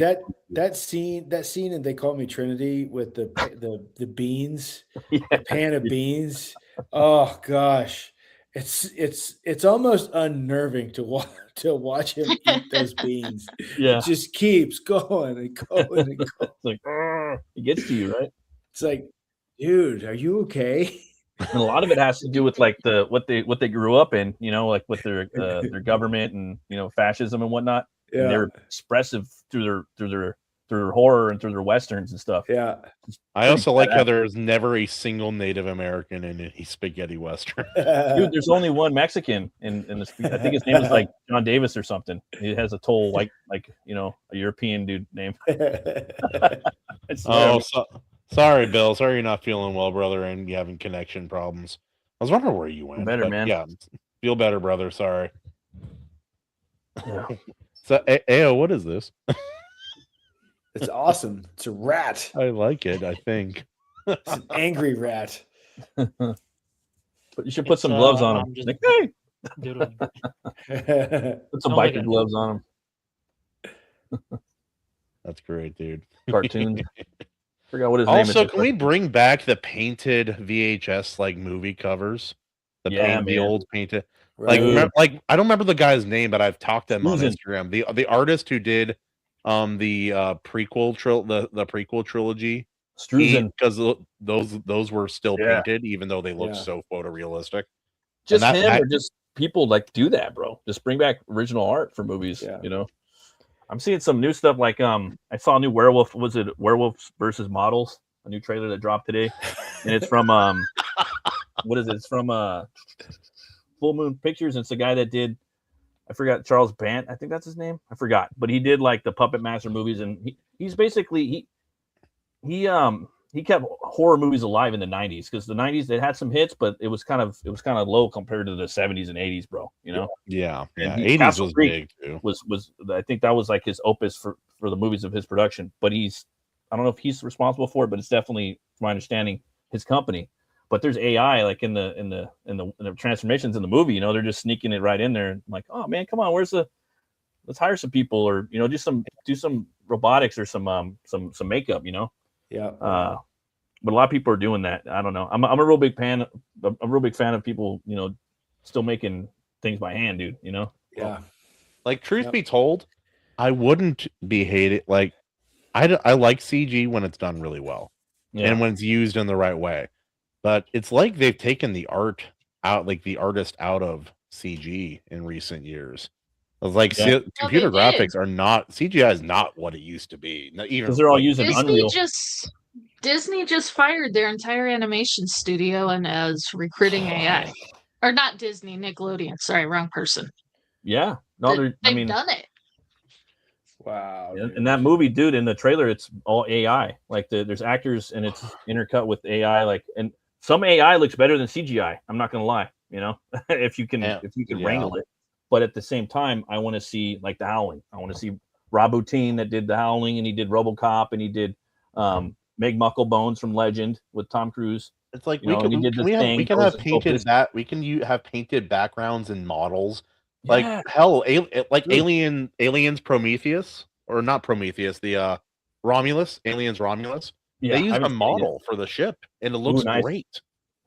that scene and They Call Me Trinity with the beans, the pan of beans. Oh gosh, it's almost unnerving to watch him eat those beans. Yeah, it just keeps going and going and going. It's like it gets to you, right? It's like, dude, are you okay? And a lot of it has to do with like what they grew up in, you know, like with their government and, you know, fascism and whatnot. Yeah. And they're expressive through their horror and through their westerns and stuff. Yeah. I also like how there's never a single Native American in a spaghetti western. Dude, there's only one Mexican in this. I think his name is like John Davis or something. He has a total like you know, a European dude name. Sorry, Bill. Sorry you're not feeling well, brother, and you having connection problems. I was wondering where you went. Better, man. Yeah, feel better, brother. Sorry. Yeah. So, Ao, what is this? It's awesome. It's a rat. I like it, I think. It's an angry rat. But you should put some gloves on him. Like, hey! Put some biker gloves on him. That's great, dude. Cartoons. Forgot what his name is. Also, can we bring back the painted VHS like movie covers? The old painted. Right. Like I don't remember the guy's name, but I've talked to him on Instagram. The artist who did the prequel trilogy. Because those were still painted, even though they looked so photorealistic. Just him or just people like do that, bro. Just bring back original art for movies. Yeah. You know. I'm seeing some new stuff like I saw a new Werewolf. Was it Werewolves versus Models? A new trailer that dropped today, and it's from what is it? It's from Full Moon Pictures. And it's the guy that did, I forgot, Charles Bant. I think that's his name. I forgot, but he did like the Puppet Master movies, and he's basically he kept horror movies alive in the 90s, because the 90s they had some hits, but it was kind of low compared to the 70s and 80s, bro. You know? Yeah. 80s was big too. Was I think that was like his opus for the movies of his production. But I don't know if he's responsible for it, but it's definitely, from my understanding, his company. But there's AI like in the transformations in the movie. You know, they're just sneaking it right in there. I'm like, oh man, come on, let's hire some people, or you know, do some robotics or some makeup. You know. Yeah. But a lot of people are doing that. I don't know. I'm a real big fan. I'm a real big fan of people, you know, still making things by hand, dude. You know. Yeah. Like, truth be told, I wouldn't be hated. Like, I like CG when it's done really well, and when it's used in the right way. But it's like they've taken the art out, like the artist out of CG in recent years. It's like computer graphics are not, CGI is not what it used to be. Not even because they're all using Unreal. Disney just fired their entire animation studio and is recruiting AI. Or not Disney, Nickelodeon. Sorry, wrong person. Yeah. No, they've done it. Wow. In that movie, dude, in the trailer, it's all AI. Like there's actors and it's intercut with AI. Like, and some AI looks better than CGI. I'm not gonna lie. You know, if you can wrangle it. But at the same time, I want to see like The Howling. I want to see Rob Bottin that did The Howling, and he did RoboCop, and he did Meg Mucklebones from Legend with Tom Cruise. It's like we can have painted backgrounds and models. Like hell, Aliens Prometheus, or not Prometheus, the Romulus, Aliens Romulus. Yeah, they used a model for the ship, and it looks great.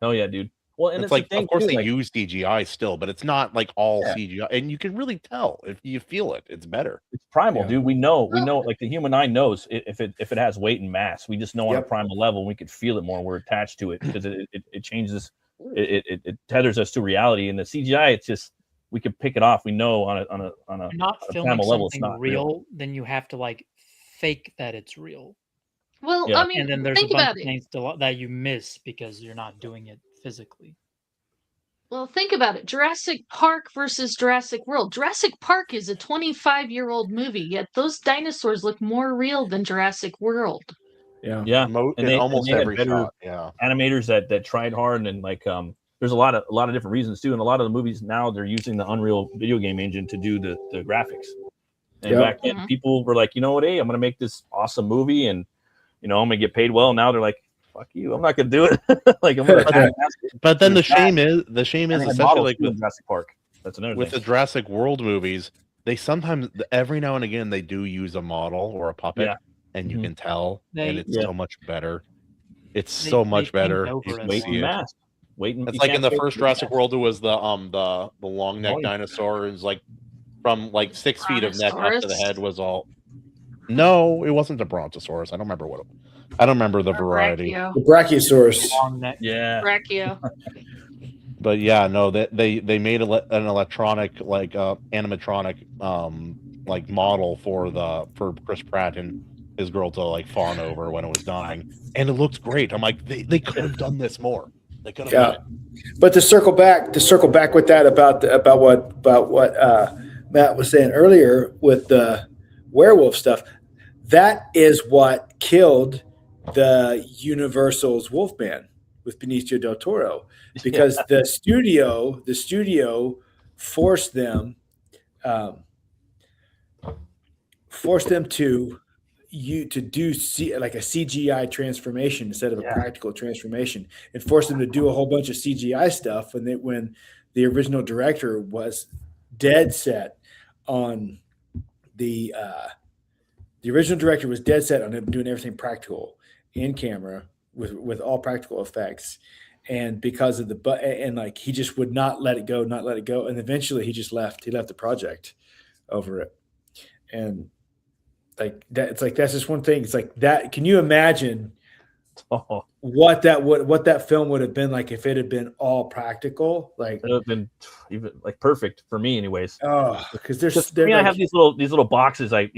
Oh yeah, dude. Well, and it's like, of course, they use CGI still, but it's not like all CGI, and you can really tell if you feel it. It's better. It's primal, dude. We know, like the human eye knows if it has weight and mass. We just know on a primal level. We could feel it more. We're attached to it because it changes. It tethers us to reality. And the CGI, it's just we could pick it off. We know on a not filming something it's not real. Then you have to like fake that it's real. Well, I mean, and then there's a bunch of things that you miss because you're not doing it physically. Well, think about it. Jurassic Park versus Jurassic World. Jurassic Park is a 25-year-old movie, yet those dinosaurs look more real than Jurassic World. Yeah. Yeah, in they almost had every better shot. Yeah. animators that tried hard, and like there's a lot of different reasons too. And a lot of the movies now they're using the Unreal video game engine to do the graphics. And back then, people were like, you know what, hey, I'm gonna make this awesome movie, and I'm gonna get paid well. Now they're like, fuck you, I'm not gonna do it. Like I'm gonna. But then the shame is especially like with Jurassic Park. That's another with thing. the Jurassic World movies, they sometimes every now and again they do use a model or a puppet, and you can tell, and it's so much better. It's so much better. You can see it. It's like in the first Jurassic World, it was the long neck dinosaur. It was like from like 6 feet of neck up to the head was all. No, it wasn't a brontosaurus. I don't remember I don't remember the variety. The Brachiosaurus. Long neck. Yeah. Brachio. But yeah, no, they made an electronic like animatronic like model for Chris Pratt and his girl to like fawn over when it was dying, and it looked great. I'm like, they could have done this more. They could have done it. But to circle back with that about what Matt was saying earlier with the werewolf stuff, that is what killed the Universal's Wolfman with Benicio del Toro, because the studio forced them to do like a CGI transformation instead of a practical transformation, and forced them to do a whole bunch of CGI stuff when the original director was dead set on the original director was dead set on him doing everything practical in camera with all practical effects. And because of like he just would not let it go. And eventually he just left. He left the project over it. And like that, it's like, that's just one thing. It's like that. Can you imagine what that film would have been like if it had been all practical? Like it would have been even like perfect for me anyways. Oh, because I have these little boxes. I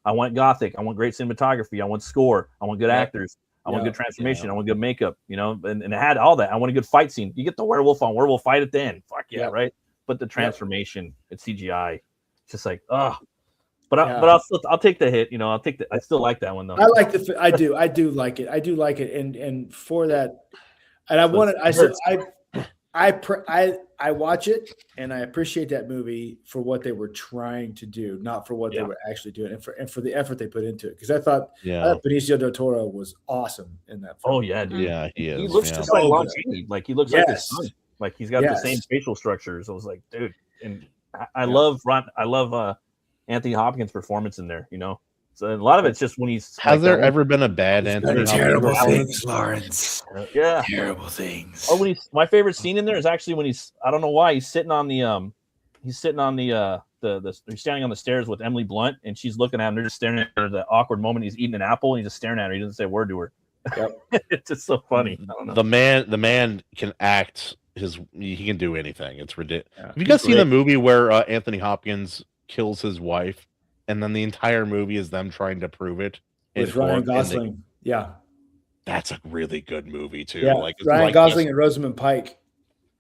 want gothic. I want great cinematography. I want score. I want good actors. I want good transformation. I want good makeup, and it had all that. I want a good fight scene. You get the werewolf on werewolf fight at the end. Fuck yeah, right? But the transformation, it's CGI. It's just like, but I'll take the hit. I still like that one though. I do like it. And for that, and I watch it and I appreciate that movie for what they were trying to do, not for what they were actually doing, and for the effort they put into it. Because I thought Benicio del Toro was awesome in that film. Oh yeah, dude. Yeah, he is. He looks just like Lon Chaney. Like he looks like his son. Like he's got the same facial structures. I was like, dude, and I love Anthony Hopkins' performance in there. So a lot of it's just when he's. Has there ever been a bad Anthony? Terrible things, Lawrence. Yeah, terrible things. Oh, my favorite scene in there is actually when I don't know why he's sitting on the he's standing on the stairs with Emily Blunt, and she's looking at him. They're just staring at her. The awkward moment he's eating an apple, and he's just staring at her. He doesn't say a word to her. Yep. It's just so funny. I don't know. The man can act. He can do anything. It's ridiculous. Yeah. Have you guys seen the movie where Anthony Hopkins kills his wife? And then the entire movie is them trying to prove it. With Ryan Gosling. That's a really good movie, too. Yeah. Ryan Gosling and Rosamund Pike.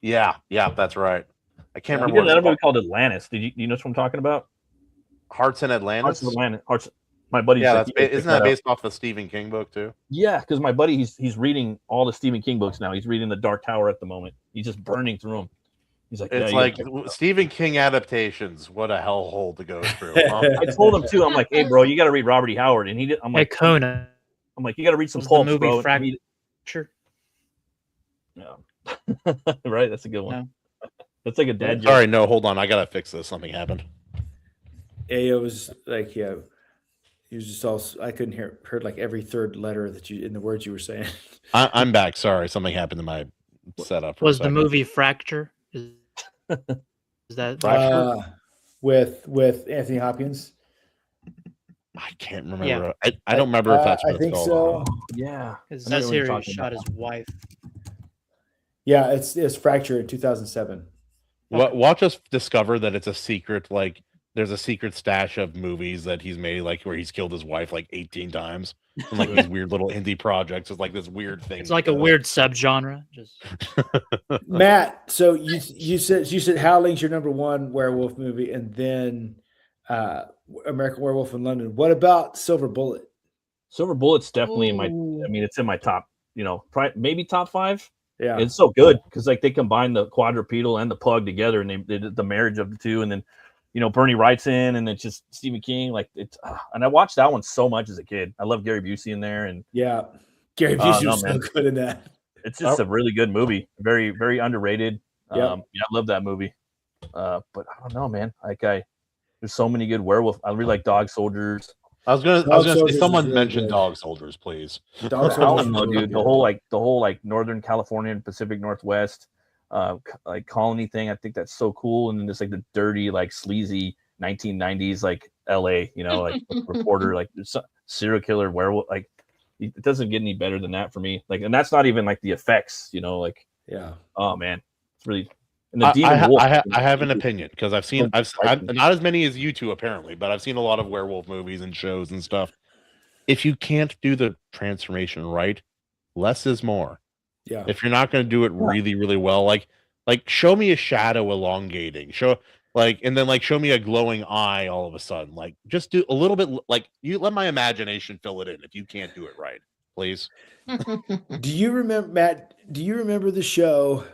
Yeah, that's right. I can't remember. He did another movie called Atlantis. Do you know what I'm talking about? Hearts in Atlantis? Hearts. My buddy. Yeah, isn't that based off the Stephen King book, too? Yeah, because my buddy, he's reading all the Stephen King books now. He's reading The Dark Tower at the moment. He's just burning through them. He's like, it's like Stephen King adaptations. What a hellhole to go through. I told him too. I'm like, hey, bro, you got to read Robert E. Howard, and he did. I'm like, Kahuna. I'm like, you got to read some pulps, bro. Sure. Yeah. Right. That's a good one. No. That's like a dad joke. All right, no, hold on. I gotta fix this. Something happened. It was like, he was just all. I couldn't heard like every third letter that you in the words you were saying. I'm back. Sorry, something happened to my setup. Was the movie Fracture? Is that with Anthony Hopkins? I can't remember. Yeah. I don't remember if that's what it's called. So. Yeah, because that's here he shot his wife. Yeah, it's Fracture in 2007. Watch us discover that it's a secret. Like there's a secret stash of movies that he's made, like where he's killed his wife like 18 times, and like these weird little indie projects. It's like this weird thing. It's like a weird subgenre. Just Matt. So you said Howling's your number one werewolf movie, and then American Werewolf in London. What about Silver Bullet? Silver Bullet's definitely in my. Ooh. I mean, it's in my top. Maybe top 5. Yeah. It's so good because like they combine the quadrupedal and the pug together, and they did the marriage of the two, and then Bernie Wright's in, and it's just Stephen King. Like it's, and I watched that one so much as a kid. I love Gary Busey in there, and Yeah. Gary Busey was so man. good in that. It's just a really good movie. Very, very underrated. Yep. Yeah, I love that movie. But I don't know, man. There's so many good werewolf. I really like Dog Soldiers. I was gonna Dog say Soldiers someone is really mentioned good. Dog Soldiers, please. Dog I Soldiers don't is know, really dude. good. The whole Northern California and Pacific Northwest, like colony thing. I think that's so cool. And then just like the dirty, like sleazy 1990s, like LA, like reporter, like serial killer werewolf. Like it doesn't get any better than that for me. Like, and that's not even like the effects, like. Yeah. Oh man, it's really. And the Demon Wolf. I have an opinion because I've not as many as you two apparently, but I've seen a lot of werewolf movies and shows and stuff. If you can't do the transformation right, less is more. Yeah. If you're not going to do it really, really well, like show me a shadow elongating, and then show me a glowing eye all of a sudden. Like just do a little bit. Like you let my imagination fill it in. If you can't do it right, please. Do you remember, Matt? Do you remember the show?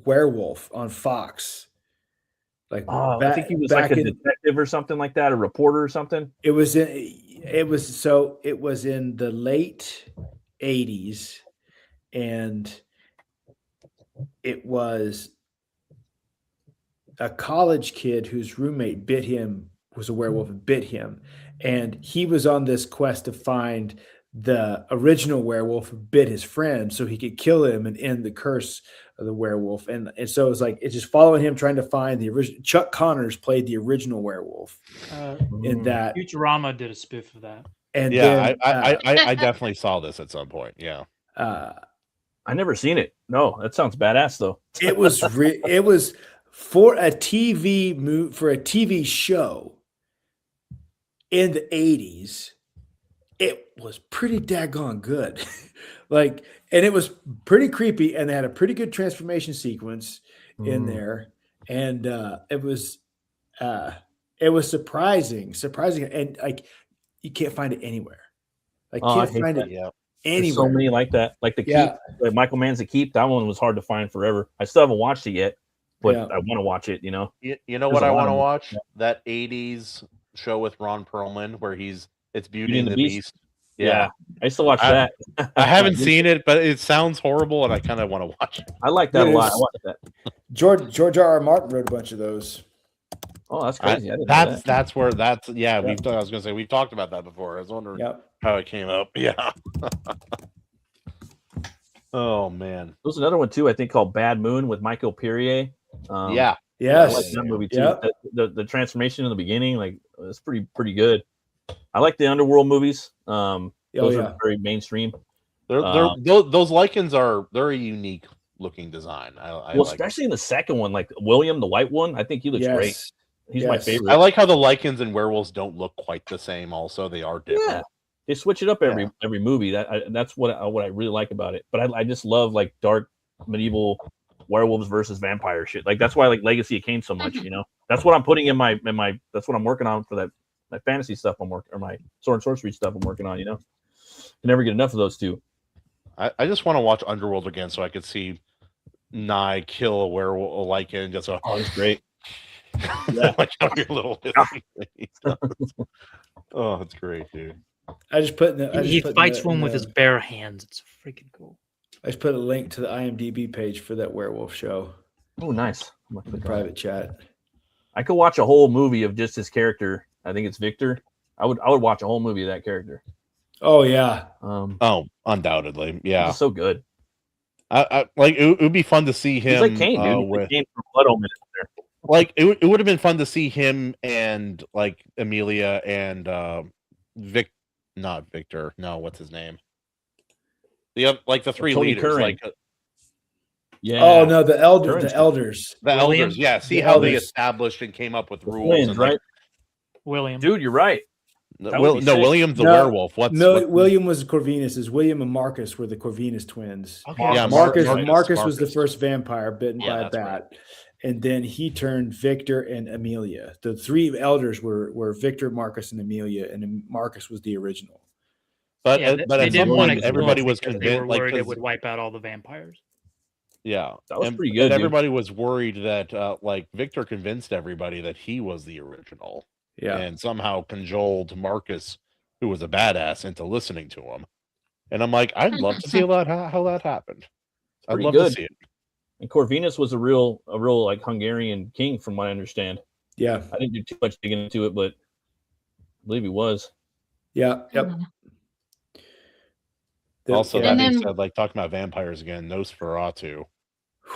Werewolf on Fox? Like, I think he was like a detective or something like that, a reporter or something. It was in the late 80s, and it was a college kid whose roommate was a werewolf and bit him, and he was on this quest to find the original werewolf who bit his friend so he could kill him and end the curse of the werewolf. And so it's just following him, trying to find the original. Chuck Connors played the original werewolf in that. Futurama did a spoof of that. And yeah, then, I definitely saw this at some point. Yeah. I never seen it. No, that sounds badass though. It was for a TV show in the 80s. It was pretty daggone good. And it was pretty creepy, and they had a pretty good transformation sequence in there. And it was surprising. And you can't find it anywhere. Can't find it anywhere. There's so many like that. Like the Keep, like Michael Mann's The Keep, that one was hard to find forever. I still haven't watched it yet, but I want to watch it, You know what I want to watch? That 80s show with Ron Perlman where it's Beauty and the Beast. Yeah. I used to watch that. I haven't seen it, but it sounds horrible, and I kind of want to watch it. I like that a lot. I watched that. George R. Martin wrote a bunch of those. Oh, that's crazy. I was going to say we've talked about that before. I was wondering how it came up. Yeah. Oh man, there's another one too. I think called Bad Moon with Michael Perrier. Yes, I like that movie too. Yep. The transformation in the beginning, like it's pretty good. I like the underworld movies. Those are very mainstream. Those lichens they're a unique looking design. I like especially in the second one, like William, the white one. I think he looks great. He's my favorite. I like how the lichens and werewolves don't look quite the same. Also, they are different. Yeah. They switch it up every movie. That's what I really like about it. But I just love like dark medieval werewolves versus vampire shit. Like that's why I like Legacy of Kain so much. That's what I'm putting in my. That's what I'm working on for that fantasy stuff I'm working, or my sword and sorcery stuff I'm working on. I never get enough of those two. I just want to watch Underworld again so I could see Nye kill a werewolf, a lichen, and just it's great. Yeah, like your little. Oh, it's great, dude. I just put he fights one with his bare hands. It's freaking cool. I just put a link to the IMDb page for that werewolf show. Oh, nice. The private chat. I could watch a whole movie of just his character. I think it's Victor. I would watch a whole movie of that character. Oh yeah. Undoubtedly, yeah. It's so good. I like it would be fun to see him. He's like Kane, dude. With Kane from Blood Omen there. Like it would have been fun to see him and like Amelia and not Victor. No, what's his name? The three Tony leaders. Curran. Like, Oh no, the elders. The elders. Yeah. See how they established and came up with rules. Twins, right? William. Dude, you're right. William's the werewolf. William was Corvinus. William and Marcus were the Corvinus twins. Okay. Yeah, Marcus was the first vampire bitten by a bat. Right. and then he turned Victor and Amelia. The three elders were Victor, Marcus, and Amelia, and Marcus was the original. But Yeah, but they at some didn't want point, to everybody kill him was because they convinced, were like, worried it 'cause- would wipe out all the vampires. yeah, That was and, pretty and good, dude. everybody was worried that like Victor convinced everybody that he was the original, Yeah, and somehow cajoled Marcus, who was a badass, into listening to him. And I'm like, I'd love to see how that happened. I'd Pretty love good. to see it. And Corvinus was a real like Hungarian king, from what I understand. yeah, I didn't do too much digging into it, but I believe he was. yeah, yep. Mhm. Also, yeah. that And being then- said, like talking about vampires again, Nosferatu.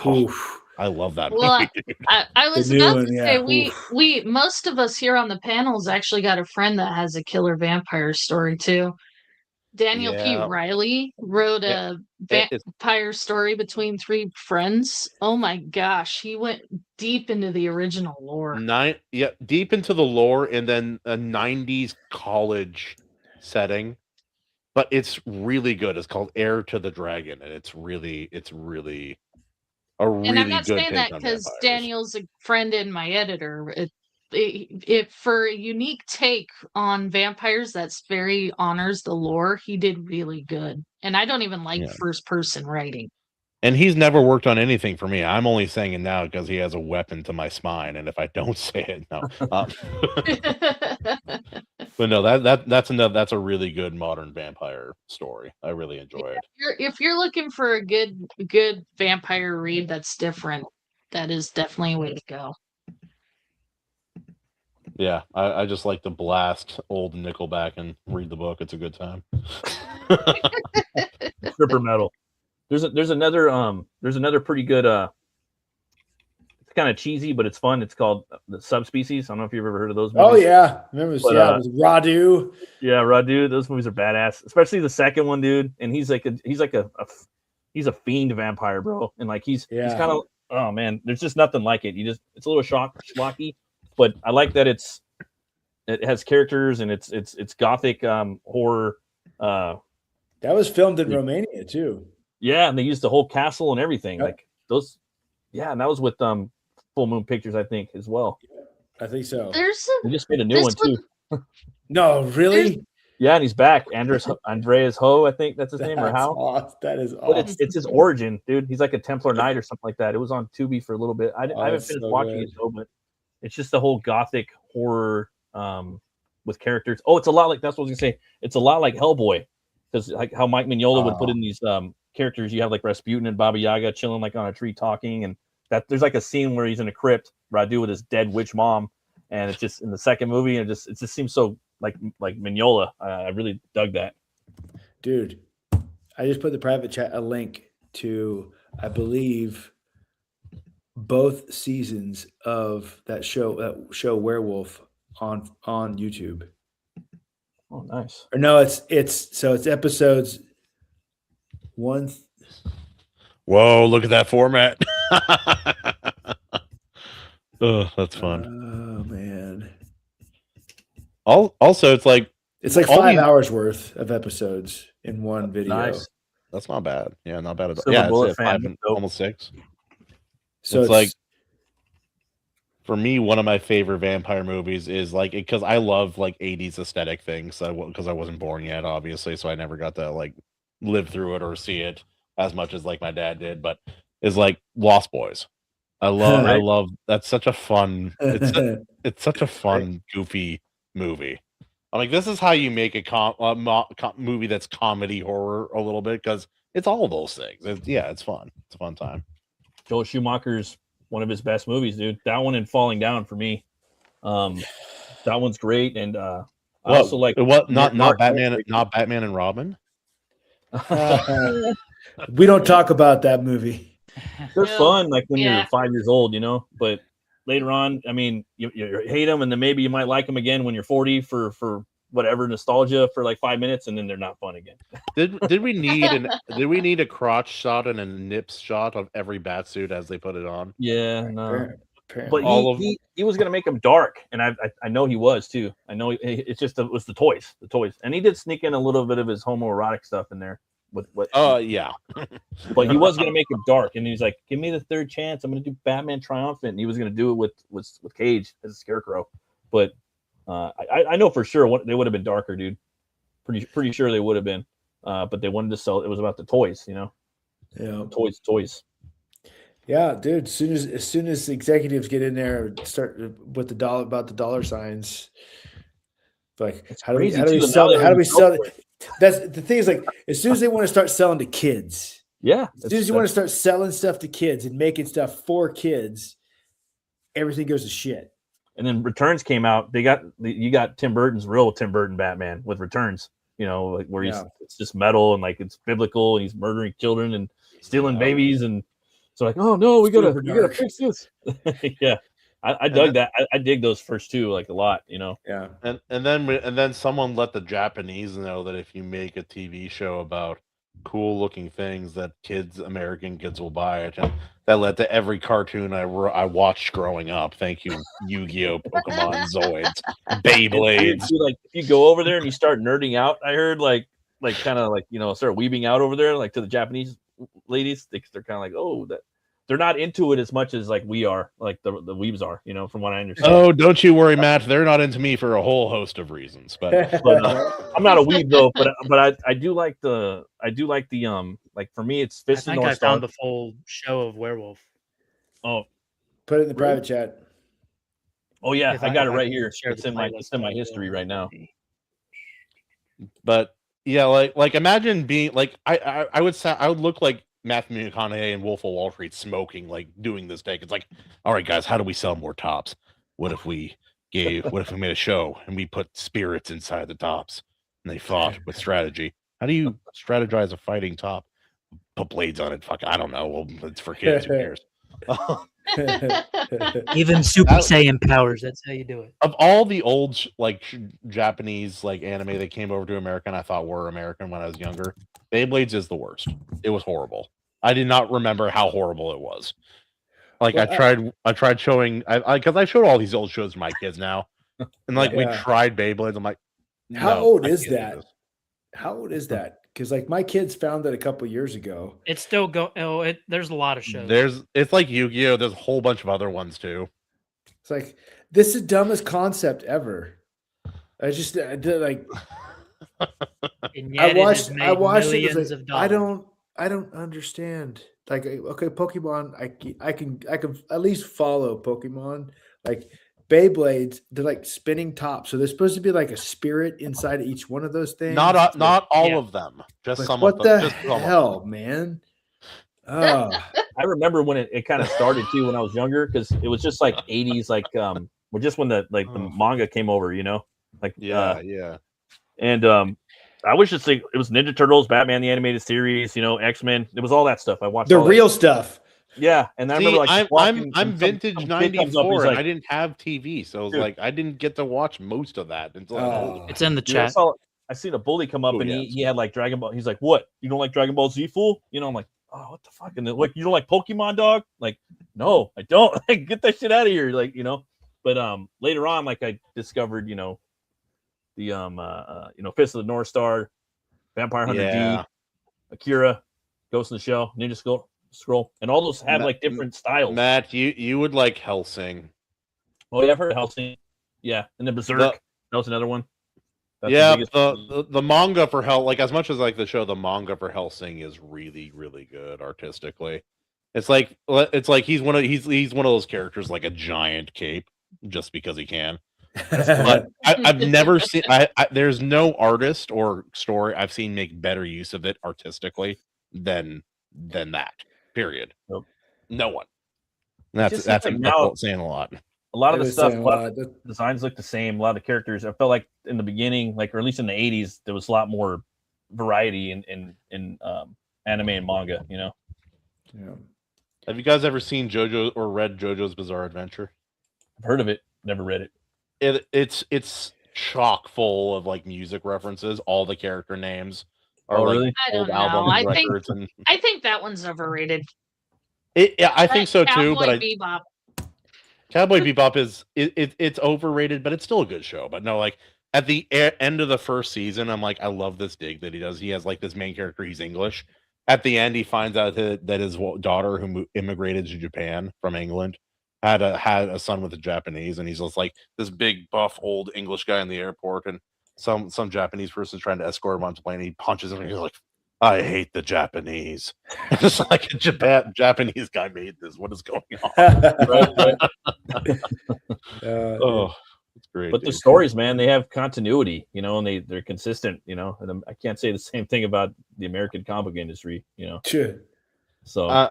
Oof. I love that Well, movie. Dude. I was new about one, to yeah, say oof. we most of us here on the panels actually got a friend that has a killer vampire story too. Daniel P. Yeah. Riley wrote a It's vampire story between three friends. Oh my gosh, he went deep into the original lore. deep into the lore, and then a 90s college setting. But it's really good. It's called Heir to the Dragon, and it's really a really And I'm not good saying that take on because vampires. Daniel's a friend and my editor. It for a unique take on vampires that's very honors the lore, he did really good. And I don't even like Yeah. first person writing. And he's never worked on anything for me. I'm only saying it now because he has a weapon to my spine, and if I don't say it, no. But no, that's a really good modern vampire story. I really enjoy it. If you're looking for a good vampire read that's different, that is definitely a way to go. Yeah, I just like to blast old Nickelback and read the book. It's a good time. Stripper metal. There's another pretty good it's kind of cheesy, but it's fun. It's called The Subspecies. I don't know if you've ever heard of those movies. Oh yeah, remember? But, yeah, it was Radu. Yeah, Radu. Those movies are badass, especially the second one, dude. And he's a fiend vampire, bro. And like he's kind of, oh man, there's just nothing like it. It's a little schlocky, but I like that it has characters and it's gothic horror. That was filmed in Romania too. Yeah, and they used the whole castle and everything. Yep. Like those. Yeah, and that was with Full Moon Pictures, I think, as well. I think so. They just made a new one too. No, really? Yeah, and he's back. Andreas Ho, I think that's his name, or how? Awesome. That is But awesome. it's his origin, dude. He's like a Templar Knight or something like that. It was on Tubi for a little bit. I haven't that's finished so watching good. it though, but it's just the whole gothic horror with characters. Oh, it's a lot like that's what I was gonna say. It's a lot like Hellboy, because like how Mike Mignola would put in these characters. You have like Rasputin and Baba Yaga chilling like on a tree talking, and that there's like a scene where he's in a crypt, Radu with his dead witch mom, and it's just in the second movie, and it just seems so like Mignola. I really dug that. Dude, I just put the private chat a link to, I believe, both seasons of that show Werewolf on YouTube. Oh, nice. Or no, it's episodes one. Whoa, look at that format. Oh, that's fun. Oh man. Also, it's like 5 hours worth of episodes in one video. Nice. That's not bad. Yeah, not bad at all. Silver Yeah, Bullet it's fan, 5, dope. almost 6. So it's like, for me, one of my favorite vampire movies is like, because I love like 80s aesthetic things, because I wasn't born yet, obviously, so I never got to like live through it or see it as much as like my dad did, but is like Lost Boys. I love that's such a fun it's such a fun goofy movie. I'm like, this is how you make a movie that's comedy horror a little bit, because it's all those things. It's fun. It's a fun time. Joel Schumacher's one of his best movies, dude. That one and Falling Down for me. That one's great, and I also like not Batman and Robin. We don't talk about that movie. They're fun, like when Yeah. you're 5 years old, you know. But later on, I mean, you hate them, and then maybe you might like them again when you're 40 for whatever nostalgia for like 5 minutes, and then they're not fun again. Did we need a crotch shot and a nips shot of every bat suit as they put it on? Yeah, no. Apparently. But he was gonna make them dark, and I know he was too. I know it was the toys, and he did sneak in a little bit of his homoerotic stuff in there. with what. Yeah. But he was going to make it dark, and he's like, "Give me the third chance. I'm going to do Batman Triumphant." And he was going to do it with Cage as a Scarecrow. But I know for sure they would have been darker, dude. Pretty sure they would have been. But they wanted to sell. It was about the toys, you know. Yeah, toys. Yeah, dude. As soon as executives get in there and start with about the dollar signs, like how do we sell it? That's the thing is, like, as soon as they want to start selling to kids, as soon as you want to start selling stuff to kids and making stuff for kids, everything goes to shit. And then Returns came out. You got Tim Burton Batman with Returns. You know, like where it's just metal and like it's biblical and he's murdering children and stealing babies, and so like, oh no, we gotta fix this. Yeah, I dug that. I dig those first two like a lot. You know. Yeah. And then someone let the Japanese know that if you make a TV show about cool looking things that American kids will buy it, and that led to every cartoon I watched growing up. Thank you, Yu-Gi-Oh, Pokemon, Zoids, Beyblades. Like if you go over there and you start nerding out, I heard like kind of like, you know, start weaving out over there, like to the Japanese ladies, they're kind of like, oh, that they're not into it as much as like we are, like the weebs are, you know, from what I understand. Oh, don't you worry, Matt. They're not into me for a whole host of reasons, but I'm not a weeb though. But I do like the like for me it's Fist I of think North I Star. found the full show of Werewolf. Oh, put it in the private chat. Oh yeah, If I got it right can here. share It's the in my playlist, history right now. But yeah, like imagine being like I would look like Matthew McConaughey and Wolf of Wall Street smoking, like doing this take. It's like, all right, guys, how do we sell more tops? What if we made a show and we put spirits inside the tops and they fought with strategy? How do you strategize a fighting top? Put blades on it. Fuck, I don't know. Well, it's for kids. Who cares? Even Super Saiyan powers. That's how you do it. Of all the old Japanese like anime that came over to America and I thought were American when I was younger, Beyblades is the worst. It was horrible. I did not remember how horrible it was. Like I tried showing because I showed all these old shows to my kids now, and like we tried Beyblades. I'm like, how old is that? How old is that? Because like my kids found it a couple years ago. It's still there's a lot of shows. It's like Yu-Gi-Oh. There's a whole bunch of other ones too. It's like this is the dumbest concept ever. I just like. I watched it. Like, I don't understand. Like, okay, Pokemon. I can at least follow Pokemon. Like Beyblades, they're like spinning tops, so there's supposed to be like a spirit inside of each one of those things. Not all of them. Just some of them. What the hell, man? Oh. I remember when it kind of started too when I was younger, because it was just like 80s, like well, just when the manga came over, you know, like yeah. And I was just like, it was Ninja Turtles, Batman the Animated Series, you know, X-Men. It was all that stuff. I watched the real stuff. Yeah, and I remember like I'm vintage '94, and I didn't have TV, so it was like I didn't get to watch most of that until it's in the chat. I seen a bully come up and he had like Dragon Ball. He's like, "What? You don't like Dragon Ball Z, fool?" You know, I'm like, "Oh, what the fuck?" And like, you don't like Pokemon, dog? Like, no, I don't. Like, get that shit out of here, like, you know. But later on, like, I discovered, you know, the Fist of the North Star, Vampire Hunter D, Akira, Ghost in the Shell, Ninja Scroll, and all those have like different styles. Matt, you would like Hellsing. Oh yeah, I've heard of Hellsing. Yeah, and then Berserk. That was another one. That's the manga for Hell, like as much as like the show, the manga for Hellsing is really, really good artistically. It's like he's one of those characters like a giant cape just because he can. But I've never seen. There's no artist or story I've seen make better use of it artistically than that. Period. Nope. No one. That's like saying a lot. A lot of the stuff, the designs look the same. A lot of the characters. I felt like in the beginning, like or at least in the '80s, there was a lot more variety in anime and manga. You know. Yeah. Have you guys ever seen JoJo or read JoJo's Bizarre Adventure? I've heard of it. Never read it. It's chock full of like music references. All the character names are really? I don't know. I think that one's overrated. I think so too. Cowboy Bebop. Cowboy Bebop it's overrated, but it's still a good show. But no, like at the end of the first season, I'm like, I love this dig that he does. He has like this main character, he's English. At the end, he finds out that his daughter, who immigrated to Japan from England, had a son with a Japanese, and he's just like this big buff old English guy in the airport, and some Japanese person trying to escort him onto the plane. He punches him, and he's like, "I hate the Japanese." It's like a Japanese guy made this. What is going on? Oh, it's great. But the stories, man, they have continuity, you know, and they're consistent, you know. And I can't say the same thing about the American comic industry, you know. Sure. So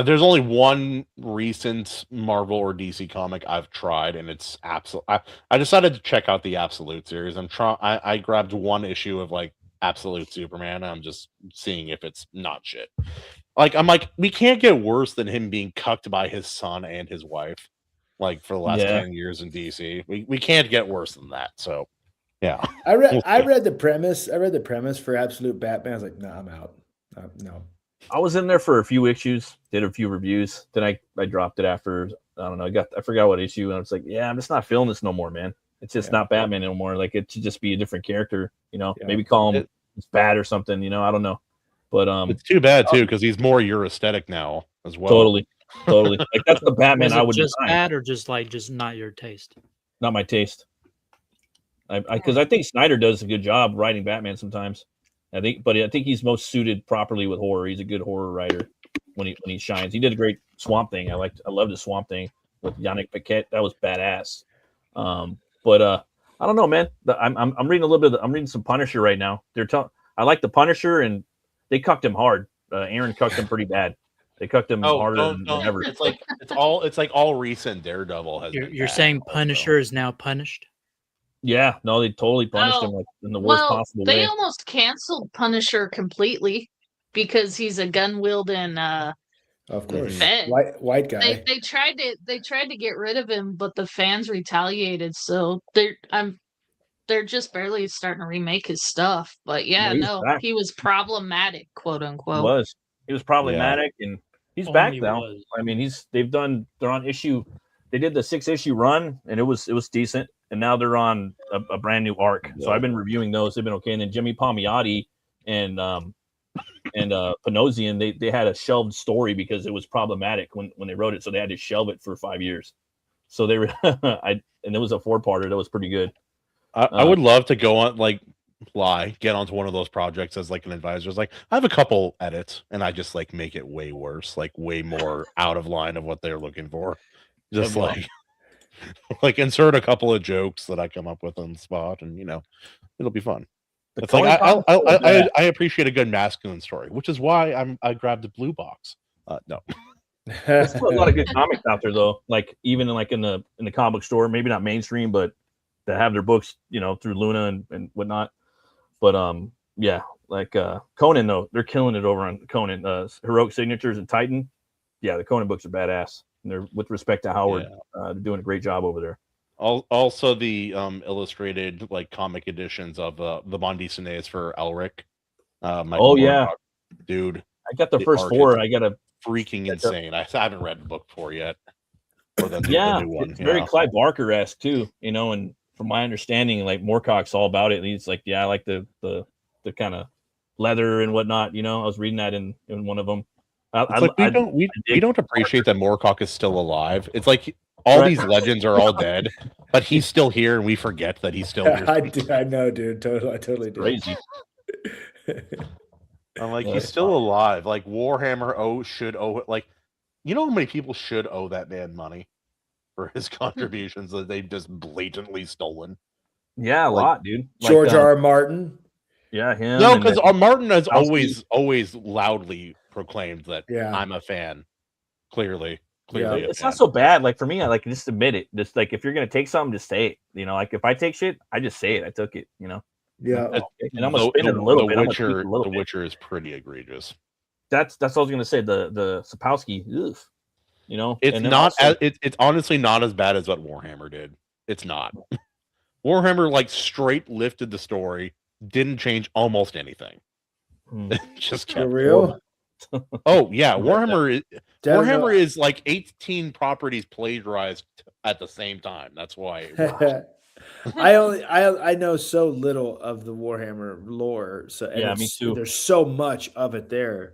there's only one recent Marvel or DC comic I've tried, and it's absolute. I decided to check out the Absolute series. I grabbed one issue of like Absolute Superman. I'm just seeing if it's not shit. Like I'm like, we can't get worse than him being cucked by his son and his wife, like for the last 10 years in DC. We can't get worse than that. So yeah. I read the premise. I read the premise for Absolute Batman. I was like, no, I'm out. No. I was in there for a few issues, did a few reviews. Then I dropped it after, I don't know, I forgot what issue, and I was like, yeah, I'm just not feeling this no more, man. It's just not Batman anymore. Like it should just be a different character, you know. Yeah. Maybe call him it's bad or something, you know. I don't know, but it's too bad too because he's more your aesthetic now as well. Totally. Like that's the Batman I would just design. bad or just not your taste. Not my taste. Because I think Snyder does a good job writing Batman sometimes. I think he's most suited properly with horror. He's a good horror writer when he shines. He did a great Swamp Thing. I loved the Swamp Thing with Yannick Paquette. That was badass. But I don't know, man. I'm reading a little bit. I'm reading some Punisher right now. I like the Punisher, and they cucked him hard. Aaron cucked him pretty bad. They cucked him harder than ever. It's like all recent Daredevil has. You're saying Punisher is now punished? Yeah, no, they totally punished him like in the worst possible way. They almost canceled Punisher completely because he's a gun wielding of course Fed. White guy. They tried to get rid of him, but the fans retaliated. So they're just barely starting to remake his stuff. But he was problematic, quote unquote. He was problematic, and he's back now. I mean, they're on issue. They did the 6-issue run, and it was decent. And now they're on a brand new arc. So I've been reviewing those. They've been okay. And then Jimmy Palmiotti and Panosian, they had a shelved story because it was problematic when they wrote it. So they had to shelve it for 5 years. So they were, and it was a 4-parter that was pretty good. I would love to go on, get onto one of those projects as like an advisor. It's like, I have a couple edits, and I just like make it way worse, like way more out of line of what they're looking for. Just like insert a couple of jokes that I come up with on the spot, and it'll be fun. It's like I appreciate a good masculine story, which is why I grabbed the blue box. No, there's still a lot of good comics out there though. Like even in the comic store, maybe not mainstream, but that have their books, through Luna and whatnot. But Conan though, they're killing it over on Conan. Heroic Signatures and Titan. Yeah, the Conan books are badass. And they're, with respect to Howard, they're doing a great job over there. Also, the illustrated comic editions of the Bondi Sines for Elric. Dude, I got the first 4. I got a freaking insane. I haven't read book 4 yet. The new one, it's very Clive Barker-esque too. And from my understanding, Moorcock's all about it. He's like, I like the kind of leather and whatnot. I was reading that in one of them. We don't appreciate that Moorcock is still alive. It's like all these legends are all dead, but he's still here, and we forget that he's still here. I know, dude. I totally do. Crazy. I'm like, he's still alive. Like Warhammer should owe how many people should owe that man money for his contributions that they've just blatantly stolen? Yeah, a lot, dude. George R. Martin. Yeah, him. No, because Martin has always loudly proclaimed that I'm a fan. Clearly, it's not so bad. Like for me, I just admit it. Just if you're gonna take something, just say it. If I take shit, I just say it. I took it. Yeah, and I'm gonna spin it a little bit. The Witcher is pretty egregious. That's what I was gonna say. The Sapkowski, it's not. It's honestly not as bad as what Warhammer did. It's not. Warhammer straight lifted the story, didn't change almost anything. Just kept for real. Oh yeah, Warhammer is 18 properties plagiarized at the same time. That's why. I know so little of the Warhammer lore, so and Yeah, me too. there's so much of it there.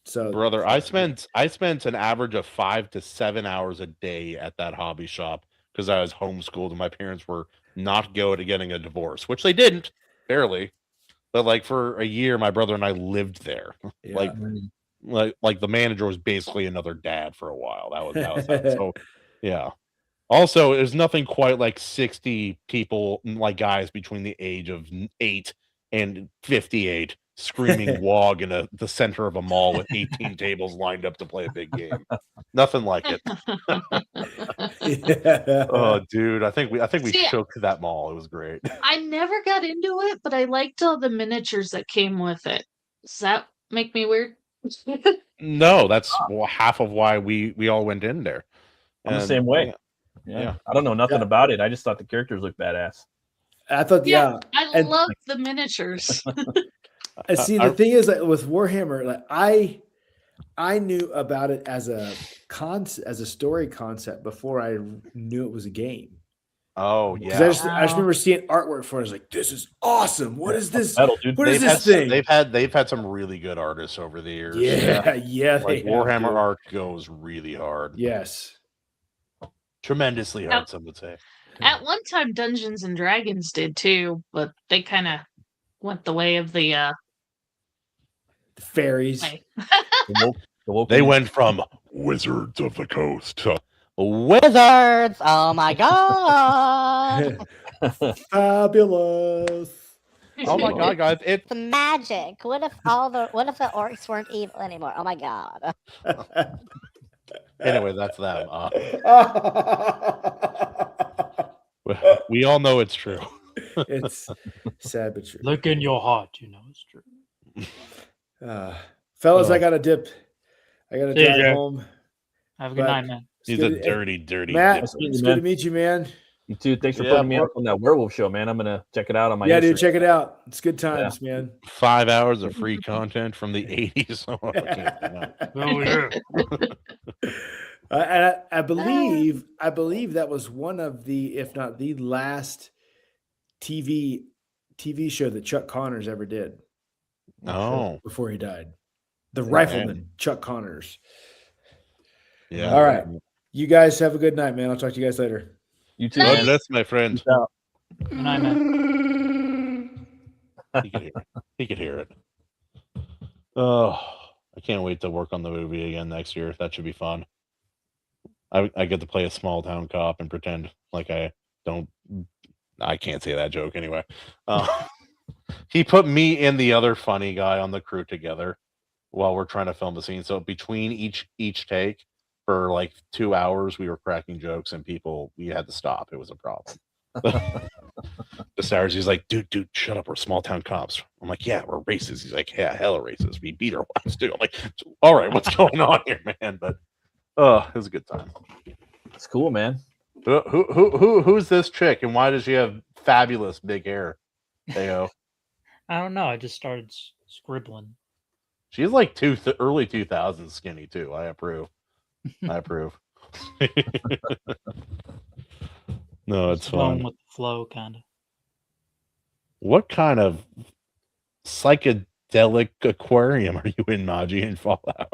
So Brother, I spent an average of 5 to 7 hours a day at that hobby shop because I was homeschooled and my parents were not getting a divorce, which they didn't, barely. But like for a year, my brother and I lived there. yeah. Like the manager was basically another dad for a while. That was that. So yeah. Also, there's nothing quite like 60 people, like guys between the age of 8 and 58 screaming WOG in the center of a mall with 18 tables lined up to play a big game. Nothing like it. Yeah. Oh, dude, I think we See, shook that mall. It was great. I never got into it, but I liked all the miniatures that came with it. Does that make me weird? No, that's half of why we all went in there. I'm the And, same way. yeah. Yeah. I don't know nothing about it. I just thought the characters looked badass. I thought, yeah. I And- love the miniatures. And see, the thing is that with Warhammer, like I knew about it as a story concept before I knew it was a game. Oh Because yeah. I just remember seeing artwork for it. I was like, this is awesome. What is this? Metal, dude. What is They've this had thing? they've had some really good artists over the years. Yeah, Like they Warhammer have, dude. art goes really hard. Yes. Tremendously hard, some would say. At one time, Dungeons and Dragons did too, but they kind of went the way of the The fairies. way. The woke They went from Wizards of the Coast to Wizards! Oh my god! Fabulous. oh my god, guys! The magic. What if the orcs weren't evil anymore? Oh my god. Anyway, that's them. We all know it's true. It's sad but true. Look in your heart, you know it's true. Fellas, I got to dip. I got to See ya, drive Jack. home. Have a good But- night, man. It's He's a good- dirty Matt, dipper. it's man. good to meet you, man. You too. Thanks for Yeah, putting me up on that werewolf show, man. I'm gonna check it out on my Yeah, dude, Instagram. check it out. It's good times, man. 5 hours of free content from the 80s. Oh, I can't say that. Oh yeah. And I believe that was one of the, if not the last TV show that Chuck Connors ever did. Oh. Before he died, the Rifleman, Chuck Connors. Yeah. All right, you guys have a good night, man. I'll talk to you guys later. You too, God man. bless, my friend. Peace out. Good night, man. He could hear it. Oh, I can't wait to work on the movie again next year. That should be fun. I get to play a small town cop and pretend like I can't say that joke anyway. He put me and the other funny guy on the crew together while we're trying to film the scene. So between each take for like 2 hours, we were cracking jokes and we had to stop. It was a problem. The stars, he's like, dude, shut up. We're small town cops. I'm like, yeah, we're racist. He's like, yeah, hella racist. We beat our wives too. I'm like, all right, what's going on here, man? But it was a good time. It's cool, man. Who's this chick and why does she have fabulous big hair? Theo. I don't know. I just started scribbling. She's like early 2000s skinny too. I approve. No, it's Just going fun. with the flow, kind of. What kind of psychedelic aquarium are you in, Maji, in Fallout?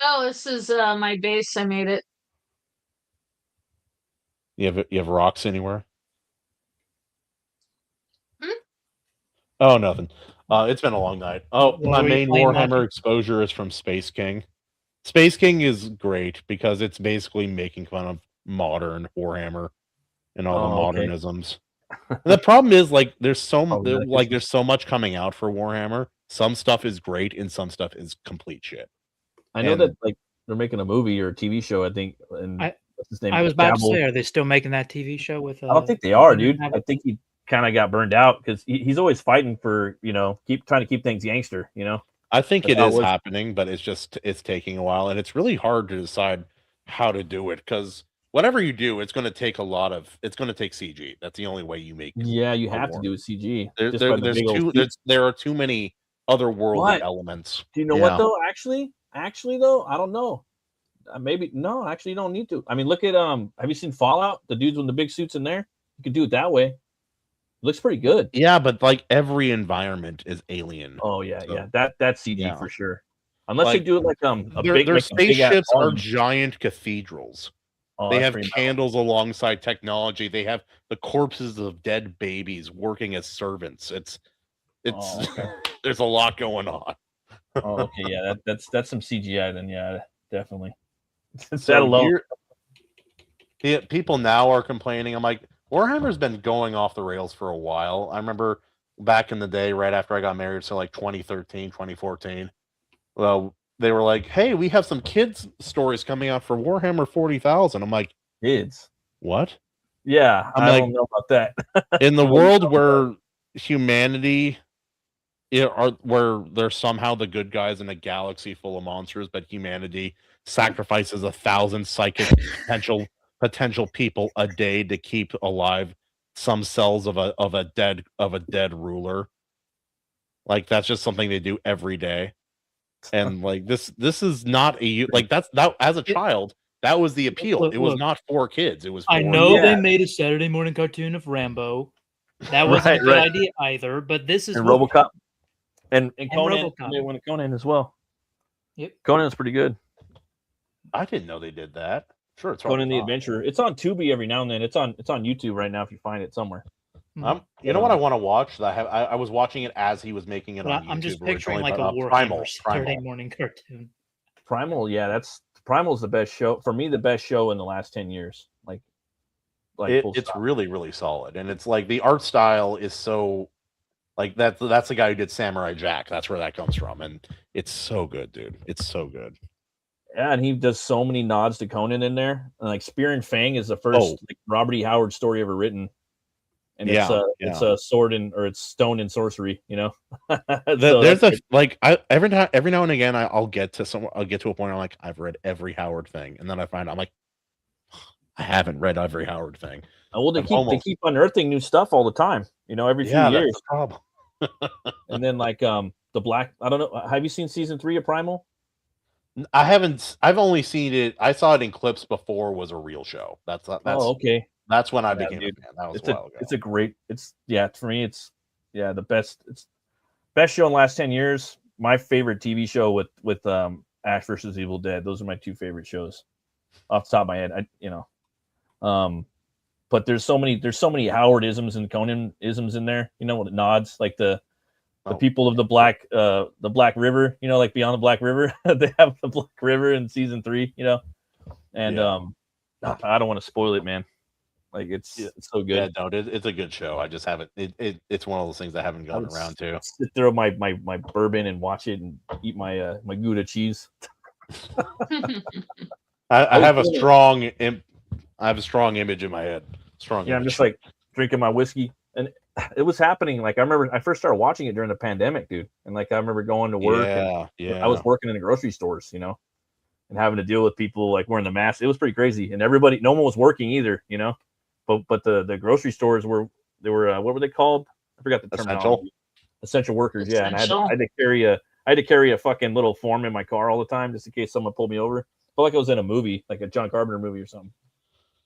Oh, this is my base. I made it. You have rocks anywhere? Hmm? Oh, nothing. It's been a long night. Oh, What my were you main playing, Warhammer Maji? exposure is from Space King. Space King is great because it's basically making fun of modern Warhammer and all the Oh, okay. modernisms. The problem is like there's so Oh, yeah, there's so much coming out for Warhammer. Some stuff is great and some stuff is complete shit. I know And- that like they're making a movie or a TV show. I think. And what's his name? I was about to Cavill. say, are they still making that TV show with? I don't think they are, dude. Cavill? I think he kind of got burned out because he's always fighting for trying to keep things gangster. I think That's it how it is was. happening, but it's taking a while and it's really hard to decide how to do it because whatever you do, it's going to take CG. That's the only way you make. Yeah, you a have to war. do with CG. Just by the big old feet. There are too many otherworldly What? elements. Do you know Yeah. what though? Actually though, I don't know. Maybe no, actually, you don't need to. I mean, look at have you seen Fallout? The dudes with the big suits in there. You could do it that way. It looks pretty good. Yeah, but like every environment is alien. Oh yeah, So, yeah. That's CG yeah. for sure. Unless Like, they do it like a their big, like a big ass spaceships are volume. giant cathedrals. Oh, They that's have pretty metal. candles alongside technology. They have the corpses of dead babies working as servants. It's Oh, okay. there's a lot going on. Oh, okay, yeah, that's some CGI then. Yeah, definitely. That So alone. people now are complaining. I'm like, Warhammer's been going off the rails for a while. I remember back in the day, right after I got married, so like 2013, 2014. Well, they were like, "Hey, we have some kids stories coming out for Warhammer 40,000." I'm like, Kids. "What?" Yeah, I'm I like, don't know about that. in the world where humanity, where they're somehow the good guys in a galaxy full of monsters, but humanity sacrifices 1,000 psychic potential people a day to keep alive some cells of a dead ruler. Like, that's just something they do every day. And like this is not like that as a child, that was the appeal. It was not for kids. It was for I know Yeah. they made a Saturday morning cartoon of Rambo. That wasn't a good idea either, but this is and what- RoboCop and Conan. RoboCop. They went to Conan as well. Yep. Conan's pretty good. I didn't know they did that. Sure, it's Conan the Adventurer. It's on Tubi every now and then. It's on YouTube right now if you find it somewhere. You know what I want to watch? That I was watching it as he was making it on YouTube. I'm just picturing originally, like a but, Warhammer Saturday morning cartoon. Primal, yeah, Primal's the best show for me. The best show in the last 10 years. Like it's stop. really, really solid, and it's like the art style is so like that's the guy who did Samurai Jack. That's where that comes from, and it's so good, dude. It's so good. Yeah, and he does so many nods to Conan in there. And like Spear and Fang is the first like, Robert E. Howard story ever written. And it's a sword or it's stone and sorcery, you know. There's every now and again I'll get to a point where I'm like, I've read every Howard thing, and then I'm like, I haven't read every Howard thing. Well, they keep unearthing new stuff all the time, you know, every few years. That's the problem. And then like the Black, I don't know. Have you seen season 3 of Primal? I haven't. I've only seen it. I saw it in clips before it was a real show. That's okay. That's when I became a fan. That was a while ago. It's a great. For me. It's the best. It's best show in the last 10 years. My favorite TV show with Ash versus Evil Dead. Those are my 2 favorite shows, off the top of my head. But there's so many Howard isms and Conan isms in there. You know what nods like the people of the Black River. You know, like Beyond the Black River. They have the Black River in season 3. You know, and I don't want to spoil it, man. Like it's so good. Yeah, no, it's a good show. I just haven't. It's one of those things I haven't gotten around to. Sit there with my bourbon and watch it and eat my my Gouda cheese. I have a strong image in my head. I'm just like drinking my whiskey, and it was happening. Like I remember I first started watching it during the pandemic, dude. And like I remember going to work. I was working in the grocery stores, you know, and having to deal with people like wearing the mask. It was pretty crazy, and no one was working either, you know. But the grocery stores were what were they called? I forgot the term. Essential workers, yeah. And I had to carry a fucking little form in my car all the time just in case someone pulled me over. Felt like I was in a movie, like a John Carpenter movie or something.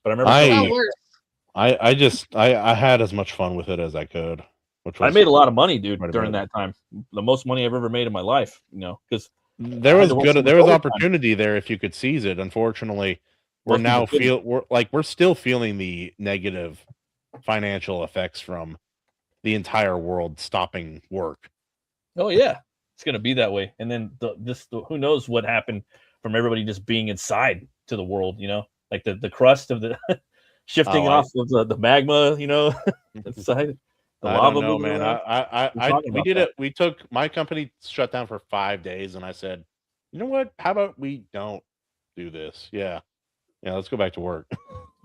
But I remember I had as much fun with it as I could. I made a lot of money, dude, during that time. The most money I've ever made in my life, you know, because there was opportunity there if you could seize it. Unfortunately, we're still feeling the negative financial effects from the entire world stopping work. Oh yeah, it's gonna be that way. And then who knows what happened from everybody just being inside to the world, you know, like the crust of the shifting off of the magma, you know, inside the lava. I don't know, man. We took my company shut down for 5 days, and I said, you know what? How about we don't do this? Yeah, let's go back to work.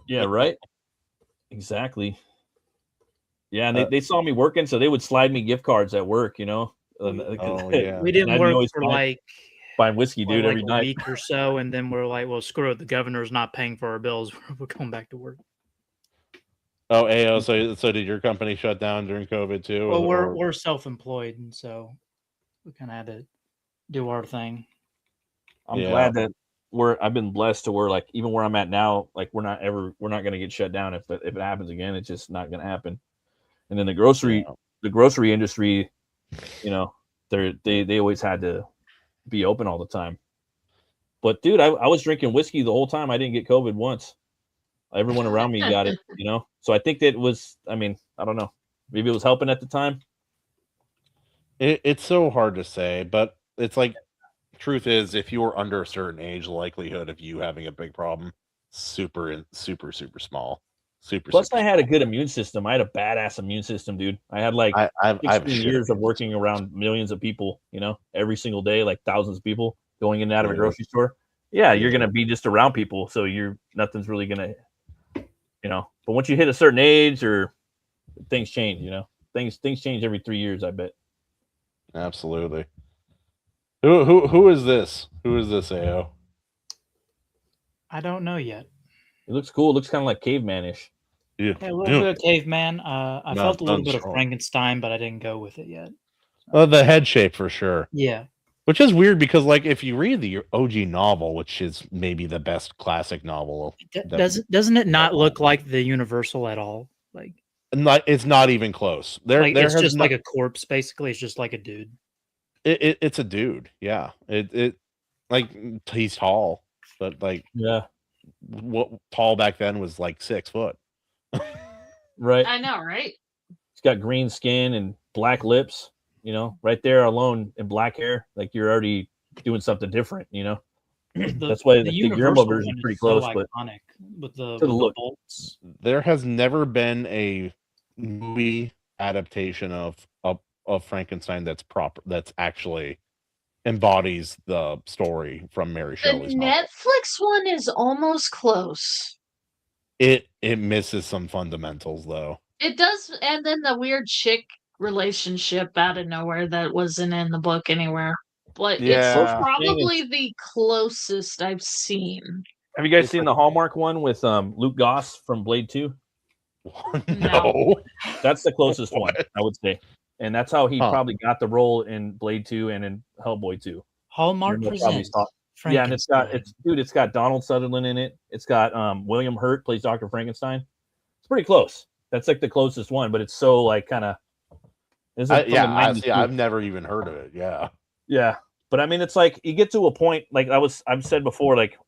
Yeah, right. Exactly. Yeah, and they saw me working, so they would slide me gift cards at work, you know. We didn't work for buying whiskey, dude, every night. A week or so, and then we're like, well, screw it. The governor's not paying for our bills. We're going back to work. Oh, so did your company shut down during COVID too? Well, we're self-employed, and so we kind of had to do our thing. I'm glad that I've been blessed to where like even where I'm at now, like we're not gonna get shut down if it happens again. It's just not gonna happen. And then the grocery industry, you know, they always had to be open all the time. But dude, I was drinking whiskey the whole time. I didn't get COVID once. Everyone around me got it, you know. So I think that was, I mean, I don't know. Maybe it was helping at the time. It's so hard to say, but it's like, truth is, if you were under a certain age, the likelihood of you having a big problem, super small. Plus, I had a good immune system. I had a badass immune system, dude. I had like I've 16 years of working around millions of people, you know, every single day, like thousands of people going in and out of a grocery store. Yeah, you're gonna be just around people, so nothing's really gonna, you know. But once you hit a certain age, or things change, you know. Things change every 3 years, I bet. Absolutely. Who is this? Who is this, AO? I don't know yet. It looks cool. It looks kind of like cavemanish. Yeah, a little bit of caveman. I felt a little bit of Frankenstein, but I didn't go with it yet. Oh, the head shape for sure. Yeah. Which is weird because, like, if you read the OG novel, which is maybe the best classic novel, doesn't it not look like the Universal at all? Like, it's not even close. It's just like a corpse, basically. It's just like a dude. It's a dude. Yeah. It like he's tall, but like what tall back then was like 6 foot. Right. I know, right? He's got green skin and black lips. You know, right there alone in black hair, like you're already doing something different, you know. That's why the Guillermo version is pretty close, but iconic with the bolts. There has never been a movie adaptation of Frankenstein that's proper, that's actually embodies the story from Mary Shelley's novel. Netflix one is almost close. It misses some fundamentals though. It does, and then the weird chick relationship out of nowhere that wasn't in the book anywhere. But it's probably the closest I've seen. Have you guys seen the Hallmark one with Luke Goss from Blade 2? No. That's the closest one, I would say. And that's how he probably got the role in Blade 2 and in Hellboy 2. Hallmark presents. Yeah, and it's got Donald Sutherland in it. It's got William Hurt plays Dr. Frankenstein. It's pretty close. That's like the closest one, but it's so like kind of. I've never even heard of it. Yeah, but I mean, it's like you get to a point, like I've said before, like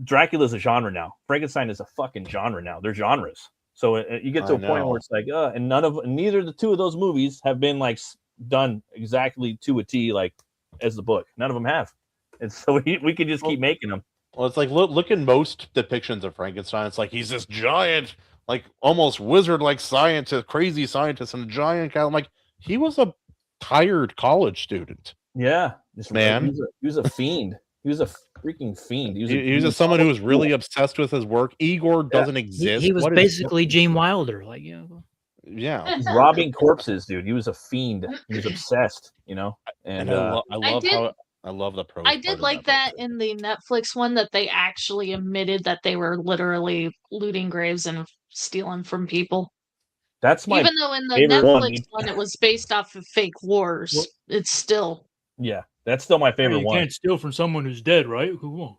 Dracula's a genre now. Frankenstein is a fucking genre now. They're genres. So you get to a point where it's like, and neither of the two of those movies have been like done exactly to a T, like as the book. None of them have, and so we could just keep making them. Well, it's like look in most depictions of Frankenstein. It's like he's this giant, like almost wizard-like scientist, crazy scientist, and a giant guy. I'm like, he was a tired college student. Yeah, this man. He was a fiend. He was a freaking fiend. He was someone who was really obsessed with his work. Igor doesn't exist. He was basically Gene Wilder, like yeah. He's robbing corpses, dude. He was a fiend. He was obsessed, you know. And I love the prose. I did like that in the Netflix one that they actually admitted that they were literally looting graves and stealing from people. That's my even though in the Netflix one it was based off of fake wars. It's still that's still my favorite one. You can't steal from someone who's dead, right? Who won't?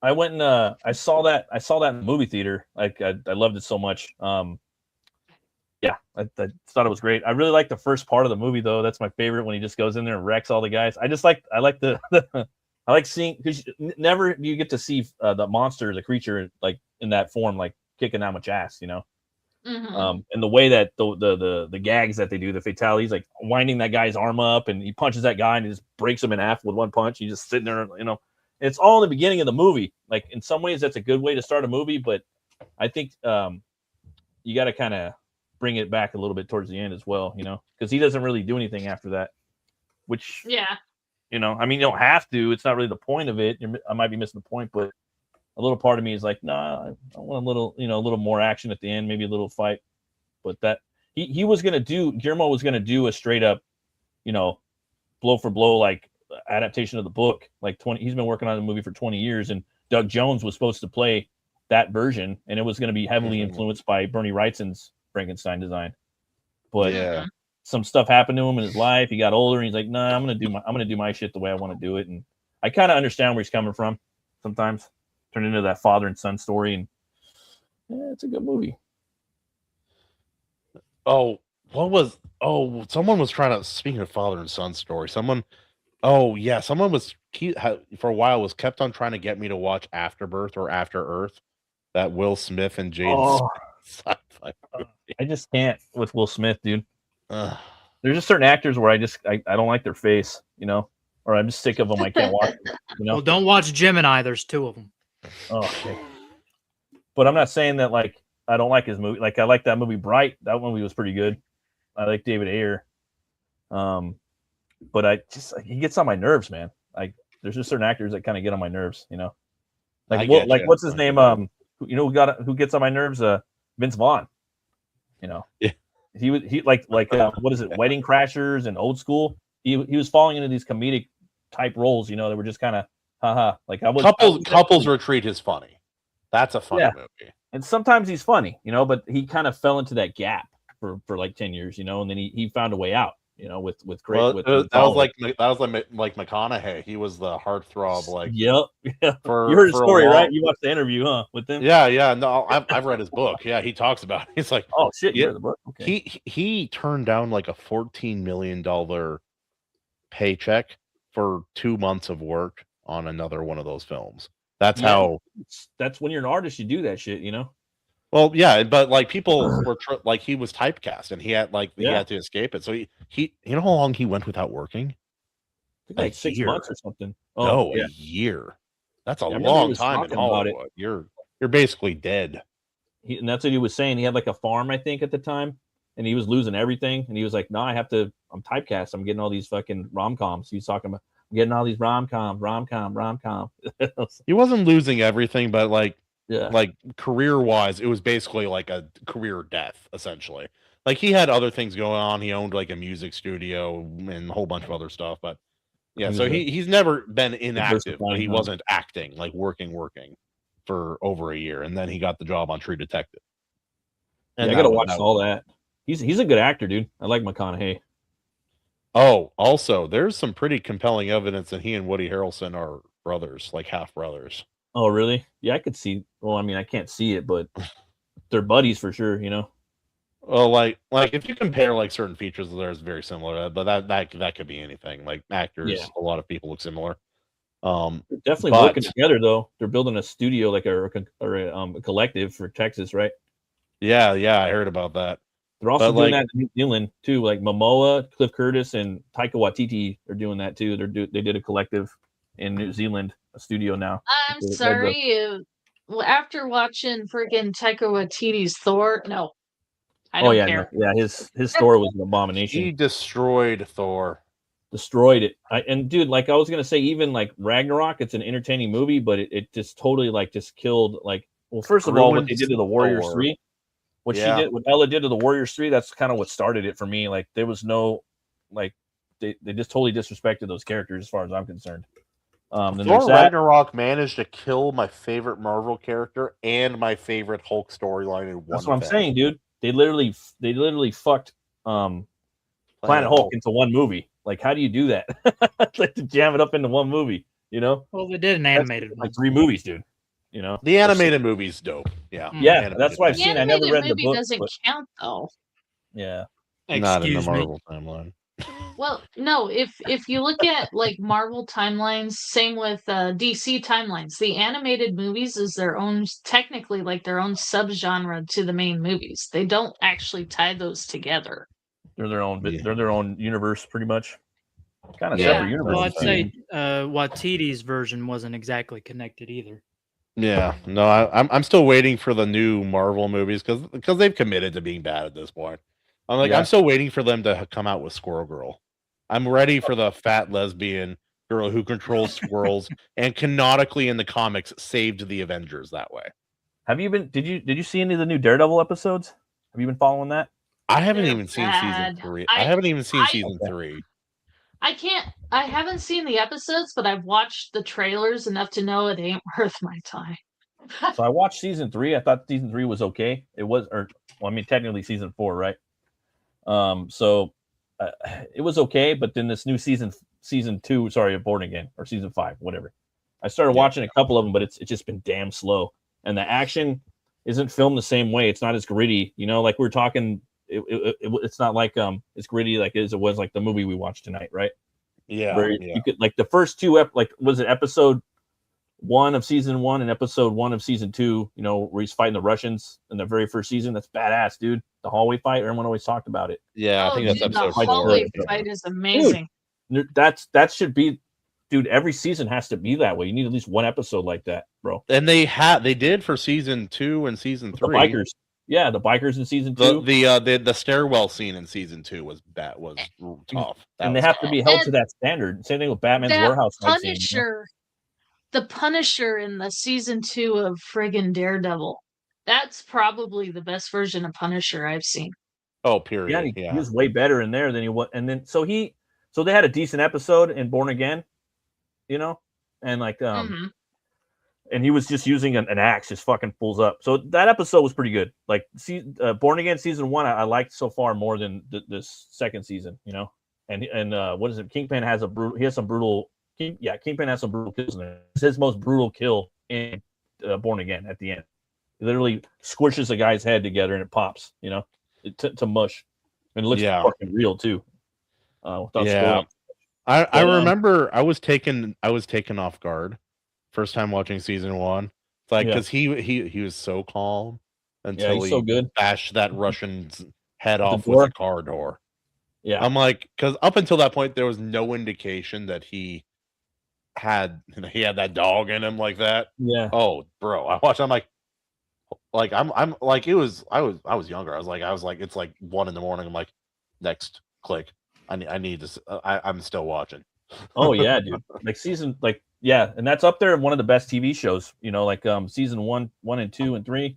I went and I saw that in the movie theater. Like I loved it so much. Yeah, I thought it was great. I really like the first part of the movie though. That's my favorite when he just goes in there and wrecks all the guys. I like the I like seeing, because never do you get to see the monster, the creature, like in that form, like kicking that much ass, you know. Mm-hmm. And the way that the gags that they do, the fatalities, like winding that guy's arm up and he punches that guy and he just breaks him in half with one punch. He's just sitting there, you know. It's all in the beginning of the movie. Like in some ways, that's a good way to start a movie, but I think you got to kind of bring it back a little bit towards the end as well, you know, because he doesn't really do anything after that. Which you know, I mean, you don't have to. It's not really the point of it. I might be missing the point, but a little part of me is like, nah, I want a little, you know, a little more action at the end, maybe a little fight. But that he was gonna do, Guillermo was gonna do a straight up, you know, blow for blow like adaptation of the book. Like he's been working on the movie for 20 years, and Doug Jones was supposed to play that version, and it was going to be heavily influenced by Bernie Wrightson's Frankenstein design. But some stuff happened to him in his life. He got older, and he's like, "Nah, I'm gonna do my shit the way I want to do it." And I kind of understand where he's coming from. sometimes. Turn into that father and son story, and yeah, it's a good movie. Oh, someone was trying to, speaking of father and son story, someone was for a while was kept on trying to get me to watch Afterbirth or After Earth, that Will Smith and Jada sci-fi movie. I just can't with Will Smith, dude. Ugh. There's just certain actors where I don't like their face, you know, or I'm just sick of them. I can't watch them, you know. Well, don't watch Gemini. There's 2 of them. Oh, okay. But I'm not saying that like I don't like his movie. Like I like that movie Bright. That movie was pretty good. I like David Ayer. But he gets on my nerves, man. Like there's just certain actors that kind of get on my nerves, you know. Like what's his name? You know who gets on my nerves? Vince Vaughn. You know. Yeah. He what is it? Wedding Crashers and Old School. He was falling into these comedic type roles, you know, that were just kind of haha. Like Couples Retreat is funny. That's a funny movie. And sometimes he's funny, you know, but he kind of fell into that gap for like 10 years, you know, and then he found a way out, you know, with great. Well, with that was like McConaughey. He was the heartthrob, like yep. You heard his story, right? You watched the interview, huh? With him? Yeah. No, I've read his book. Yeah, he talks about it. He's like, oh shit, yeah, read the book. Okay. He turned down like a $14 million paycheck for 2 months of work on another one of those films. That's when you're an artist, you do that shit, you know. Well, yeah, but like people were like he was typecast, and he had to escape it. So he you know how long he went without working? Like 6 months or something. Oh, no, a year. That's a long time in Hollywood. You're basically dead. And that's what he was saying. He had like a farm, I think, at the time, and he was losing everything. And he was like, "No, I'm typecast. I'm getting all these fucking rom-coms." He's talking about getting all these rom-com. He wasn't losing everything, but like career-wise, it was basically like a career death, essentially. Like he had other things going on. He owned like a music studio and a whole bunch of other stuff, but yeah, so he's never been inactive, but he wasn't acting, like working for over a year, and then he got the job on True Detective. And I gotta watch all that. He's a good actor, dude. I like McConaughey. Oh, also, there's some pretty compelling evidence that he and Woody Harrelson are brothers, like half brothers. Oh, really? Yeah, I could see. Well, I mean, I can't see it, but they're buddies for sure, you know. Well, like if you compare like certain features of theirs, very similar, but that could be anything. Like actors, a lot of people look similar. They're definitely working together though. They're building a studio, like a collective for Texas, right? Yeah, I heard about that. They're also doing that in New Zealand too. Like Momoa, Cliff Curtis, and Taika Waititi are doing that too. They did a collective in New Zealand, a studio now. I'm sorry. After watching freaking Taika Waititi's Thor, no, I don't care. No. Yeah, his Thor was an abomination. He destroyed Thor. Destroyed it. And dude, like I was gonna say, even like Ragnarok, it's an entertaining movie, but it just totally like just killed. Like, well, first of all, what they did to the Warriors 3. What Ella did to the Warriors 3, that's kind of what started it for me. Like there was no, like they just totally disrespected those characters as far as I'm concerned. Thor Ragnarok managed to kill my favorite Marvel character and my favorite Hulk storyline in one. That's what I'm saying, dude. They literally fucked Planet Hulk into one movie. Like, how do you do that? Like to jam it up into one movie, you know? Well, they did an animated one. Like 3 movies, dude. You know, the animated movie's dope. Yeah, that's what I've seen. I never read the book. Doesn't count though. Yeah, not in the Marvel timeline. Well, no. If you look at like Marvel timelines, same with DC timelines. The animated movies is technically like their own subgenre to the main movies. They don't actually tie those together. They're their own. They're their own universe, pretty much. Kind of separate universe. Well, I'd say Waititi's version wasn't exactly connected either. Yeah, no, I'm still waiting for the new Marvel movies because they've committed to being bad at this point. I'm still waiting for them to come out with Squirrel Girl. I'm ready for the fat lesbian girl who controls squirrels and canonically in the comics saved the Avengers that way. Have you been? Did you see any of the new Daredevil episodes? Have you been following that? I haven't even seen season 3. I haven't even seen season 3. I haven't seen the episodes, but I've watched the trailers enough to know it ain't worth my time. So I watched season 3. I thought season 3 was okay. It was, technically season 4, right? So it was okay, but then this new season 2, sorry, Born Again, or season 5, whatever. I started watching a couple of them, but it's just been damn slow, and the action isn't filmed the same way. It's not as gritty, you know. Like we're talking, it's not like it's gritty like it was like the movie we watched tonight, right? Yeah, where you could like the first two like was it episode 1 of season 1 and episode 1 of season 2, you know, where he's fighting the Russians in the very first season. That's badass, dude. The hallway fight, everyone always talked about it. Yeah, I think that's episode 4. The hallway fight is amazing. Dude, that should be, dude, every season has to be that way. You need at least one episode like that, bro. And they did for season 2 and season 3. The bikers. Yeah, the bikers in season 2. The stairwell scene in season 2 was tough. And they have to be held to that standard. Same thing with Batman's warehouse fight scene, you know? The Punisher in the season 2 of friggin' Daredevil. That's probably the best version of Punisher I've seen. Oh, period. Yeah, he was way better in there than he was. And then so they had a decent episode in Born Again, you know, and like and he was just using an axe, just fucking pulls up. So that episode was pretty good. Like Born Again season 1, I liked so far more than this second season, you know. And what is it? Kingpin has Kingpin has some brutal kills in there. It's his most brutal kill in Born Again at the end. He literally squishes a guy's head together and it pops, you know, to mush. And it looks fucking real too. I remember I was taken off guard first time watching season 1. It's like because he was so calm until he so good. bashed that Russian's head off with a car door. Yeah, I'm like, because up until that point there was no indication that he had that dog in him like that. Yeah. Oh, bro, I watched. I'm like I'm like I was younger. I was like it's like 1 a.m. I'm like, next click. I need this. I'm still watching. Oh yeah, dude. And that's up there in one of the best TV shows. You know, like season 1 and 2 and 3.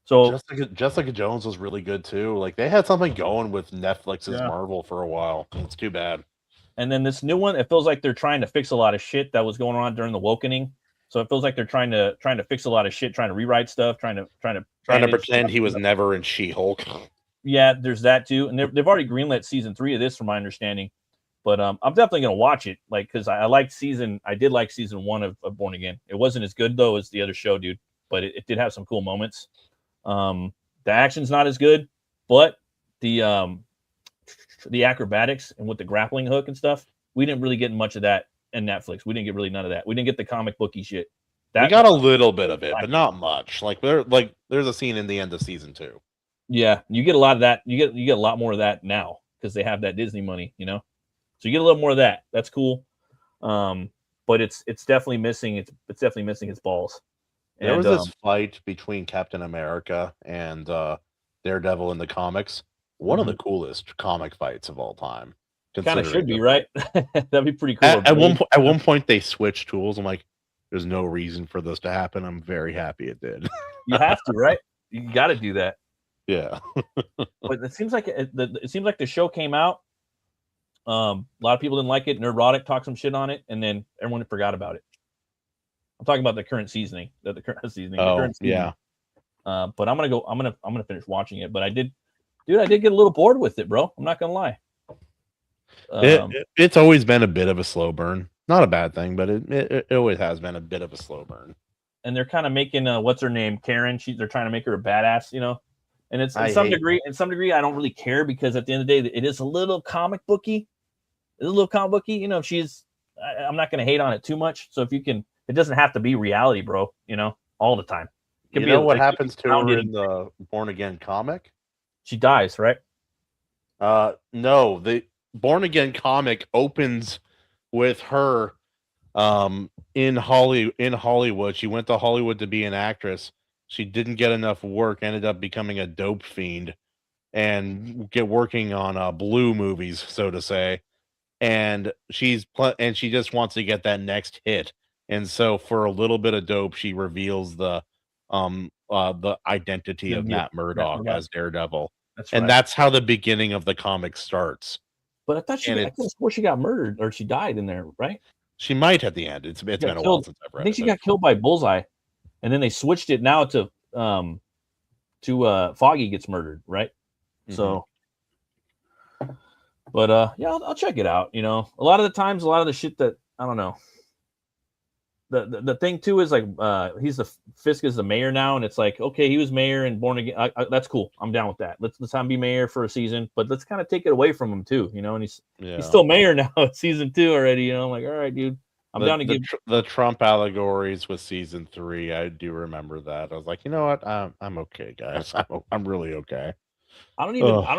So Jessica Jones was really good too. Like they had something going with Netflix's Marvel for a while. It's too bad. And then this new one, it feels like they're trying to fix a lot of shit that was going on during the Awakening. So it feels like they're trying to fix a lot of shit, trying to rewrite stuff, trying to pretend he was never in She-Hulk. Yeah, there's that too, and they've already greenlit season 3 of this, from my understanding. But I'm definitely gonna watch it, like because I did like season 1 of Born Again. It wasn't as good though as the other show, dude, but it did have some cool moments. The action's not as good, but the acrobatics and with the grappling hook and stuff, we didn't really get much of that in Netflix. We didn't get really none of that. We didn't get the comic booky shit. We got a little bit of it, but not much. Like there's a scene in the end of season 2. Yeah, you get a lot of that. You get a lot more of that now because they have that Disney money, you know. So you get a little more of that. That's cool. But it's definitely missing. It's definitely missing its balls. There was this fight between Captain America and Daredevil in the comics. One of the coolest comic fights of all time. Kind of should be, right? That'd be pretty cool. At one point, they switched tools. I'm like, there's no reason for this to happen. I'm very happy it did. You have to, right? You got to do that. Yeah. But it seems like the show came out. A lot of people didn't like it. Nerdrotic talked some shit on it, and then everyone forgot about it. I'm talking about the current seasoning. The current seasoning. Yeah. But I'm gonna finish watching it. But I did get a little bored with it, bro. I'm not gonna lie. It's always been a bit of a slow burn. Not a bad thing, but it always has been a bit of a slow burn. And they're kind of making what's her name, Karen. They're trying to make her a badass, you know. And it's in some degree, I don't really care because at the end of the day, it is a little comic booky. It's a little comic booky, you know. I'm not going to hate on it too much. So if you can, it doesn't have to be reality, bro. You know, all the time. You know what happens to her in the Born Again comic? She dies, right? No, the Born Again comic opens with her in Hollywood. She went to Hollywood to be an actress. She didn't get enough work, ended up becoming a dope fiend and working on blue movies, so to say. And she just wants to get that next hit. And so for a little bit of dope, she reveals the identity of Matt Murdock as Daredevil. That's right. And that's how the beginning of the comic starts. But I thought she got murdered or she died in there, right? She might at the end. It's been a while since I've read it. I think she got killed by Bullseye. And then they switched it now to Foggy gets murdered, right? Mm-hmm. So, but yeah, I'll check it out. You know, a lot of the times, a lot of the shit that I don't know. the thing too is like Fisk is the mayor now, and it's like, okay, he was mayor and born again. That's cool. I'm down with that. Let's have him be mayor for a season, but let's kind of take it away from him too, you know. And he's still mayor now at season 2 already. You know, I'm like, all right, dude. I'm down to give the Trump allegories with season 3. I do remember that. I was like, you know what? I'm okay, guys. I'm really okay. I don't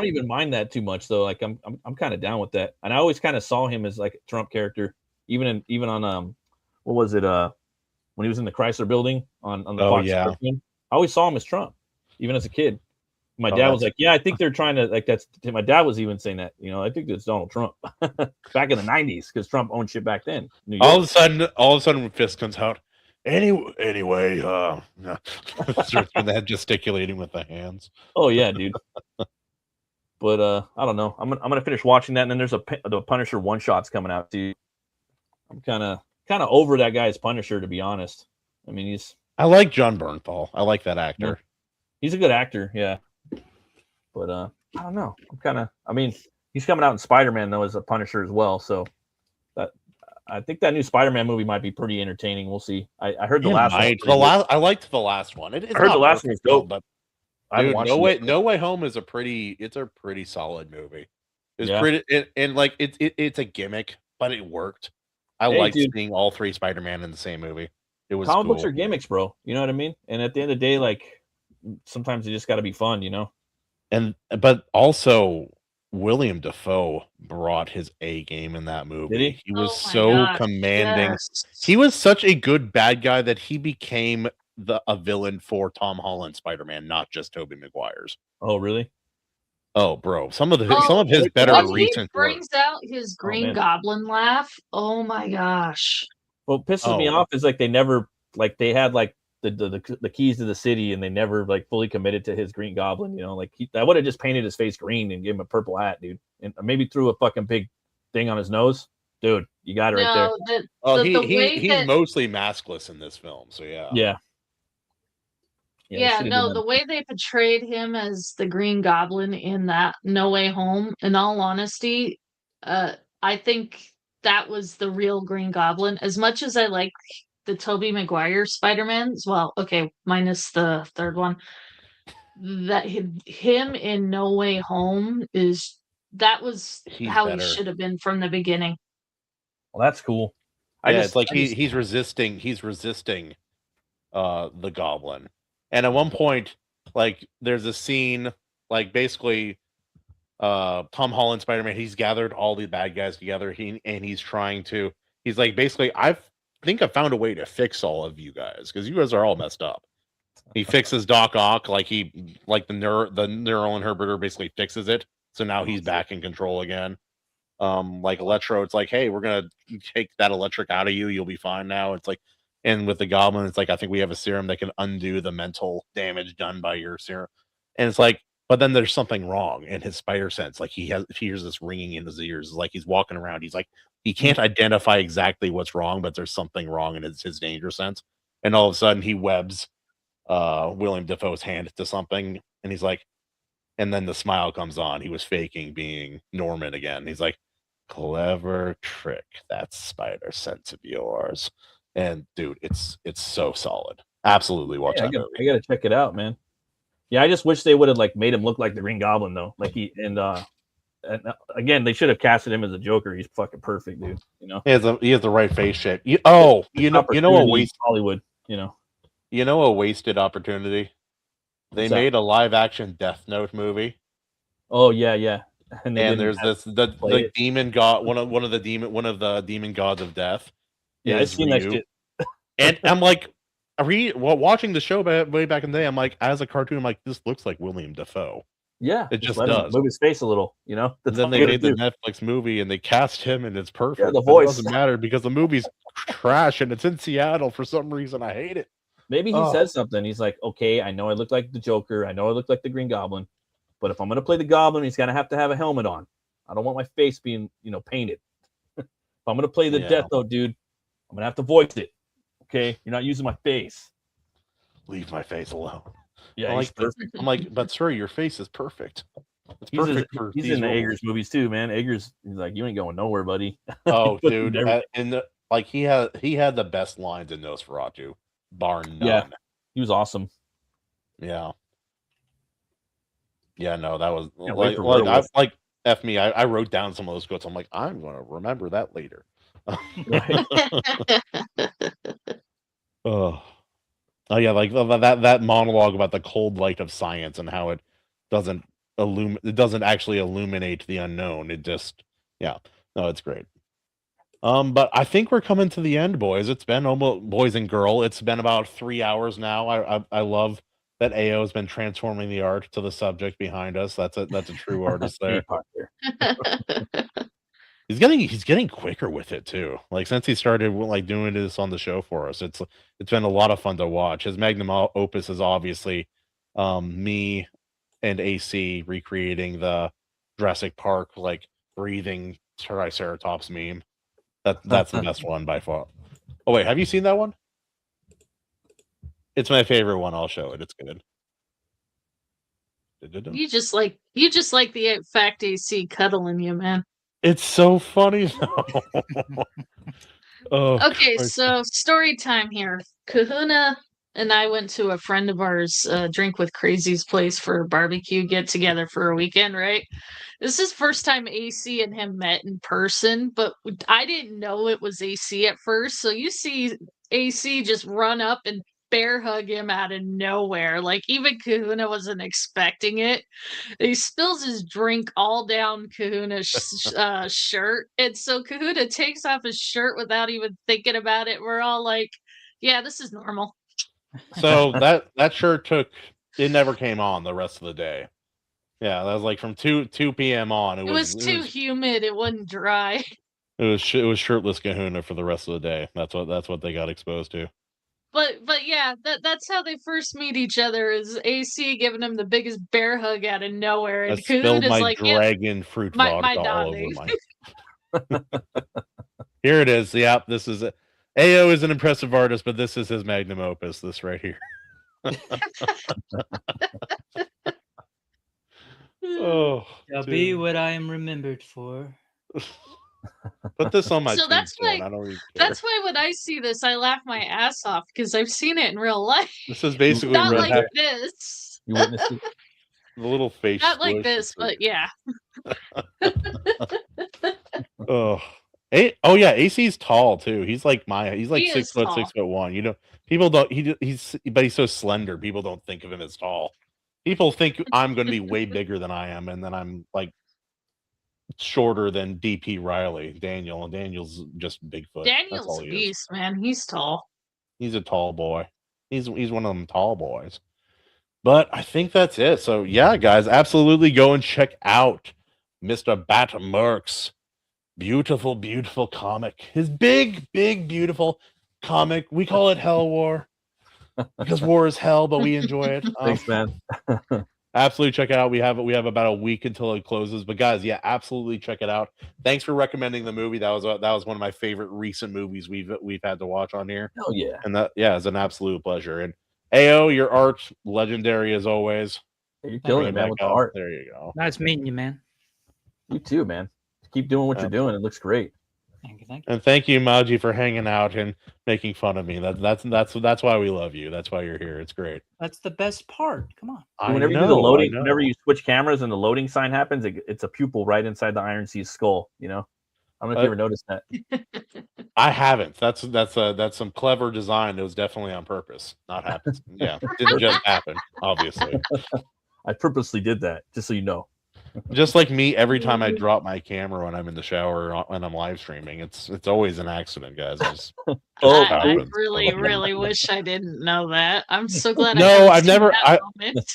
even mind that too much though. Like I'm kind of down with that. And I always kind of saw him as like a Trump character, even on what was it when he was in the Chrysler Building on the Fox cartoon. I always saw him as Trump, even as a kid. My dad was like, yeah, I think they're trying to like that's. My dad was even saying that, you know, I think it's Donald Trump back in the 90s because Trump owned shit back then. All of a sudden, when Fisk comes out, anyway, starts with that gesticulating with the hands. Oh yeah, dude. But I don't know. I'm gonna finish watching that, and then there's the Punisher one shots coming out too. I'm kind of over that guy as Punisher, to be honest. I mean, I like John Bernthal. I like that actor. Yeah. He's a good actor, yeah. But I don't know. I mean, he's coming out in Spider-Man though as a Punisher as well. So I think that new Spider-Man movie might be pretty entertaining. We'll see. I heard the last one. I liked the last one. I heard the last one was dope, but dude, No Way Home is a pretty solid movie. It's pretty and like it's a gimmick, but it worked. I liked seeing all 3 Spider-Man in the same movie. It was comic cool. books are gimmicks, bro. You know what I mean? And at the end of the day, like sometimes they just got to be fun, you know. But also William Dafoe brought his A game in that movie. Did he? He was commanding. Yes. He was such a good bad guy that he became a villain for Tom Holland's Spider-Man, not just Tobey Maguire's. Oh, really? Oh, bro, some of his better recent he brings out his Green Goblin laugh. Oh my gosh! What pisses me off is like they never like they had like the keys to the city and they never like fully committed to his Green Goblin. You know, like I would have just painted his face green and gave him a purple hat, dude, and maybe threw a fucking big thing on his nose, dude. You got it right there. He's mostly maskless in this film, so yeah. Yeah, no, the way they portrayed him as the Green Goblin in that No Way Home, in all honesty, I think that was the real Green Goblin. As much as I like the Tobey Maguire Spider-Man, well, okay, minus the third one, that him in No Way Home was how he should have been from the beginning. Well, that's cool. It's like he's resisting the Goblin. And at one point, like, there's a scene, like, basically, Tom Holland Spider-Man, he's gathered all the bad guys together, he's like, basically, I think I found a way to fix all of you guys, because you guys are all messed up. He fixes Doc Ock, like the neural inhibitor basically fixes it, so now he's back in control again. Like Electro, it's like, hey, we're gonna take that electric out of you, you'll be fine now. It's like, and with the Goblin, it's like, I think we have a serum that can undo the mental damage done by your serum. And it's like, but then there's something wrong in his spider sense. Like he hears this ringing in his ears. It's like he's walking around. He's like, he can't identify exactly what's wrong, but there's something wrong in his danger sense. And all of a sudden he webs William Dafoe's hand to something. And he's like, and then the smile comes on. He was faking being Norman again. He's like, clever trick, that spider sense of yours. And dude, it's so solid. Absolutely watch that movie. I gotta check it out, man. Yeah, I just wish they would have like made him look like the Green Goblin though. Like and again, they should have casted him as a Joker. He's fucking perfect, dude. You know, he has the right face shape. You know a waste Hollywood. You know a wasted opportunity. They made a live action Death Note movie. Oh yeah. And there's the demon god, one of the demon gods of death. Yeah, I've seen that shit. And I'm like, watching the show way back in the day, I'm like, as a cartoon, I'm like, this looks like William Dafoe. Yeah, it just does. Move his face a little, you know. And then they made the Netflix movie and they cast him, and it's perfect. Yeah, the voice doesn't matter because the movie's trash and it's in Seattle for some reason. I hate it. Maybe he says something. He's like, okay, I know I look like the Joker. I know I look like the Green Goblin. But if I'm gonna play the Goblin, he's gonna have to have a helmet on. I don't want my face being, painted. If I'm gonna play the Death Note, dude, I'm gonna have to voice it. Okay, you're not using my face. Leave my face alone. Yeah, he's perfect. I'm like, but sir, your face is perfect. It's perfect he's in the Eggers movies too, man. Eggers, he's like, you ain't going nowhere, buddy. Oh, dude, in Like he had the best lines in Nosferatu, bar none. Yeah, he was awesome. Yeah. Yeah, no, that was Can't wait for Werewolf. F me. I wrote down some of those quotes. I'm like, I'm gonna remember that later. Oh yeah, like that monologue about the cold light of science and how it doesn't actually illuminate the unknown. It just, yeah, no, it's great. But I think we're coming to the end, boys. It's been almost, boys and girl. It's been about 3 hours now. I love that AO has been transforming the art to the subject behind us. That's a true artist there. He's getting quicker with it too. Like since he started like doing this on the show for us, it's been a lot of fun to watch. His magnum opus is obviously me and AC recreating the Jurassic Park like breathing Triceratops meme. That's the best one by far. Oh wait, have you seen that one? It's my favorite one. I'll show it. It's good. You just like the fact AC cuddling you, man. It's so funny. Oh, okay, Christ. So story time here. Kahuna and I went to a friend of ours, Drink with Crazy's place for a barbecue get together for a weekend, right? This is first time AC and him met in person, but I didn't know it was AC at first. So you see AC just run up and bear hug him out of nowhere. Like even Kahuna wasn't expecting it. He spills his drink all down Kahuna's shirt, and so Kahuna takes off his shirt without even thinking about it. We're all like, "Yeah, this is normal." So that shirt it never came on the rest of the day. Yeah, that was like from 2 p.m. on. It was too humid. It wasn't dry. It was shirtless Kahuna for the rest of the day. That's what they got exposed to. But yeah, that's how they first meet each other. Is AC giving him the biggest bear hug out of nowhere, and I spilled Kahuna's my like, dragon fruit vodka my all over darling. my. Here it is. Yep, this is it. AO is an impressive artist, but this is his magnum opus. This right here. Oh, I'll be what I am remembered for. Put this on my. So that's why. I don't even care. That's why when I see this, I laugh my ass off because I've seen it in real life. This is basically not like this. You witnessed it? The little face. Not like this, but yeah. Oh. Oh yeah, AC's tall too. He's like he's like 6 foot, 6'1". You know, people don't. But he's so slender. People don't think of him as tall. People think I'm going to be way bigger than I am, and then I'm like shorter than DP Riley, Daniel, and Daniel's just Bigfoot. Daniel's a beast, man. He's tall. He's a tall boy. He's one of them tall boys. But I think that's it. So yeah, guys, absolutely go and check out Mr. BATTMURK's beautiful, beautiful comic. His big, big, beautiful comic. We call it Hell War because war is hell, but we enjoy it. Thanks, man. Absolutely check it out. We have about a week until it closes. But guys, yeah, absolutely check it out. Thanks for recommending the movie. That was one of my favorite recent movies we've had to watch on here. Oh yeah. And it's an absolute pleasure. And AO, your art legendary as always. You're killing it, man, with the art. There you go. Nice meeting you, man. You too, man. Keep doing what you're doing. It looks great. Thank you. And thank you, MAJI, for hanging out and making fun of me. That's why we love you. That's why you're here. It's great. That's the best part. Come on. Whenever you do the loading, whenever you switch cameras and the loading sign happens, it's a pupil right inside the Iron Sea's skull. You know, I don't know if you ever noticed that. I haven't. That's some clever design. It was definitely on purpose. Not happen. Yeah, didn't just happen. Obviously, I purposely did that just so you know. Just like me, every time I drop my camera when I'm in the shower or when I'm live streaming, it's always an accident, guys. I really wish I didn't know that. I'm so glad. I've never.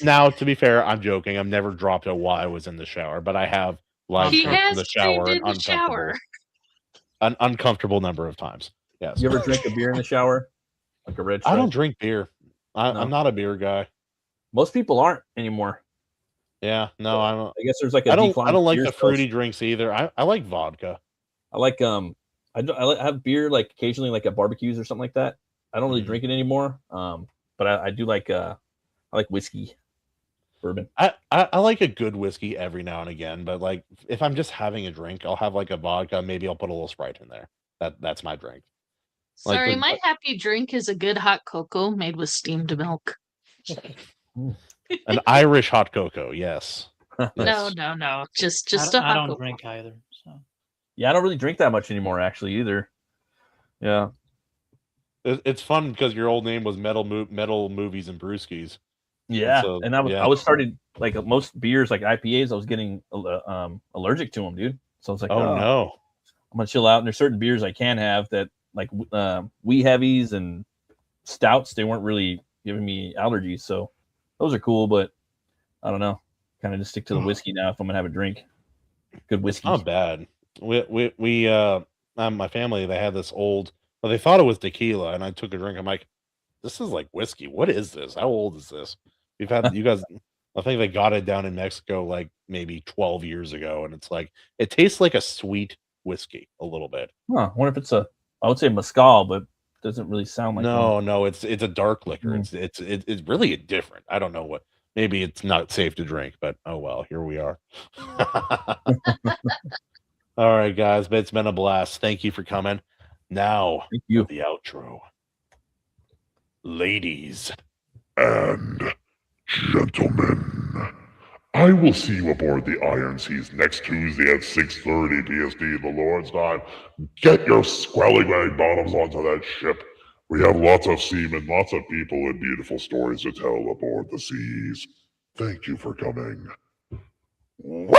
Now, to be fair, I'm joking. I've never dropped it while I was in the shower, but I have live streamed in the shower. An uncomfortable number of times. Yes. You ever drink a beer in the shower, like a red? I don't drink beer. I'm not a beer guy. Most people aren't anymore. Yeah, no, I guess there's like I don't like the fruity drinks either. I like vodka. I like I have beer like occasionally like at barbecues or something like that. I don't really drink it anymore. But I do like I like whiskey, bourbon. I like a good whiskey every now and again, but like if I'm just having a drink, I'll have like a vodka. Maybe I'll put a little Sprite in there. That's my drink. Like Sorry, the- my happy drink is a good hot cocoa made with steamed milk. An Irish hot cocoa, yes. No, Yes. no. Just I a hot don't cocoa. drink either. So Yeah, I don't really drink that much anymore, actually, either. Yeah. It's fun because your old name was Metal Movies and Brewskis. Yeah, so, and I was yeah. started like most beers, like IPAs, I was getting allergic to them, dude. So I was like, Oh no. I'm gonna chill out. And there's certain beers I can have that, like wee heavies and stouts, they weren't really giving me allergies. So those are cool, but I don't know. Kind of just stick to the whiskey now if I'm gonna have a drink. Good whiskey. Not bad. My family, they had this old. Well, they thought it was tequila, and I took a drink. I'm like, this is like whiskey. What is this? How old is this? We've had you guys. I think they got it down in Mexico like maybe 12 years ago, and it's like it tastes like a sweet whiskey a little bit. Huh. I wonder if it's I would say mezcal, but it doesn't really sound like one. No, it's a dark liquor. It's really different. I don't know what. Maybe it's not safe to drink, but oh well. Here we are. All right, guys, but it's been a blast. Thank you for coming. Now, Thank you. the outro. Ladies and gentlemen, I will see you aboard the Iron Seas next Tuesday at 6:30 PST, the Lord's time. Get your squelly bag bottoms onto that ship. We have lots of seamen, lots of people, and beautiful stories to tell aboard the seas. Thank you for coming. Woo!